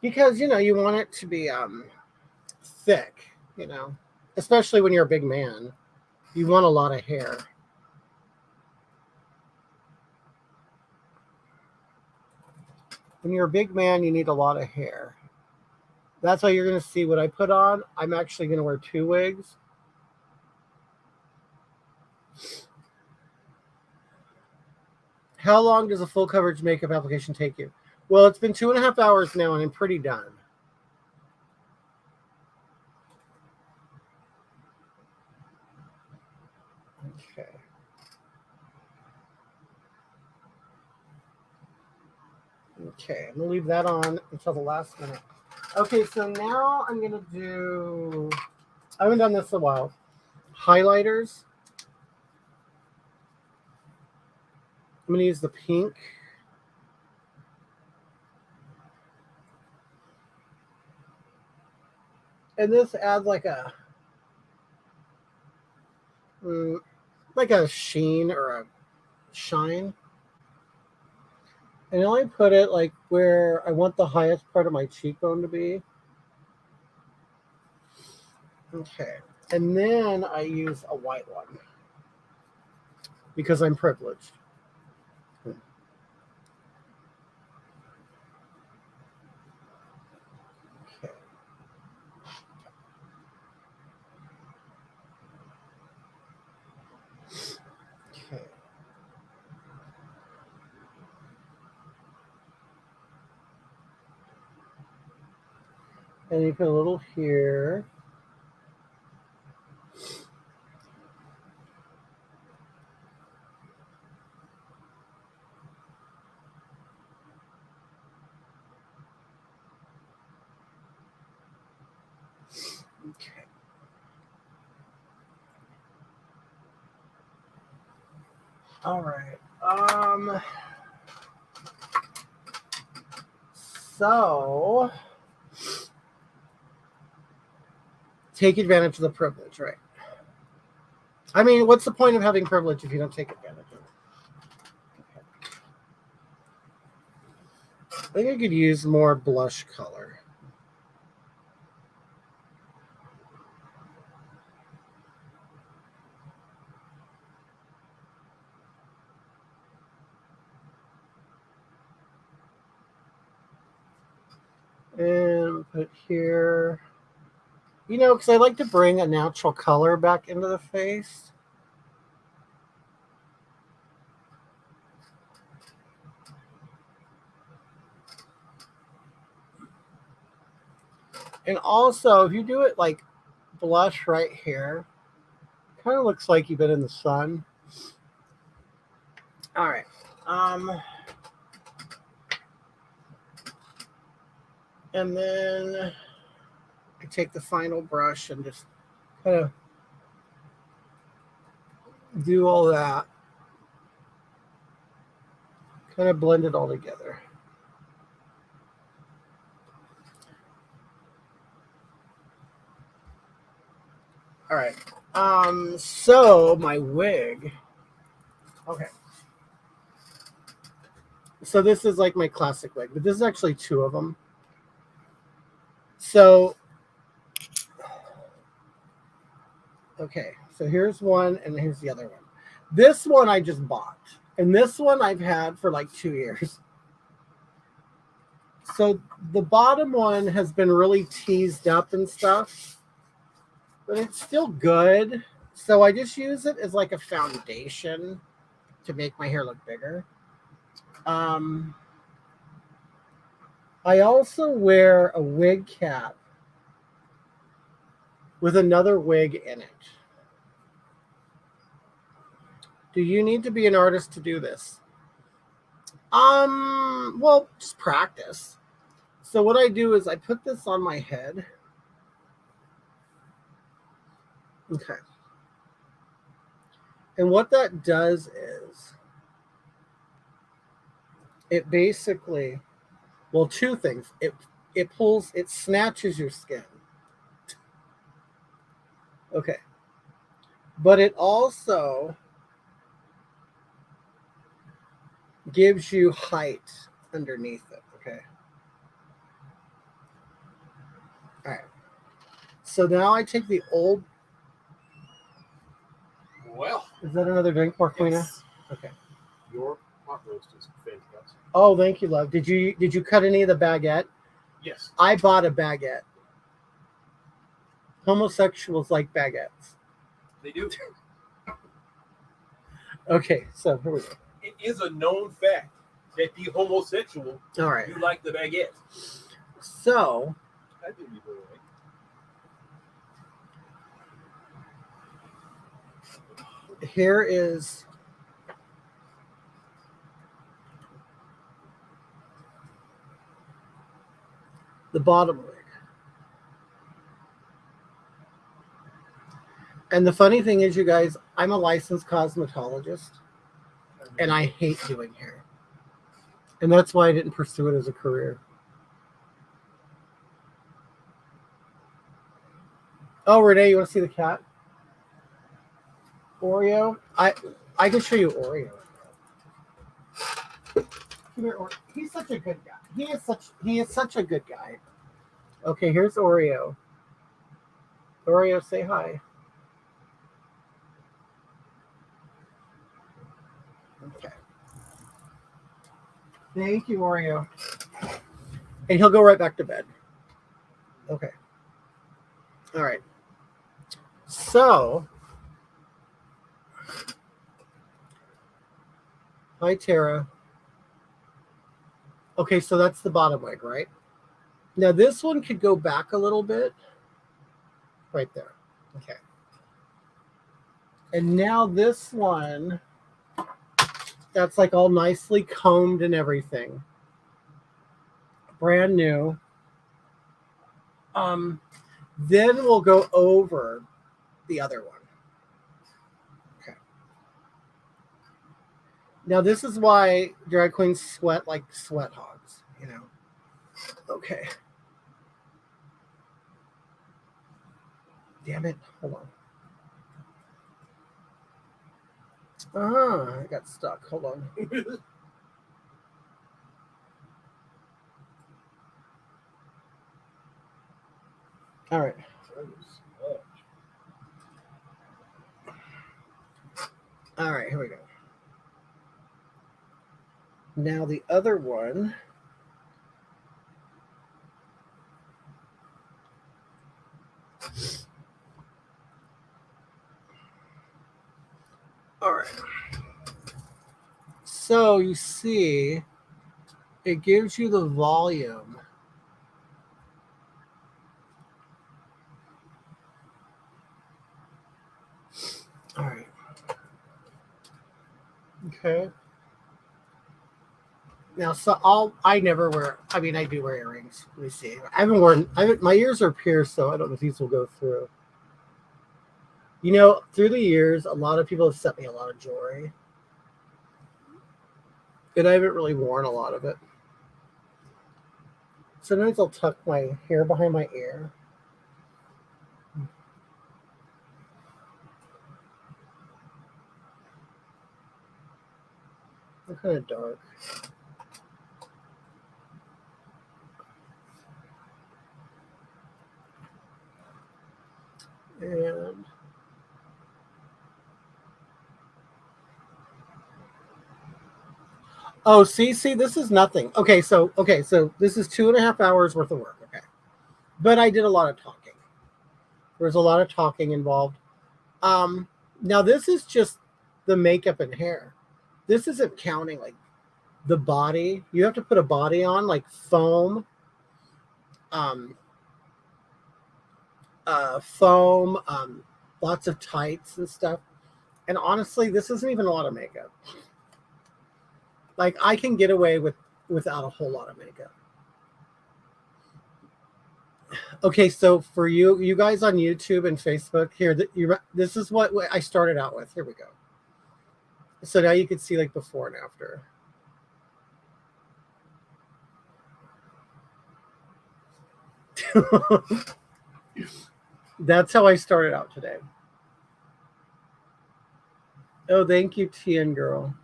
because you want it to be thick, especially when you're a big man. You want a lot of hair. When you're a big man, you need a lot of hair. That's why you're going to see what I put on. I'm actually going to wear 2 wigs. How long does a full coverage makeup application take you? Well, it's been 2.5 hours now, and I'm pretty done. Okay. Okay, I'm going to leave that on until the last minute. Okay, so now I'm going to do, I haven't done this in a while, highlighters. I'm going to use the pink. And this adds like a sheen or a shine. And I only put it like where I want the highest part of my cheekbone to be. Okay. And then I use a white one because I'm privileged. Okay. Okay. And you put a little here. Okay. All right. So take advantage of the privilege, right? I mean, what's the point of having privilege if you don't take advantage of it? Okay. I think I could use more blush color. And put here, you know, because I like to bring a natural color back into the face. And also, if you do it like blush right here, kind of looks like you've been in the sun. All right. And then I take the final brush and just kind of do all that. Kind of blend it all together. All right. So my wig. Okay. So this is like my classic wig, but this is actually two of them. So, okay. So here's one and here's the other one. This one I just bought. And this one I've had for like 2 years. So the bottom one has been really teased up and stuff, but it's still good. So I just use it as like a foundation to make my hair look bigger. I also wear a wig cap with another wig in it. Do you need to be an artist to do this? Well, just practice. So what I do is I put this on my head. Okay. And what that does is it basically, well, two things. It snatches your skin. Okay. But it also gives you height underneath it. Okay. All right. So now I take the old. Well, Is that another drink, Marquina? yes. Okay. Your pot roast is fantastic. Oh, thank you, love. Did you cut any of the baguette? Yes. I bought a baguette. Homosexuals like baguettes. They do. Okay, so here we go. It is a known fact that the homosexual, All right. you like the baguette. So I think you do right. here is the bottom wig. And the funny thing is, you guys, I'm a licensed cosmetologist, and I hate doing hair. And that's why I didn't pursue it as a career. Oh, Renee, you want to see the cat? Oreo? I can show you Oreo. Come here, he's such a good guy. He is such a good guy. Okay, here's Oreo. Oreo, say hi. Okay. Thank you, Oreo. And he'll go right back to bed. Okay. All right. So, hi, Tara. Okay, so that's the bottom leg, right? Now, this one could go back a little bit. Right there. Okay. And now this one, that's like all nicely combed and everything. Brand new. Then we'll go over the other one. Okay. Now this is why drag queens sweat like sweat hogs, you know. Okay. Damn it. Hold on. I got stuck. Hold on. All right. All right, here we go. Now the other one. All right. So you see, it gives you the volume. All right. Okay. Now, so I never wear. I mean, I do wear earrings. Let me see. I haven't worn. My ears are pierced, so I don't know if these will go through. You know, through the years, a lot of people have sent me a lot of jewelry, and I haven't really worn a lot of it. Sometimes I'll tuck my hair behind my ear. They're kind of dark. And oh, see, this is nothing. Okay, so this is 2.5 hours worth of work. Okay, but I did a lot of talking. There's a lot of talking involved. Now this is just the makeup and hair. This isn't counting like the body. You have to put a body on, like foam, foam, lots of tights and stuff. And honestly, this isn't even a lot of makeup. Like I can get away without a whole lot of makeup. Okay, so for you guys on YouTube and Facebook, here, this is what I started out with. Here we go. So now you can see like before and after. That's how I started out today. Oh, thank you, TN girl.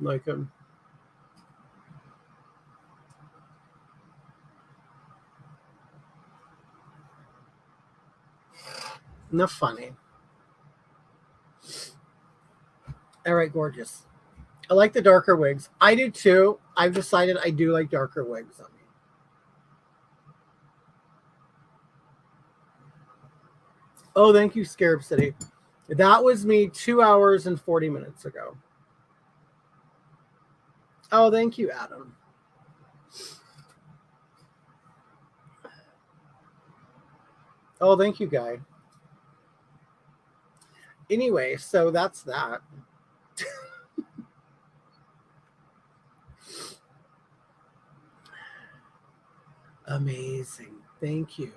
Like him. Not funny. All right, gorgeous. I like the darker wigs. I do too. I've decided I do like darker wigs on me. Oh, thank you, Scarab City. That was me 2 hours and 40 minutes ago. Oh, thank you, Adam. Oh, thank you, Guy. Anyway, so that's that. Amazing. Thank you.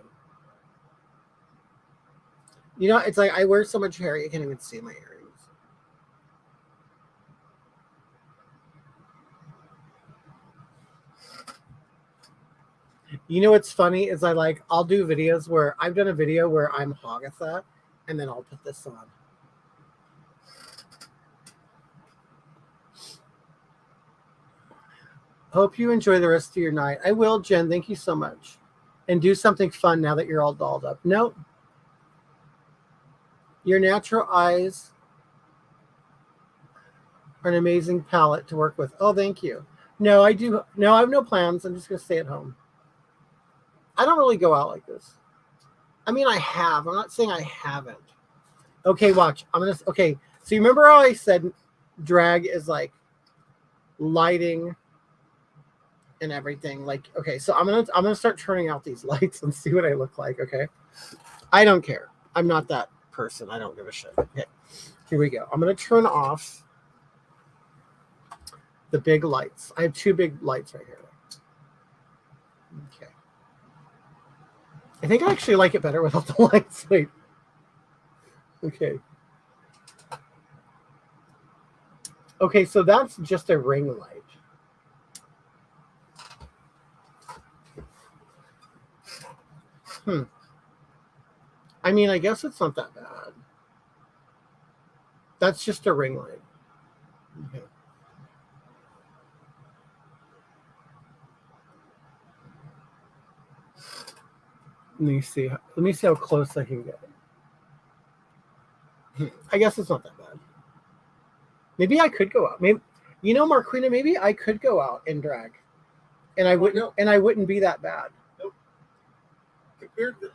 You know, it's like I wear so much hair, you can't even see my earrings. You know what's funny is I'll do videos where I've done a video where I'm Hagatha, and then I'll put this on. Hope you enjoy the rest of your night. I will, Jen. Thank you so much. And do something fun now that you're all dolled up. Nope. Your natural eyes are an amazing palette to work with. Oh, thank you. No, I do. No, I have no plans. I'm just going to stay at home. I don't really go out like this. I mean, I have. I'm not saying I haven't. Okay, watch. Okay. So you remember how I said drag is like lighting and everything? Like, okay, so I'm gonna start turning out these lights and see what I look like. Okay. I don't care. I'm not that person. I don't give a shit. Okay. Here we go. I'm gonna turn off the big lights. I have two big lights right here. Okay. I think I actually like it better without the lights. Wait. Okay. Okay, so that's just a ring light. I mean, I guess it's not that bad. That's just a ring light. Okay. Let me see how close I can get. I guess it's not that bad. Maybe I could go out. Maybe, Marquina, maybe I could go out and drag. And I wouldn't be that bad. Nope. Compared to,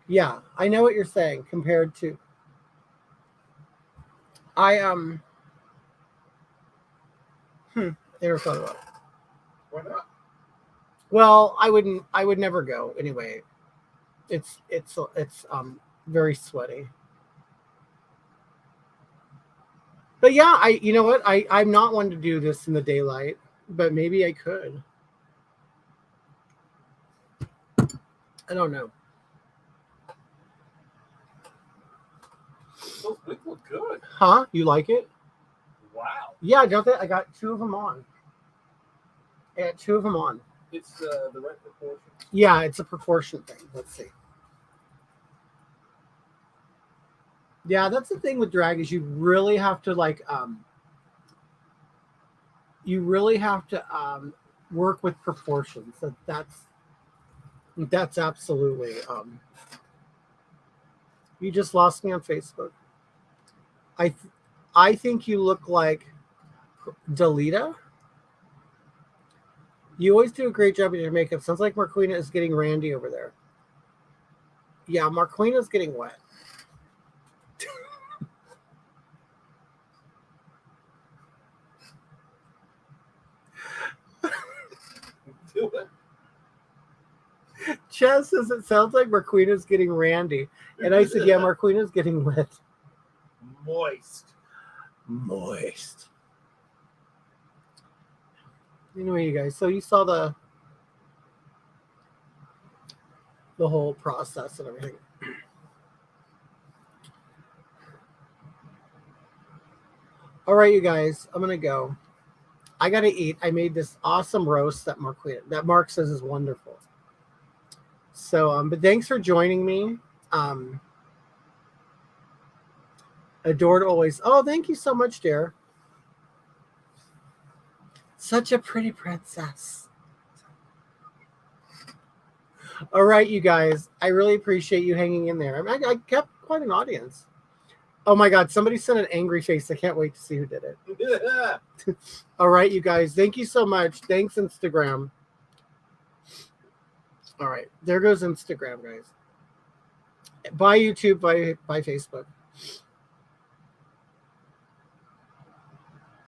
yeah, I know what you're saying. Compared to, never thought about it. Why not? Well, I would never go anyway. It's very sweaty. But yeah, you know what? I'm not one to do this in the daylight, but maybe I could. I don't know. Those wigs look good. Huh? You like it? Wow. Yeah, don't they? I got two of them on. I got two of them on. It's the right proportion. Yeah, it's a proportion thing. Let's see. Yeah, that's the thing with drag is you really have to work with proportions. That's absolutely you just lost me on Facebook. I think you look like Dalita. You always do a great job with your makeup. Sounds like Marquina is getting randy over there. Yeah, Marquina's getting wet. Do it. Chess says it sounds like Marquina's getting randy. And I said, yeah, Marquina's getting wet. Moist. Anyway, you guys, so you saw the whole process and everything. All right, you guys, I'm gonna go. I gotta eat. I made this awesome roast that Mark says is wonderful. So, but thanks for joining me. Adored always. Oh, thank you so much, dear. Such a pretty princess. All right, you guys. I really appreciate you hanging in there. I kept quite an audience. Oh my God, somebody sent an angry face. I can't wait to see who did it. All right, you guys. Thank you so much. Thanks, Instagram. All right, there goes Instagram, guys. Bye, YouTube. Bye, Facebook.